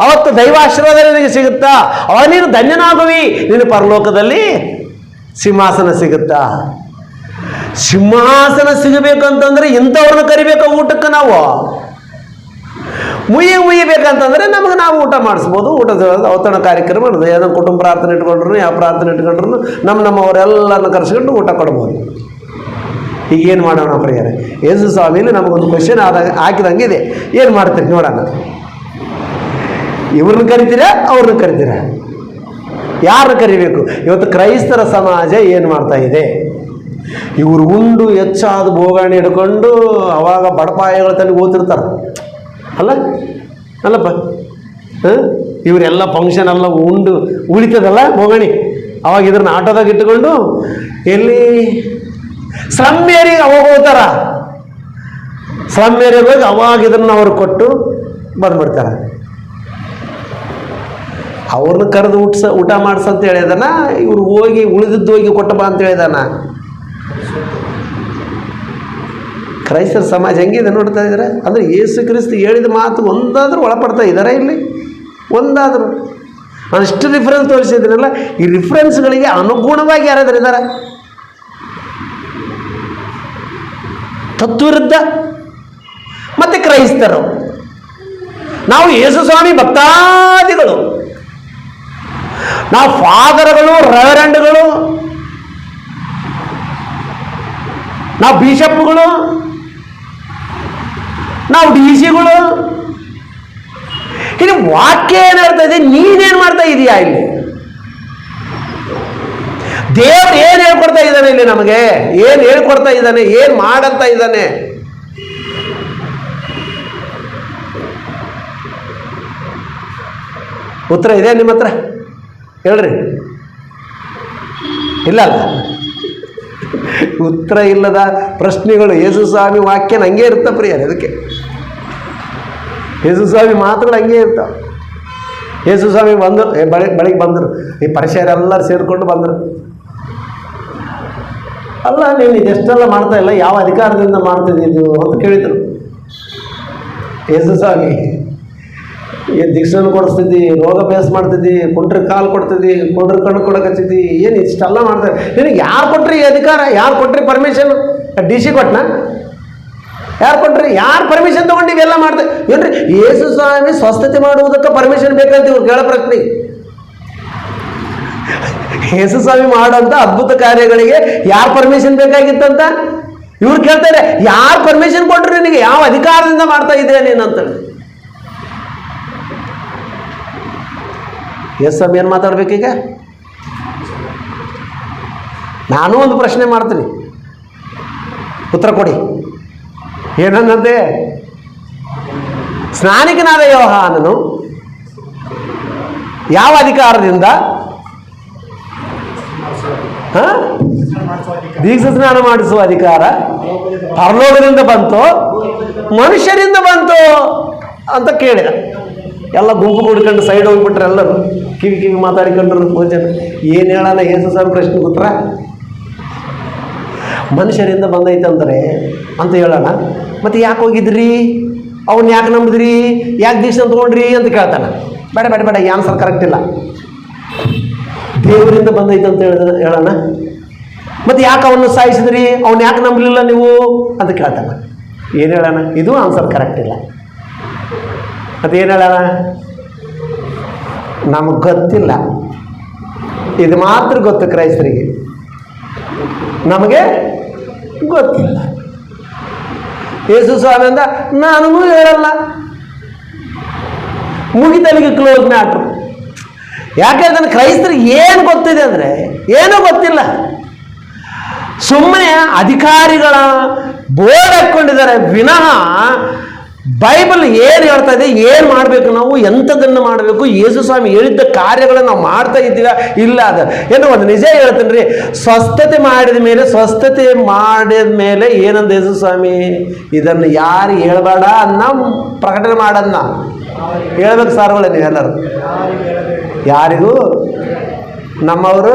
[SPEAKER 1] ಅವತ್ತು ದೈವ ಆಶೀರ್ವಾದ ನಿನಗೆ ಸಿಗುತ್ತಾ, ಅವಾಗ ನೀನು ಧನ್ಯನಾಗುವಿ. ನೀನು ಪರಲೋಕದಲ್ಲಿ ಸಿಂಹಾಸನ ಸಿಗುತ್ತಾ? ಸಿಂಹಾಸನ ಸಿಗಬೇಕಂತಂದ್ರೆ ಇಂಥವ್ರನ್ನ ಕರಿಬೇಕು ಊಟಕ್ಕೆ. ನಾವು ಮುಯ್ಯಬೇಕಂತಂದರೆ ನಮಗೆ ನಾವು ಊಟ ಮಾಡಿಸ್ಬೋದು. ಊಟದ ಔತಣ ಕಾರ್ಯಕ್ರಮ ಇರ್ತದೆ. ಏನೋ ಕುಟುಂಬ ಪ್ರಾರ್ಥನೆ ಇಟ್ಕೊಂಡ್ರು, ಯಾವ ಪ್ರಾರ್ಥನೆ ಇಟ್ಕೊಂಡ್ರು ನಮ್ಮವರೆಲ್ಲರನ್ನು ಕರೆಸ್ಕೊಂಡು ಊಟ ಕೊಡ್ಬೋದು. ಈಗೇನು ಮಾಡೋಣ ಪ್ರಿಯರೇ? ಯೇಸು ಸ್ವಾಮಿಲಿ ನಮಗೊಂದು ಕ್ವೆಶ್ಚನ್ ಹಾಕಿದಂಗೆ ಇದೆ. ಏನು ಮಾಡ್ತೀರಿ ನೋಡೋಣ. ಇವ್ರನ್ನ ಕರಿತೀರಾ, ಅವ್ರನ್ನ ಕರಿತೀರಾ? ಯಾರನ್ನ ಕರಿಬೇಕು? ಇವತ್ತು ಕ್ರೈಸ್ತರ ಸಮಾಜ ಏನು ಮಾಡ್ತಾ ಇದೆ? ಇವರು ಉಂಡು ಹೆಚ್ಚಾದ ಬೋಗಾಣಿ ಹಿಡ್ಕೊಂಡು ಅವಾಗ ಬಡಪಾಯಿಗಳ ತನಕ ಓದಿರ್ತಾರೆ ಅಲ್ಲಪ್ಪ. ಇವರೆಲ್ಲ ಫಂಕ್ಷನ್ ಎಲ್ಲ ಉಂಡು ಉಳಿತದಲ್ಲ ಬೋಗಣಿ. ಅವಾಗ ಇದ್ರನ್ನ ಆಟೋದಾಗ ಇಟ್ಟುಕೊಂಡು ಎಲ್ಲಿ ಸ್ಲಮ್ ಏರಿಗೆ ಅವಾಗ ಹೋಗ್ತಾರ. ಸ್ಲಮ್ ಏರಿಗೆ ಹೋಗಿ ಅವಾಗ ಇದನ್ನು ಅವ್ರು ಕೊಟ್ಟು ಬಂದ್ಬಿಡ್ತಾರೆ. ಅವ್ರನ್ನ ಕರೆದು ಊಟ ಮಾಡಿಸಂತ ಹೇಳಿದಾನ, ಇವ್ರು ಹೋಗಿ ಉಳಿದದ್ದು ಹೋಗಿ ಕೊಟ್ಟ ಬಾ ಅಂತ ಹೇಳಿದಾನ. ಕ್ರೈಸ್ತರ ಸಮಾಜ ಹೆಂಗಿದೆ ನೋಡ್ತಾ ಇದ್ದಾರೆ. ಅಂದರೆ ಯೇಸು ಕ್ರಿಸ್ತು ಹೇಳಿದ ಮಾತು ಒಂದಾದರೂ ಒಳಪಡ್ತಾ ಇದ್ದಾರೆ ಇಲ್ಲಿ? ಒಂದಾದರೂ? ನಾನು ಇಷ್ಟು ರಿಫರೆನ್ಸ್ ತೋರಿಸಿದ್ದೀನಲ್ಲ, ಈ ರಿಫರೆನ್ಸ್ಗಳಿಗೆ ಅನುಗುಣವಾಗಿ ಯಾರಾದರೂ ಇದ್ದಾರೆ? ತತ್ವವಿರುದ್ಧ ಮತ್ತು ಕ್ರೈಸ್ತರು. ನಾವು ಯೇಸು ಸ್ವಾಮಿ ಭಕ್ತಾದಿಗಳು, ನಾವು ಫಾದರ್ಗಳು, ರೆವರೆಂಡ್ಗಳು, ನಾವು ಬಿಷಪ್ಗಳು, ನಾವು ಡಿಸಿಗಳು. ಇಲ್ಲಿ ವಾಕ್ಯ ಏನು ಹೇಳ್ತಾ ಇದೆ? ನೀನೇನು ಮಾಡ್ತಾ ಇದೀಯಾ? ಇಲ್ಲಿ ದೇವರು ಏನು ಹೇಳ್ಕೊಡ್ತಾ ಇದ್ದಾನೆ? ಇಲ್ಲಿ ನಮಗೆ ಏನು ಹೇಳ್ಕೊಡ್ತಾ ಇದ್ದಾನೆ? ಏನು ಮಾಡಂತ ಇದ್ದಾನೆ? ಉತ್ತರ ಇದೆ ನಿಮ್ಮ ಹತ್ರ? ಹೇಳ್ರಿ. ಇಲ್ಲಲ್ಲ, ಉತ್ತರ ಇಲ್ಲದ ಪ್ರಶ್ನೆಗಳು. ಯೇಸು ಸ್ವಾಮಿ ವಾಕ್ಯನ ಹಂಗೆ ಇರ್ತಾ ಪ್ರಿಯರೇ. ಅದಕ್ಕೆ ಯೇಸು ಸ್ವಾಮಿ ಮಾತುಗಳು ಹಂಗೆ ಇರ್ತಾವೆ. ಯೇಸು ಸ್ವಾಮಿ ಬಂದರು, ಬೆಳಗ್ಗೆ ಬಂದರು, ಈ ಪರಿಸರೆಲ್ಲರೂ ಸೇರಿಕೊಂಡು ಬಂದರು. ಅಲ್ಲ, ನೀವು ಇದೆಷ್ಟೆಲ್ಲ ಮಾಡ್ತಾ ಇಲ್ಲ, ಯಾವ ಅಧಿಕಾರದಿಂದ ಮಾಡ್ತಿದ್ದು ಅಂತ ಕೇಳಿದರು. ಯೇಸು ಸ್ವಾಮಿ ದೀಕ್ಷೆಯನ್ನು ಕೊಡಿಸ್ತಿದ್ದಿ, ರೋಗ ಬೇಸ್ ಮಾಡ್ತಿದ್ದಿ, ಕುಂಟ್ರಿ ಕಾಲು ಕೊಡ್ತಿದ್ದಿ, ಕುಂಡ್ರಿ ಕಣ್ಣು ಕೊಡಕತ್ತಿದ್ದಿ, ಏನು ಇಷ್ಟೆಲ್ಲ ಮಾಡ್ತಾರೆ. ನಿನಗೆ ಯಾರು ಕೊಟ್ರಿ ಈ ಅಧಿಕಾರ? ಯಾರು ಕೊಟ್ರಿ ಪರ್ಮಿಷನ್? DC ಕೊಟ್ಟನ? ಯಾರು ಕೊಟ್ರಿ? ಯಾರು ಪರ್ಮಿಷನ್ ತೊಗೊಂಡು ಇವೆಲ್ಲ ಮಾಡ್ತಾರೆ? ಏನ್ರಿ ಯೇಸು ಸ್ವಾಮಿ ಸ್ವಸ್ಥತೆ ಮಾಡುವುದಕ್ಕೆ ಪರ್ಮಿಷನ್ ಬೇಕಂತ ಇವ್ರು ಕೇಳೋ ಪ್ರಶ್ನೆ. ಯೇಸು ಸ್ವಾಮಿ ಮಾಡೋಂಥ ಅದ್ಭುತ ಕಾರ್ಯಗಳಿಗೆ ಯಾರು ಪರ್ಮಿಷನ್ ಬೇಕಾಗಿತ್ತಂತ ಇವ್ರು ಕೇಳ್ತಾರೆ. ಯಾರು ಪರ್ಮಿಷನ್ ಕೊಟ್ರಿ ನಿನಗೆ? ಯಾವ ಅಧಿಕಾರದಿಂದ ಮಾಡ್ತಾ ಇದೆಯಾ ನೀನು ಅಂತೇಳಿ. ಯೇಸು ಸ್ವಾಮಿ ಏನು ಮಾತಾಡ್ಬೇಕೀಗ? ನಾನು ಒಂದು ಪ್ರಶ್ನೆ ಮಾಡ್ತೀನಿ, ಉತ್ತರ ಕೊಡಿ. ಏನನ್ನಂತೆ? ಸ್ನಾನಿಕನಾದ ಯೋಹಾನನು ಯಾವ ಅಧಿಕಾರದಿಂದ ದೀಕ್ಷಾ ಸ್ನಾನ ಮಾಡಿಸುವ ಅಧಿಕಾರ ಪರಲೋಕದಿಂದ ಬಂತೋ ಮನುಷ್ಯರಿಂದ ಬಂತೋ ಅಂತ ಕೇಳಿದ. ಎಲ್ಲ ಗುಂಪು ಕೂಡ್ಕೊಂಡು ಸೈಡ್ ಹೋಗ್ಬಿಟ್ರೆ ಎಲ್ಲರೂ ಕಿವಿ ಮಾತಾಡಿಕೊಂಡ್ರು. ಜನ ಏನು ಹೇಳೋಣ? ಯೇಸು ಸ್ವಾಮಿ ಪ್ರಶ್ನೆಗೆ ಉತ್ತರ ಮನುಷ್ಯರಿಂದ ಬಂದೈತಂದ್ರೆ ಅಂತ ಹೇಳೋಣ. ಮತ್ತು ಯಾಕೆ ಹೋಗಿದ್ರಿ? ಅವನ್ನ ಯಾಕೆ ನಂಬಿದ್ರಿ? ಯಾಕೆ ದೀಕ್ಷೆ ತೊಗೊಂಡ್ರಿ ಅಂತ ಕೇಳ್ತಾನೆ. ಬೇಡ ಬೇಡ ಬೇಡ, ಈ ಆನ್ಸರ್ ಕರೆಕ್ಟ್ ಇಲ್ಲ. ದೇವರಿಂದ ಬಂದೈತಂತ ಹೇಳೋಣ. ಮತ್ತು ಯಾಕೆ ಅವನ್ನ ಸಾಯಿಸಿದ್ರಿ? ಅವನ್ನ ಯಾಕೆ ನಂಬಲಿಲ್ಲ ನೀವು ಅಂತ ಕೇಳ್ತಾನೆ. ಏನು ಹೇಳೋಣ? ಇದು ಆನ್ಸರ್ ಕರೆಕ್ಟ್ ಇಲ್ಲ. ಅದೇನು ಹೇಳೋಣ? ನಮಗೆ ಗೊತ್ತಿಲ್ಲ. ಇದು ಮಾತ್ರ ಗೊತ್ತು ಕ್ರೈಸ್ತರಿಗೆ, ನಮಗೆ ಗೊತ್ತಿಲ್ಲ. ಯೇಸು ಸ್ವಾಮಿ ಅಂದ, ನಾನು ಹೇಳಲ್ಲ. ಮುಗಿತಲಿಗೆ ಕ್ಲೋಸ್ ಮ್ಯಾಟ್ರು. ಯಾಕೆ ಅದನ್ನು ಕ್ರೈಸ್ತರಿಗೆ ಏನು ಗೊತ್ತಿದೆ ಅಂದರೆ ಏನೂ ಗೊತ್ತಿಲ್ಲ. ಸುಮ್ಮನೆ ಅಧಿಕಾರಿಗಳ ಬೋರ್ಡ್ ಹಾಕ್ಕೊಂಡಿದ್ದಾರೆ ವಿನಃ ಬೈಬಲ್ ಏನು ಹೇಳ್ತಾ ಇದೆ, ಏನು ಮಾಡಬೇಕು, ನಾವು ಎಂಥದನ್ನು ಮಾಡಬೇಕು, ಯೇಸು ಸ್ವಾಮಿ ಹೇಳಿದ್ದ ಕಾರ್ಯಗಳನ್ನು ನಾವು ಮಾಡ್ತಾ ಇದ್ದೀವ ಇಲ್ಲ ಅದು ಏನು? ಒಂದು ನಿಜ ಹೇಳ್ತೀನಿ ರೀ, ಸ್ವಸ್ಥತೆ ಮಾಡಿದ ಮೇಲೆ ಏನಂದ ಯೇಸು ಸ್ವಾಮಿ? ಇದನ್ನು ಯಾರು ಹೇಳ್ಬೇಡ ಅನ್ನ ಪ್ರಕಟಣೆ ಮಾಡನ್ನ ಹೇಳ್ಬೇಕು ಸಾರ್ಗಳೇ ನೀವೆಲ್ಲರೂ. ಯಾರಿಗೂ ನಮ್ಮವರು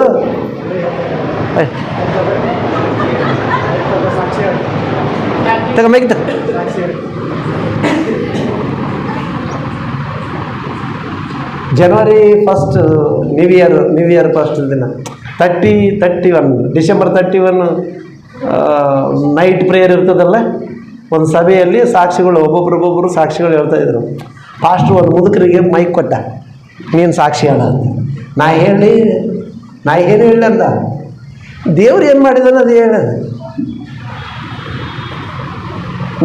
[SPEAKER 1] ತಗೊಂಬೇಕಿತ್ತು. ಜನವರಿ 1 ನ್ಯೂ ಇಯರ್ ಫಸ್ಟ್ ದಿನ 31 ಡಿಸೆಂಬರ್ 31 ನೈಟ್ ಪ್ರೇಯರ್ ಇರ್ತದಲ್ಲ, ಒಂದು ಸಭೆಯಲ್ಲಿ ಸಾಕ್ಷಿಗಳು ಒಬ್ಬೊಬ್ಬರು ಸಾಕ್ಷಿಗಳು ಹೇಳ್ತಾ ಇದ್ರು. ಪಾಸ್ಟ್ರು ಒಂದು ಮುದುಕರಿಗೆ ಮೈಕ್ ಕೊಟ್ಟ, ನೀನು ಸಾಕ್ಷಿ ಹೇಳ ಅಂತ. ನಾ ಏನು ಹೇಳಿ ಅಂದ, ದೇವ್ರು ಏನು ಮಾಡಿದಾನೆ ಅದು ಹೇಳೋದು.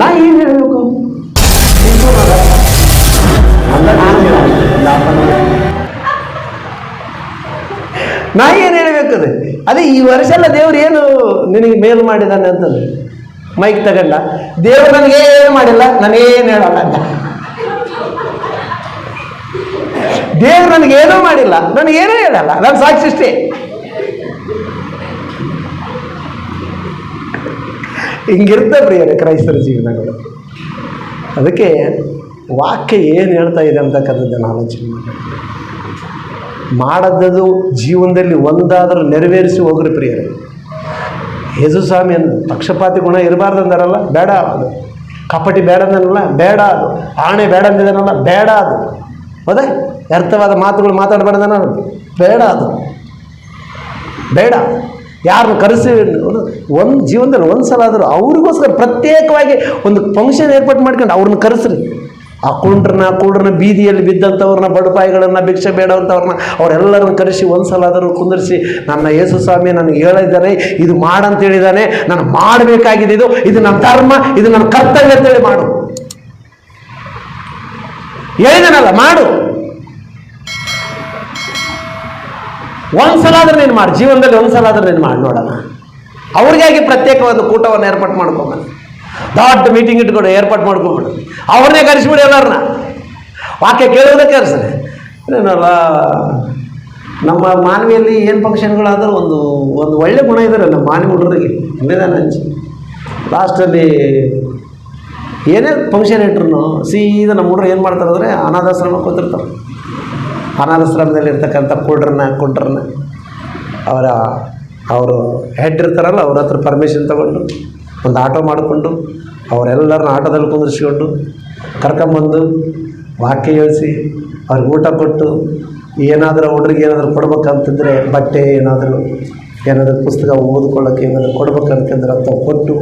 [SPEAKER 1] ನಾ ಏನು ಹೇಳಬೇಕು? ನಾ ಏನು ಹೇಳಬೇಕದು? ಅದೇ ಈ ವರ್ಷ ಎಲ್ಲ ದೇವ್ರು ಏನು ನಿನಗೆ ಮೇಲು ಮಾಡಿದಾನೆ ಅಂತಂದ್ರೆ ಮೈಕ್ ತಗೊಂಡ, ದೇವ್ರು ನನಗೇನು ಮಾಡಿಲ್ಲ, ನಾನೇನು ಹೇಳಲ್ಲ ಅಂತ. ದೇವ್ರು ನನಗೇನೂ ಮಾಡಿಲ್ಲ, ನನಗೇನೂ ಹೇಳಲ್ಲ, ನಾನು ಸಾಕ್ಷಿ ಅಷ್ಟೇ. ಹಿಂಗಿರುತ್ತೆ ಪ್ರಿಯರೇ ಕ್ರೈಸ್ತರ ಜೀವನಗಳು. ಅದಕ್ಕೆ ವಾಕ್ಯ ಏನು ಹೇಳ್ತಾ ಇದೆ ಅಂತಕ್ಕಂಥದ್ದನ್ನು ಆಲೋಚನೆ ಮಾಡದ್ದು ಜೀವನದಲ್ಲಿ ಒಂದಾದರೂ ನೆರವೇರಿಸಿ ಹೋಗ್ರಿ ಪ್ರಿಯರೇ. ಯೇಸು ಸ್ವಾಮಿ ಅಂದ ಪಕ್ಷಪಾತಿ ಗುಣ ಇರಬಾರ್ದು ಅಂದಾರಲ್ಲ, ಬೇಡ ಅದು. ಕಪಟಿ ಬೇಡ ಅಂದನಲ್ಲ, ಬೇಡ ಅದು. ಆಣೆ ಬೇಡ ಅಂದಿದ್ದಾನಲ್ಲ, ಬೇಡ ಅದು. ಹೌದಾ? ವ್ಯರ್ಥವಾದ ಮಾತುಗಳು ಮಾತಾಡಬಾರ್ದನ, ಬೇಡ ಅದು, ಬೇಡ. ಯಾರನ್ನು ಕರೆಸಿ ಒಂದು ಜೀವನದಲ್ಲಿ ಒಂದು ಸಲ ಆದರೂ ಅವ್ರಿಗೋಸ್ಕರ ಪ್ರತ್ಯೇಕವಾಗಿ ಒಂದು ಫಂಕ್ಷನ್ ಏರ್ಪಾటు ಮಾಡ್ಕೊಂಡು ಅವ್ರನ್ನ ಕರೆಸ್ರಿ. ಆ ಕುಳ್ರನ್ನ ಬೀದಿಯಲ್ಲಿ ಬಿದ್ದಂಥವ್ರನ್ನ, ಬಡಪಾಯಿಗಳನ್ನು, ಭಿಕ್ಷೆ ಬೇಡವಂಥವ್ರನ್ನ ಅವರೆಲ್ಲರನ್ನು ಕರೆಸಿ ಒಂದು ಸಲ ಆದರೂ ಕುಂದರಿಸಿ, ನನ್ನ ಯೇಸು ಸ್ವಾಮಿ ನನಗೆ ಹೇಳಿದ್ದಾರೆ, ಇದು ಮಾಡಂತ ಹೇಳಿದ್ದಾನೆ, ನಾನು ಮಾಡಬೇಕಾಗಿದೆ, ಇದು ನನ್ನ ಧರ್ಮ, ಇದು ನನ್ನ ಕರ್ತವ್ಯ ಅಂತೇಳಿ ಮಾಡು. ಹೇಳಿದನಲ್ಲ, ಮಾಡು. ಒಂದ್ಸಲ ಆದ್ರೆ ನೀನು ಮಾಡಿ, ಜೀವನದಲ್ಲಿ ಒಂದ್ಸಲ ಆದ್ರೆ ನೀನು ಮಾಡಿ ನೋಡೋಣ. ಅವ್ರಿಗಾಗಿ ಪ್ರತ್ಯೇಕವಾದ ಕೂಟವನ್ನು ಏರ್ಪಾటు ಮಾಡ್ಕೊಂಬಂದು, ದೊಡ್ಡ ಮೀಟಿಂಗ್ ಇಟ್ಕೊಂಡು ಏರ್ಪಾటు ಮಾಡ್ಕೊಂಬಿಡು. ಅವ್ರನ್ನೇ ಕರೆಸಿಬಿಡಿ, ಎಲ್ಲರನ್ನ ವಾಕ್ಯ ಕೇಳೋದಕ್ಕೆ ಕರೆಸ್ರಿ. ಏನಲ್ಲ, ನಮ್ಮ ಮಾನವಿಯಲ್ಲಿ ಏನು ಫಂಕ್ಷನ್ಗಳಾದರೂ ಒಂದು ಒಳ್ಳೆ ಗುಣ ಇದ್ದಾರೆ ನಮ್ಮ ಮಾನವಿ ಹುಡುಗರಿಗೆ. ಸಂವಿಧಾನ ಹಂಚಿ ಲಾಸ್ಟಲ್ಲಿ ಏನೇ ಫಂಕ್ಷನ್ ಇಟ್ರು ಸೀದಾ ನಮ್ಮ ಹುಡುಗರು ಏನು ಮಾಡ್ತಾರೆ ಅಂದರೆ ಅನಾಥಾಶ್ರಮಕ್ಕೆ ಕೂತಿರ್ತಾರೆ. ಅನಾಥಾಶ್ರಮದಲ್ಲಿ ಇರ್ತಕ್ಕಂಥ ಕುಂಡ್ರನ್ನ ಅವರು ಹೆಡ್ ಇರ್ತಾರಲ್ಲ, ಅವ್ರ ಹತ್ರ ಪರ್ಮಿಷನ್ ತೊಗೊಂಡು ಒಂದು ಆಟೋ ಮಾಡಿಕೊಂಡು ಅವರೆಲ್ಲರನ್ನ ಆಟೋದಲ್ಲಿ ಕುಂದಿರಿಸ್ಕೊಂಡು ಕರ್ಕೊಂಬಂದು ವಾಕ್ಯ ಹೇಳಿಸಿ ಅವ್ರಿಗೆ ಊಟ ಕೊಟ್ಟು, ಏನಾದರೂ ಹುಡುಗರಿಗೆ ಏನಾದರೂ ಕೊಡ್ಬೇಕಂತಿದ್ರೆ ಬಟ್ಟೆ ಏನಾದರೂ ಪುಸ್ತಕ ಓದ್ಕೊಳ್ಳೋಕ್ಕೆ ಏನಾದರೂ ಕೊಡ್ಬೇಕಂತಂದ್ರೆ ಅಂತ ಕೊಟ್ಟು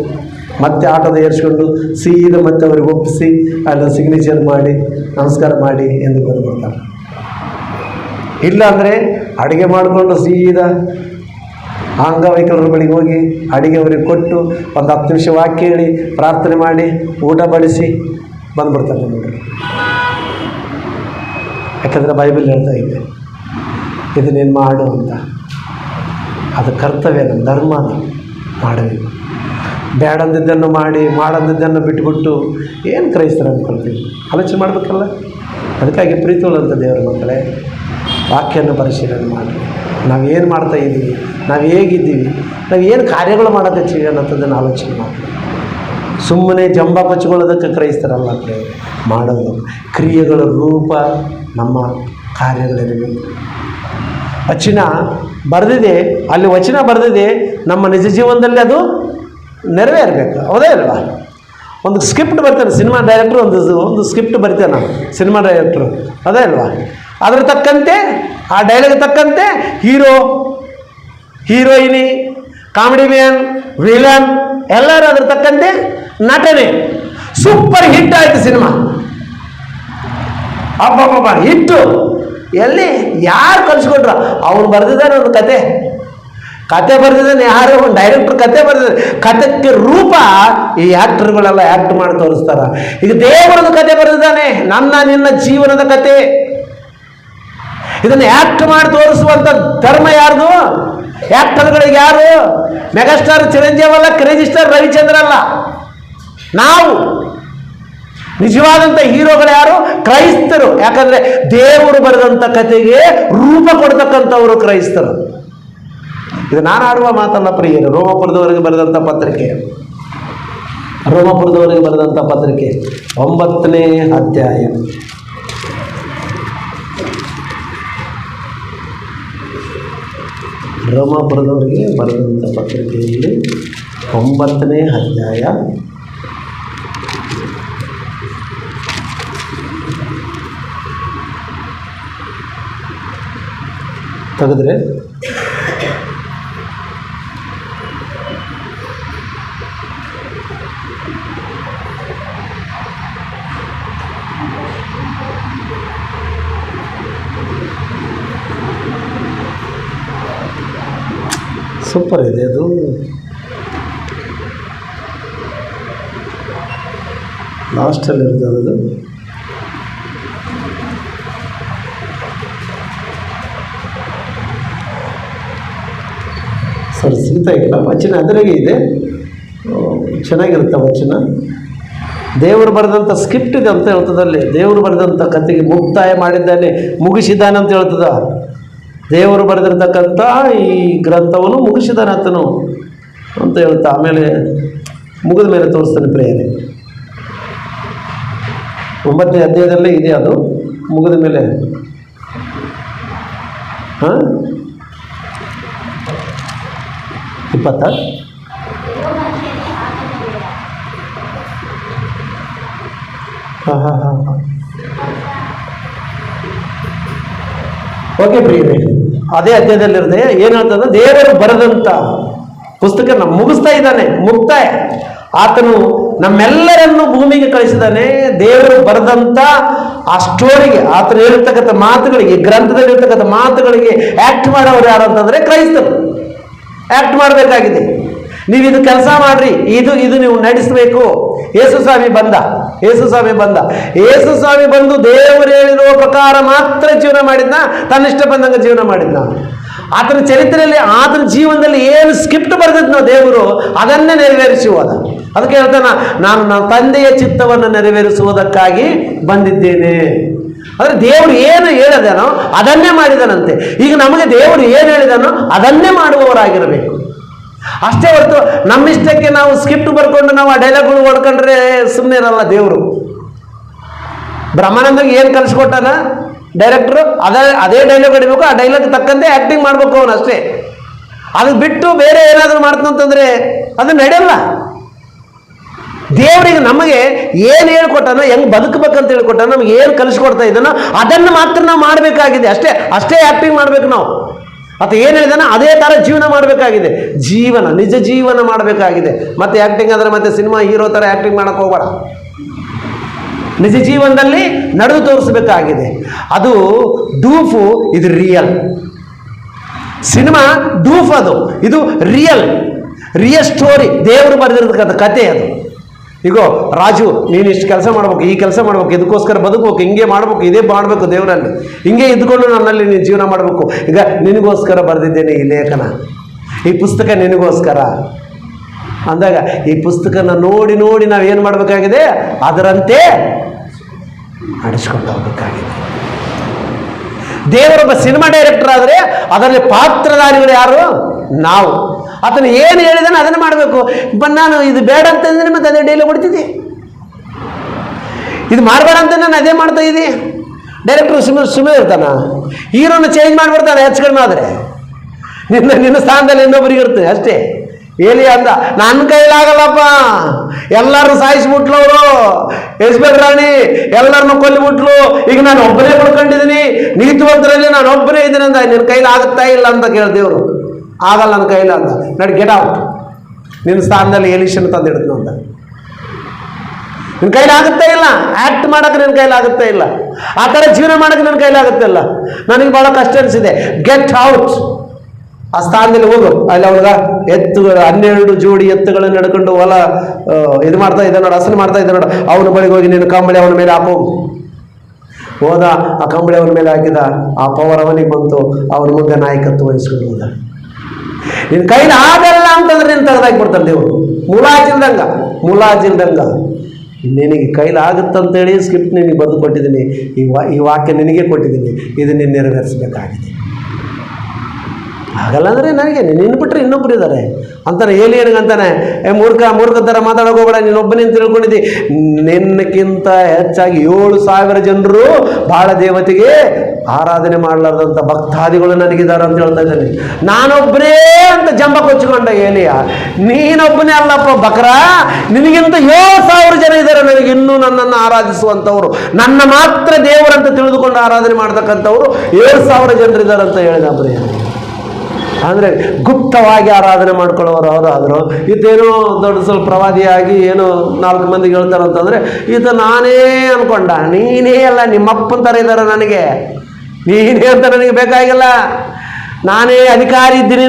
[SPEAKER 1] ಮತ್ತೆ ಆಟೋದ ಏರಿಸ್ಕೊಂಡು ಸೀದಾ ಮತ್ತೆ ಅವ್ರಿಗೆ ಒಪ್ಪಿಸಿ ಅಲ್ಲಿ ಸಿಗ್ನೇಚರ್ ಮಾಡಿ ನಮಸ್ಕಾರ ಮಾಡಿ ಎಂದು ಬಂದುಬಿಡ್ತಾರೆ. ಇಲ್ಲಾಂದರೆ ಅಡುಗೆ ಮಾಡಿಕೊಂಡು ಸೀದಾ ಅಂಗವೈಕಲರ ಬಳಿಗೆ ಹೋಗಿ ಅಡುಗೆ ಅವ್ರಿಗೆ ಕೊಟ್ಟು ಒಂದು 10 ನಿಮಿಷ ವಾಕ್ಯ ಹೇಳಿ ಪ್ರಾರ್ಥನೆ ಮಾಡಿ ಊಟ ಬಡಿಸಿ ಬಂದುಬಿಡ್ತಾರೆ ನೋಡ್ರಿ. ಯಾಕಂದರೆ ಬೈಬಲ್ ಹೇಳ್ತಾ ಇದೆ, ಇದನ್ನೇನು ಮಾಡು ಅಂತ. ಅದು ಕರ್ತವ್ಯ, ನಮ್ಮ ಧರ್ಮ, ಮಾಡಬೇಕು. ಬೇಡಂದಿದ್ದನ್ನು ಮಾಡಿ, ಮಾಡಂದಿದ್ದನ್ನು ಬಿಟ್ಬಿಟ್ಟು ಏನು ಕ್ರೈಸ್ತರ ಅಂದ್ಕೊಳ್ತೀವಿ? ಆಲೋಚನೆ ಮಾಡಬೇಕಲ್ಲ. ಅದಕ್ಕಾಗಿ ಪ್ರೀತಿಯುಳ್ಳಂಥ ದೇವರ ಮಕ್ಕಳೇ, ವಾಕ್ಯವನ್ನು ಪರಿಶೀಲನೆ ಮಾಡಿ ನಾವೇನು ಮಾಡ್ತಾ ಇದ್ದೀವಿ, ನಾವು ಹೇಗಿದ್ದೀವಿ, ನಾವು ಏನು ಕಾರ್ಯಗಳು ಮಾಡೋದಕ್ಕೆ ಅನ್ನೋದನ್ನು ಆಲೋಚನೆ ಮಾಡಿ. ಸುಮ್ಮನೆ ಜಂಬ ಕೊಚ್ಕೊಳ್ಳೋದಕ್ಕೆ ಕ್ರೈಸ್ತರಲ್ಲ ಮಾಡೋದು. ಕ್ರಿಯೆಗಳ ರೂಪ ನಮ್ಮ ಕಾರ್ಯಗಳಿರಬೇಕು. ವಚನ ಬರೆದಿದೆ, ಅಲ್ಲಿ ವಚನ ಬರೆದಿದೆ, ನಮ್ಮ ನಿಜ ಜೀವನದಲ್ಲಿ ಅದು ನೆರವೇರಬೇಕು. ಹೌದೇ ಅಲ್ವಾ? ಒಂದು ಸ್ಕ್ರಿಪ್ಟ್ ಬರ್ತಾನೆ ಸಿನಿಮಾ ಡೈರೆಕ್ಟ್ರು, ಒಂದು ಸ್ಕ್ರಿಪ್ಟ್ ಬರಿತಾನೆ ನಾನು, ಸಿನಿಮಾ ಡೈರೆಕ್ಟ್ರು, ಅದೇ ಅಲ್ವಾ? ಅದ್ರ ತಕ್ಕಂತೆ, ಆ ಡೈಲಾಗ್ ತಕ್ಕಂತೆ ಹೀರೋ, ಹೀರೋಯಿನಿ, ಕಾಮಿಡಿ ಮ್ಯಾನ್, ವಿಲನ್ ಎಲ್ಲರೂ ಅದ್ರ ತಕ್ಕಂತೆ ನಟನೆ. ಸೂಪರ್ ಹಿಟ್ ಆಯಿತು ಸಿನಿಮಾ, ಅಬ್ಬಬ್ಬ ಹಿಟ್ಟು. ಎಲ್ಲಿ ಯಾರು ಕಲಿಸ್ಕೊಟ್ರು? ಅವನು ಬರೆದಿದ್ದಾನೆ ಒಂದು ಕತೆ ಬರೆದಿದ್ದಾನೆ, ಯಾರೋ ಒಂದು ಡೈರೆಕ್ಟ್ರ್ ಕತೆ ಬರೆದಿದ್ದಾನೆ. ಕಥೆಗೆ ರೂಪ ಈ ಆ್ಯಕ್ಟರ್ಗಳೆಲ್ಲ ಆ್ಯಕ್ಟ್ ಮಾಡಿ ತೋರಿಸ್ತಾರ. ಈಗ ದೇವರದ್ದು ಕತೆ ಬರೆದಿದ್ದಾನೆ, ನನ್ನ ನಿನ್ನ ಜೀವನದ ಕತೆ. ಇದನ್ನು ಆ್ಯಕ್ಟ್ ಮಾಡಿ ತೋರಿಸುವಂಥ ಧರ್ಮ ಯಾರ್ದು? ಆ್ಯಕ್ಟರ್ಗಳಿಗೆ ಯಾರು? ಮೆಗಾಸ್ಟಾರ್ ಚಿರಂಜೀವಿ ಅಲ್ಲ, ಕ್ರೇಜಿ ಸ್ಟಾರ್ ರವಿಚಂದ್ರ ಅಲ್ಲ. ನಾವು ನಿಜವಾದಂಥ ಹೀರೋಗಳು ಯಾರು? ಕ್ರೈಸ್ತರು. ಯಾಕಂದರೆ ದೇವರು ಬರೆದಂಥ ಕತೆಗೆ ರೂಪ ಕೊಡ್ತಕ್ಕಂಥವರು ಕ್ರೈಸ್ತರು. ಇದು ನಾನು ಆಡುವ ಮಾತಲ್ಲ ಪ್ರಿಯರು. ರೋಮಾಪುರದವರಿಗೆ ಬರೆದಂಥ ಪತ್ರಿಕೆ, 9ನೇ ಅಧ್ಯಾಯ. ರೋಮಾಪುರದವರಿಗೆ ಬರೆದಂಥ ಪತ್ರಿಕೆಯಲ್ಲಿ 9ನೇ ಅಧ್ಯಾಯ ತೆಗೆದ್ರೆ ಸೂಪರ್ ಇದೆ ಅದು. ಲಾಸ್ಟಲ್ಲಿ ಇರ್ತದೆ ಅದು. ಸರ್ ಸಿಗ್ತಾ ಇಲ್ಲ ವಚನ, ಅದರಾಗೆ ಇದೆ, ಚೆನ್ನಾಗಿರುತ್ತೆ ವಚನ. ದೇವರು ಬರೆದಂಥ ಸ್ಕ್ರಿಪ್ಟ್ ಇದೆ ಅಂತ ಹೇಳ್ತದಲ್ಲಿ. ದೇವರು ಬರೆದಂಥ ಕಥೆಗೆ ಮುಕ್ತಾಯ ಮಾಡಿದ್ದಾನೆ, ಮುಗಿಸಿದ್ದಾನೆ ಅಂತ ಹೇಳ್ತದ. ದೇವರು ಬರೆದಿರ್ತಕ್ಕಂಥ ಈ ಗ್ರಂಥವನ್ನು ಮುಗಿಸಿದಾನೆ ಆತನು ಅಂತ ಹೇಳ್ತಾ ಆಮೇಲೆ ಮುಗಿದ ಮೇಲೆ ತೋರಿಸ್ತಾನೆ ಪ್ರೇರಣೆ. 9ನೇ ಅಧ್ಯಾಯದಲ್ಲೇ ಇದೆ ಅದು, ಮುಗಿದ ಮೇಲೆ. ಹಾಂ 20 ಓಕೆ ಪ್ರಿಯರೇ, ಅದೇ ಅಧ್ಯಾಯದಲ್ಲಿರುತ್ತೆ. ಏನು ಹೇಳ್ತಂದ್ರೆ ದೇವರು ಬರೆದಂಥ ಪುಸ್ತಕ ನಮ್ಮ ಮುಗಿಸ್ತಾ ಇದ್ದಾನೆ, ಮುಕ್ತಾಯ. ಆತನು ನಮ್ಮೆಲ್ಲರನ್ನು ಭೂಮಿಗೆ ಕಳಿಸಿದ್ದಾನೆ. ದೇವರು ಬರೆದಂಥ ಆ ಸ್ಟೋರಿಗೆ, ಆತನು ಹೇಳಿರ್ತಕ್ಕಂಥ ಮಾತುಗಳಿಗೆ, ಗ್ರಂಥದಲ್ಲಿ ಇರ್ತಕ್ಕಂಥ ಮಾತುಗಳಿಗೆ ಆ್ಯಕ್ಟ್ ಮಾಡೋರು ಯಾರು ಅಂತಂದರೆ ಕ್ರೈಸ್ತರು ಆ್ಯಕ್ಟ್ ಮಾಡಬೇಕಾಗಿದೆ. ನೀವು ಇದು ಕೆಲಸ ಮಾಡ್ರಿ, ಇದು ನೀವು ನಡೆಸಬೇಕು. ಯೇಸು ಸ್ವಾಮಿ ಬಂದ, ಯೇಸು ಸ್ವಾಮಿ ಬಂದು ದೇವರು ಹೇಳಿರುವ ಪ್ರಕಾರ ಮಾತ್ರ ಜೀವನ ಮಾಡಿದ್ನ, ತನ್ನಿಷ್ಟ ಬಂದಂಗೆ ಜೀವನ ಮಾಡಿದ್ನ. ಆತನ ಚರಿತ್ರೆಯಲ್ಲಿ, ಆತನ ಜೀವನದಲ್ಲಿ ಏನು ಸ್ಕ್ರಿಪ್ಟ್ ಬರೆದಿದ್ನೋ ದೇವರು ಅದನ್ನೇ ನೆರವೇರಿಸಿ ಹೋದ. ಅದಕ್ಕೆ ಹೇಳ್ತಾನೆ, ನಾನು ನನ್ನ ತಂದೆಯ ಚಿತ್ತವನ್ನು ನೆರವೇರಿಸುವುದಕ್ಕಾಗಿ ಬಂದಿದ್ದೇನೆ. ಅಂದರೆ ದೇವರು ಏನು ಹೇಳಿದನೋ ಅದನ್ನೇ ಮಾಡಿದನಂತೆ. ಈಗ ನಮಗೆ ದೇವರು ಏನು ಹೇಳಿದನೋ ಅದನ್ನೇ ಮಾಡುವವರಾಗಿರಬೇಕು ಅಷ್ಟೇ ಹೊರತು ನಮ್ಮಿಷ್ಟಕ್ಕೆ ನಾವು ಸ್ಕ್ರಿಪ್ಟ್ ಬರ್ಕೊಂಡು ನಾವು ಆ ಡೈಲಾಗ್ಗಳು ಹೊಡ್ಕೊಂಡ್ರೆ ಸುಮ್ಮನೆ ಇರಲ್ಲ ದೇವರು. ಬ್ರಹ್ಮಾನಂದಗೆ ಏನು ಕಲಿಸ್ಕೊಟ್ಟಾನ ಡೈರೆಕ್ಟ್ರು, ಅದೇ ಡೈಲಾಗ್ ಹೊಡಿಬೇಕು, ಆ ಡೈಲಾಗ್ ತಕ್ಕಂತೆ ಆ್ಯಕ್ಟಿಂಗ್ ಮಾಡಬೇಕು ಅವನು ಅಷ್ಟೇ. ಅದಕ್ಕೆ ಬಿಟ್ಟು ಬೇರೆ ಏನಾದರೂ ಮಾಡ್ತಂತಂದರೆ ಅದು ನಡೆಯಲ್ಲ. ದೇವರಿಗೆ ನಮಗೆ ಏನು ಹೇಳ್ಕೊಟ್ಟಾನೋ, ಹೆಂಗೆ ಬದುಕಬೇಕಂತ ಹೇಳ್ಕೊಟ್ಟಾನೋ, ನಮಗೆ ಏನು ಕಲಿಸ್ಕೊಡ್ತಾ ಇದ್ದಾನೋ ಅದನ್ನು ಮಾತ್ರ ನಾವು ಮಾಡಬೇಕಾಗಿದೆ ಅಷ್ಟೇ ಆ್ಯಕ್ಟಿಂಗ್ ಮಾಡಬೇಕು ನಾವು. ಅಥವಾ ಏನು ಹೇಳಿದಾನೋ ಅದೇ ಥರ ಜೀವನ ಮಾಡಬೇಕಾಗಿದೆ, ನಿಜ ಜೀವನ ಮಾಡಬೇಕಾಗಿದೆ. ಮತ್ತೆ ಆ್ಯಕ್ಟಿಂಗ್ ಅಂದರೆ ಮತ್ತೆ ಸಿನಿಮಾ ಹೀರೋ ಥರ ಆ್ಯಕ್ಟಿಂಗ್ ಮಾಡೋಕ್ಕೆ ಹೋಗಬೇಡ. ನಿಜ ಜೀವನದಲ್ಲಿ ನಡೆದು ತೋರಿಸಬೇಕಾಗಿದೆ. ಅದು ಡೂಫು, ಇದು ರಿಯಲ್. ಸಿನಿಮಾ ಡೂಫ್, ಇದು ರಿಯಲ್ ಸ್ಟೋರಿ. ದೇವರು ಬರೆದಿರ್ತಕ್ಕಂಥ ಕತೆ ಅದು. ಈಗ ರಾಜು, ನೀನು ಇಷ್ಟು ಕೆಲಸ ಮಾಡ್ಬೇಕು, ಈ ಕೆಲಸ ಮಾಡ್ಬೇಕು, ಇದಕ್ಕೋಸ್ಕರ ಬದುಕಬೇಕು, ಹಿಂಗೆ ಮಾಡ್ಬೇಕು, ಇದೇ ಮಾಡಬೇಕು, ದೇವರಲ್ಲಿ ಹಿಂಗೆ ಇದ್ಕೊಂಡು ನನ್ನಲ್ಲಿ ನೀನು ಜೀವನ ಮಾಡಬೇಕು. ಈಗ ನಿನಗೋಸ್ಕರ ಬರೆದಿದ್ದೇನೆ ಈ ಲೇಖನ, ಈ ಪುಸ್ತಕ ನಿನಗೋಸ್ಕರ ಅಂದಾಗ ಈ ಪುಸ್ತಕನ ನೋಡಿ ನಾವೇನು ಮಾಡಬೇಕಾಗಿದೆ, ಅದರಂತೆ ನಡೆಸ್ಕೊಂಡು ಹೋಗಬೇಕಾಗಿದೆ. ದೇವರೊಬ್ಬ ಸಿನಿಮಾ ಡೈರೆಕ್ಟರ್ ಆದರೆ ಅದರಲ್ಲಿ ಪಾತ್ರಧಾರಿಗಳು ಯಾರು? ನಾವು. ಆತನು ಏನು ಹೇಳಿದಾನೆ ಅದನ್ನು ಮಾಡಬೇಕು. ನಾನು ಇದು ಬೇಡ ಅಂತಂದ್ರೆ ಮತ್ತೆ ಅದೇ ಡೈಲಾಗ್ ಹೊಡ್ತಿದ್ದೆ, ಇದು ಮಾಡಬೇಡ ಅಂತ ನಾನು ಅದೇ ಮಾಡ್ತಾ ಇದ್ದೆ. ಡೈರೆಕ್ಟ್ರು ಸುಮ್ಮನೆ ಇರ್ತಾನ, ಹೀರೋನ ಚೇಂಜ್ ಮಾಡಿಬಿಡ್ತಾನೆ ಹೆಚ್ಚು ಕಡಿಮೆ ಆದರೆ. ನಿನ್ನ ಸ್ಥಾನದಲ್ಲಿ ಇನ್ನೊಬ್ಬರಿಗೆ ಇರ್ತದೆ ಅಷ್ಟೇ. ಏಲಿ ಅಂದ, ನನ್ನ ಕೈಲಾಗಲ್ಲಪ್ಪ, ಎಲ್ಲರನ್ನು ಸಾಯಿಸ್ಬಿಟ್ಲು ಅವರು, ಯಜ್ಬೇಕ್ ರಾಣಿ ಎಲ್ಲರನ್ನು ಕೊಲ್ಲಿಬಿಟ್ಲು, ಈಗ ನಾನು ಒಬ್ಬನೇ ಉಳ್ಕೊಂಡಿದ್ದೀನಿ, ನೀತಿವಂತರಲ್ಲಿ ನಾನು ಒಬ್ಬನೇ ಇದ್ದೀನಿ ಅಂದ. ನಿನ್ನ ಕೈಲಿ ಆಗುತ್ತಾ ಇಲ್ಲ ಅಂತ ಕೇಳ್ದೇವ್ರು. ಆಗಲ್ಲ ನನ್ನ ಕೈಲ ಅಂತ. ನಡಿ ಗೆಟ್ ಔಟ್, ನಿನ್ನ ಸ್ಥಾನದಲ್ಲಿ ಎಲಿಷನ್ ತಂದಿಡ್ತು ಅಂತ. ನಿನ್ನ ಕೈಲಾಗುತ್ತಾ ಇಲ್ಲ, ಆ್ಯಕ್ಟ್ ಮಾಡೋಕೆ ನಿನ್ನ ಕೈಲಾಗುತ್ತಾ ಇಲ್ಲ, ಆ ಥರ ಜೀವನ ಮಾಡೋಕೆ ನನ್ನ ಕೈಲಾಗುತ್ತೆ ಇಲ್ಲ. ನನಗೆ ಭಾಳ ಕಷ್ಟ ಅನಿಸಿದೆ. ಗೆಟ್ ಔಟ್, ಆ ಸ್ಥಾನದಲ್ಲಿ ಹೋಗು. ಅಲ್ಲಿ ಅವ್ರಿಗ ಎತ್ತುಗಳು 12 ಜೋಡಿ ಎತ್ತುಗಳನ್ನು ನಡ್ಕೊಂಡು ಹೊಲ ಇದು ಮಾಡ್ತಾ ಇದ್ದ ನೋಡು, ಹಸನು ಮಾಡ್ತಾ ಇದ್ದ ನೋಡು, ಅವನ ಬಳಿಗೆ ಹೋಗಿ ನೀನು ಕಂಬಳಿ ಅವನ ಮೇಲೆ ಹಾಕೋಗು. ಹೋದ, ಆ ಕಂಬಳಿ ಅವನ ಮೇಲೆ ಹಾಕಿದ, ಆ ಪವರ್ ಅವನಿಗೆ ಬಂತು, ಅವನ ಮುಂದೆ ನಾಯಕತ್ವ ವಹಿಸ್ಕೊಂಡು ಹೋದ. ನಿನ್ನ ಕೈಲಿ ಆಗಲ್ಲ ಅಂತಂದ್ರೆ ನೀನು ತೆಗೆದಾಕ್ಬಿಡ್ತಾನೆ ದೇವರು, ಮುಲಾಜಿಲ್ದಂಗ. ನಿನಗೆ ಕೈಲಿ ಆಗುತ್ತಂತೇಳಿ ಸ್ಕ್ರಿಪ್ಟ್ ನಿನಗೆ ಬರೆದು ಕೊಟ್ಟಿದ್ದೀನಿ, ಈ ವಾಕ್ಯ ನಿನಗೆ ಕೊಟ್ಟಿದ್ದೀನಿ, ಇದು ನೀನು ನೆರವೇರಿಸಬೇಕಾಗಿದೆ. ಆಗಲ್ಲ ಅಂದರೆ ನನಗೆ ನಿನ್ನ ಬಿಟ್ಟರೆ ಇನ್ನೊಬ್ರು ಇದ್ದಾರೆ ಅಂತಾನೆ. ಏಲಿಯನಿಗಂತಾನೆ, ಮೂರ್ಖ ಥರ ಮಾತಾಡೋಕೆ ಹೋಗಬೇಡ, ನೀನೊಬ್ಬನೇ ಅಂತ ತಿಳ್ಕೊಂಡಿದ್ದಿ. ನಿನ್ನಕ್ಕಿಂತ ಹೆಚ್ಚಾಗಿ 7,000 ಜನರು ಬಾಳ ದೇವತೆಗೆ ಆರಾಧನೆ ಮಾಡಲಾರ್ದಂಥ ಭಕ್ತಾದಿಗಳು ನನಗಿದ್ದಾರೆ ಅಂತ ಹೇಳ್ತಾ ಇದ್ದಾನೆ. ನಾನೊಬ್ಬನೇ ಅಂತ ಜಂಬ ಕೊಚ್ಚಿಕೊಂಡ ಏಲಿಯ. ನೀನೊಬ್ಬನೇ ಅಲ್ಲಪ್ಪ ಬಕ್ರ, ನಿನಗಿಂತ 7,000 ಜನ ಇದ್ದಾರೆ ನನಗೆ ಇನ್ನೂ ನನ್ನನ್ನು ಆರಾಧಿಸುವಂಥವ್ರು, ನನ್ನ ಮಾತ್ರ ದೇವರಂತ ತಿಳಿದುಕೊಂಡು ಆರಾಧನೆ ಮಾಡ್ತಕ್ಕಂಥವ್ರು 7,000 ಜನರಿದ್ದಾರೆ ಅಂತ ಹೇಳಿದ ಬರೀ. ಅಂದರೆ ಗುಪ್ತವಾಗಿ ಆರಾಧನೆ ಮಾಡ್ಕೊಳ್ಳೋರು ಅವರಾದರು. ಇದೇನೋ ದೊಡ್ಡ ಸ್ವಲ್ಪ ಪ್ರವಾದಿಯಾಗಿ ಏನೋ 4 ಮಂದಿಗೆ ಹೇಳ್ತಾರಂತಂದರೆ ಇದು ನಾನೇ ಅಂದ್ಕೊಂಡ. ನೀನೇ ಅಲ್ಲ, ನಿಮ್ಮಪ್ಪನ ಥರ ಇದ್ದಾರೆ ನನಗೆ, ನೀನೇ ಅಂತ ನನಗೆ ಬೇಕಾಗಿಲ್ಲ. ನಾನೇ ಅಧಿಕಾರಿ ಇದ್ದೀನಿ,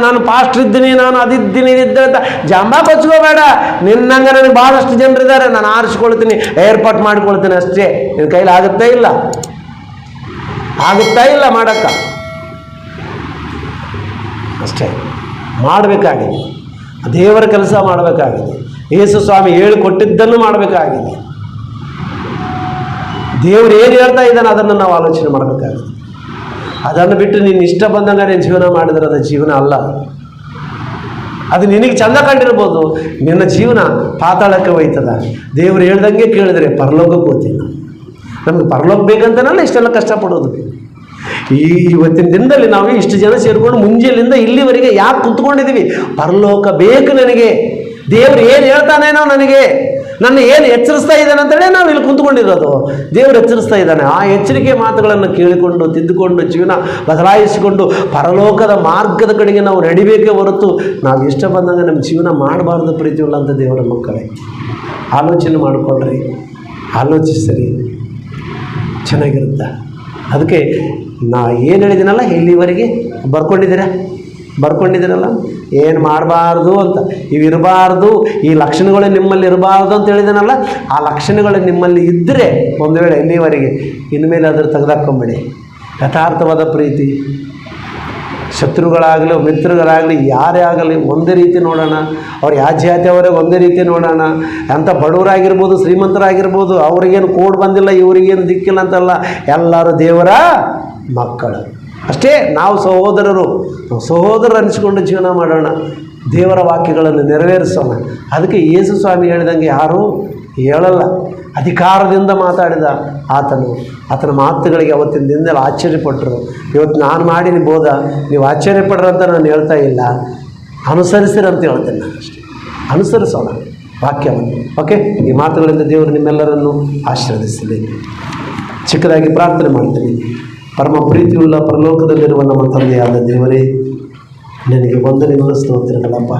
[SPEAKER 1] ನಾನು ಪಾಸ್ಟರ್ ಇದ್ದೀನಿ, ನಾನು ಅದಿದ್ದೀನಿ ಇದ್ದೆ ಅಂತ ಜಂಬ ಕೊಚ್ಕೋಬೇಡ. ನಿನ್ನಂಗೆ ನನಗೆ ಭಾಳಷ್ಟು ಜನರಿದ್ದಾರೆ, ನಾನು ಆರಿಸ್ಕೊಳ್ತೀನಿ, ಏರ್ಪಾಟ್ ಮಾಡಿಕೊಳ್ತೀನಿ ಅಷ್ಟೇ. ನಿನ್ನ ಕೈಲಿ ಆಗುತ್ತಾ ಇಲ್ಲ ಮಾಡಕ್ಕ ಅಷ್ಟೇ. ಮಾಡಬೇಕಾಗಿದೆ, ದೇವರ ಕೆಲಸ ಮಾಡಬೇಕಾಗಿದೆ, ಯೇಸು ಸ್ವಾಮಿ ಹೇಳಿಕೊಟ್ಟಿದ್ದನ್ನು ಮಾಡಬೇಕಾಗಿದೆ. ದೇವರು ಏನು ಹೇಳ್ತಾ ಇದ್ದಾನೆ ಅದನ್ನು ನಾವು ಆಲೋಚನೆ ಮಾಡಬೇಕಾಗಿದೆ. ಅದನ್ನು ಬಿಟ್ಟು ನೀನು ಇಷ್ಟ ಬಂದಂಗೆ ನೀನು ಜೀವನ ಮಾಡಿದ್ರೆ ಅದು ಜೀವನ ಅಲ್ಲ. ಅದು ನಿನಗೆ ಚಂದ ಕಂಡಿರ್ಬೋದು, ನಿನ್ನ ಜೀವನ ಪಾತಾಳಕ್ಕೆ ಹೋಯ್ತದ. ದೇವರು ಹೇಳ್ದಂಗೆ ಕೇಳಿದ್ರೆ ಪರಲೋಕಕ್ಕೆ ಹೋಗ್ತೀನಿ. ನಮಗೆ ಪರಲೋಕ ಬೇಕಂತನಲ್ಲ ಇಷ್ಟೆಲ್ಲ ಕಷ್ಟಪಡೋದು. ಇವತ್ತಿನ ದಿನದಲ್ಲಿ ನಾವು ಇಷ್ಟು ಜನ ಸೇರಿಕೊಂಡು ಮುಂಜಾನೆಯಿಂದ ಇಲ್ಲಿವರೆಗೆ ಯಾಕೆ ಕುಂತ್ಕೊಂಡಿದ್ದೀವಿ? ಪರಲೋಕ ಬೇಕು ನನಗೆ, ದೇವ್ರು ಏನು ಹೇಳ್ತಾನೇನೋ ನನಗೆ, ನನ್ನ ಏನು ಎಚ್ಚರಿಸ್ತಾ ಇದ್ದಾನೆ ಅಂತೇಳಿ ನಾವು ಇಲ್ಲಿ ಕುಂತ್ಕೊಂಡಿರೋದು. ದೇವರು ಎಚ್ಚರಿಸ್ತಾ ಇದ್ದಾನೆ. ಆ ಎಚ್ಚರಿಕೆ ಮಾತುಗಳನ್ನು ಕೇಳಿಕೊಂಡು ತಿದ್ದುಕೊಂಡು ಜೀವನ ಬದಲಾಯಿಸಿಕೊಂಡು ಪರಲೋಕದ ಮಾರ್ಗದ ಕಡೆಗೆ ನಾವು ನಡಿಬೇಕೇ ಹೊರತು ನಾವು ಇಷ್ಟ ಬಂದಾಗ ನಮ್ಮ ಜೀವನ ಮಾಡಬಾರ್ದು. ಪ್ರೀತಿಯುಳ್ಳ ಅಂತ ದೇವರ ಮಕ್ಕಳೇ, ಆಲೋಚನೆ ಮಾಡಿಕೊಳ್ಳ್ರಿ, ಆಲೋಚಿಸ್ರಿ, ಚೆನ್ನಾಗಿರುತ್ತೆ. ಅದಕ್ಕೆ ನಾ ಏನು ಹೇಳಿದ್ದೀನಲ್ಲ ಇಲ್ಲಿವರೆಗೆ ಬರ್ಕೊಂಡಿದ್ದೀರಲ್ಲ, ಏನು ಮಾಡಬಾರ್ದು ಅಂತ, ಇವಿರಬಾರ್ದು, ಈ ಲಕ್ಷಣಗಳು ನಿಮ್ಮಲ್ಲಿ ಇರಬಾರ್ದು ಅಂತ ಹೇಳಿದನಲ್ಲ, ಆ ಲಕ್ಷಣಗಳು ನಿಮ್ಮಲ್ಲಿ ಇದ್ದರೆ ಒಂದು ವೇಳೆ ಇಲ್ಲಿವರೆಗೆ ಇನ್ಮೇಲೆ ಅದ್ರ ತೆಗೆದಾಕೊಂಬೇಡಿ. ಯಥಾರ್ಥವಾದ ಪ್ರೀತಿ, ಶತ್ರುಗಳಾಗಲಿ ಮಿತ್ರಗಳಾಗಲಿ ಯಾರೇ ಆಗಲಿ ಒಂದೇ ರೀತಿ ನೋಡೋಣ. ಅವ್ರು ಯಾವ ಜಾತಿಯವರಿಗೆ ಒಂದೇ ರೀತಿ ನೋಡೋಣ. ಅಂಥ ಬಡವರಾಗಿರ್ಬೋದು ಶ್ರೀಮಂತರಾಗಿರ್ಬೋದು, ಅವ್ರಿಗೇನು ಕೋಡ್ ಬಂದಿಲ್ಲ ಇವರಿಗೇನು ದಿಕ್ಕಿಲ್ಲ ಅಂತಲ್ಲ, ಎಲ್ಲರೂ ದೇವರ ಮಕ್ಕಳು ಅಷ್ಟೇ. ನಾವು ಸಹೋದರರು ಅನಿಸ್ಕೊಂಡು ಜೀವನ ಮಾಡೋಣ, ದೇವರ ವಾಕ್ಯಗಳನ್ನು ನೆರವೇರಿಸೋಣ. ಅದಕ್ಕೆ ಯೇಸು ಸ್ವಾಮಿ ಹೇಳಿದಂಗೆ ಯಾರೂ ಹೇಳಲ್ಲ, ಅಧಿಕಾರದಿಂದ ಮಾತಾಡಿದ ಆತನ ಮಾತುಗಳಿಗೆ ಅವತ್ತಿನ ದಿನದಲ್ಲಿ ಆಶ್ಚರ್ಯಪಟ್ಟರು. ಇವತ್ತು ನಾನು ಮಾಡೀನಿ ಬೋಧ, ನೀವು ಆಶ್ಚರ್ಯಪಡ್ರಿ ಅಂತ ನಾನು ಹೇಳ್ತಾ ಇಲ್ಲ, ಅನುಸರಿಸಿರಿ ಅಂತ ಹೇಳ್ತೇನೆ ನಾನು ಅಷ್ಟೇ. ಅನುಸರಿಸೋಣ ವಾಕ್ಯವನ್ನು. ಓಕೆ, ಈ ಮಾತುಗಳಿಂದ ದೇವರು ನಿಮ್ಮೆಲ್ಲರನ್ನು ಆಶೀರ್ವದಿಸಲಿ. ಚಿಕ್ಕದಾಗಿ ಪ್ರಾರ್ಥನೆ ಮಾಡ್ತೀನಿ. ಪರಮ ಪ್ರೀತಿಯುಳ್ಳ ಪರಲೋಕದಲ್ಲಿರುವ ನಮ್ಮ ತಂದೆಯಾದ ದೇವರೇ, ನಿನಗೆ ವಂದನೆಗಳು ಸ್ತೋತ್ರಗಳಪ್ಪ.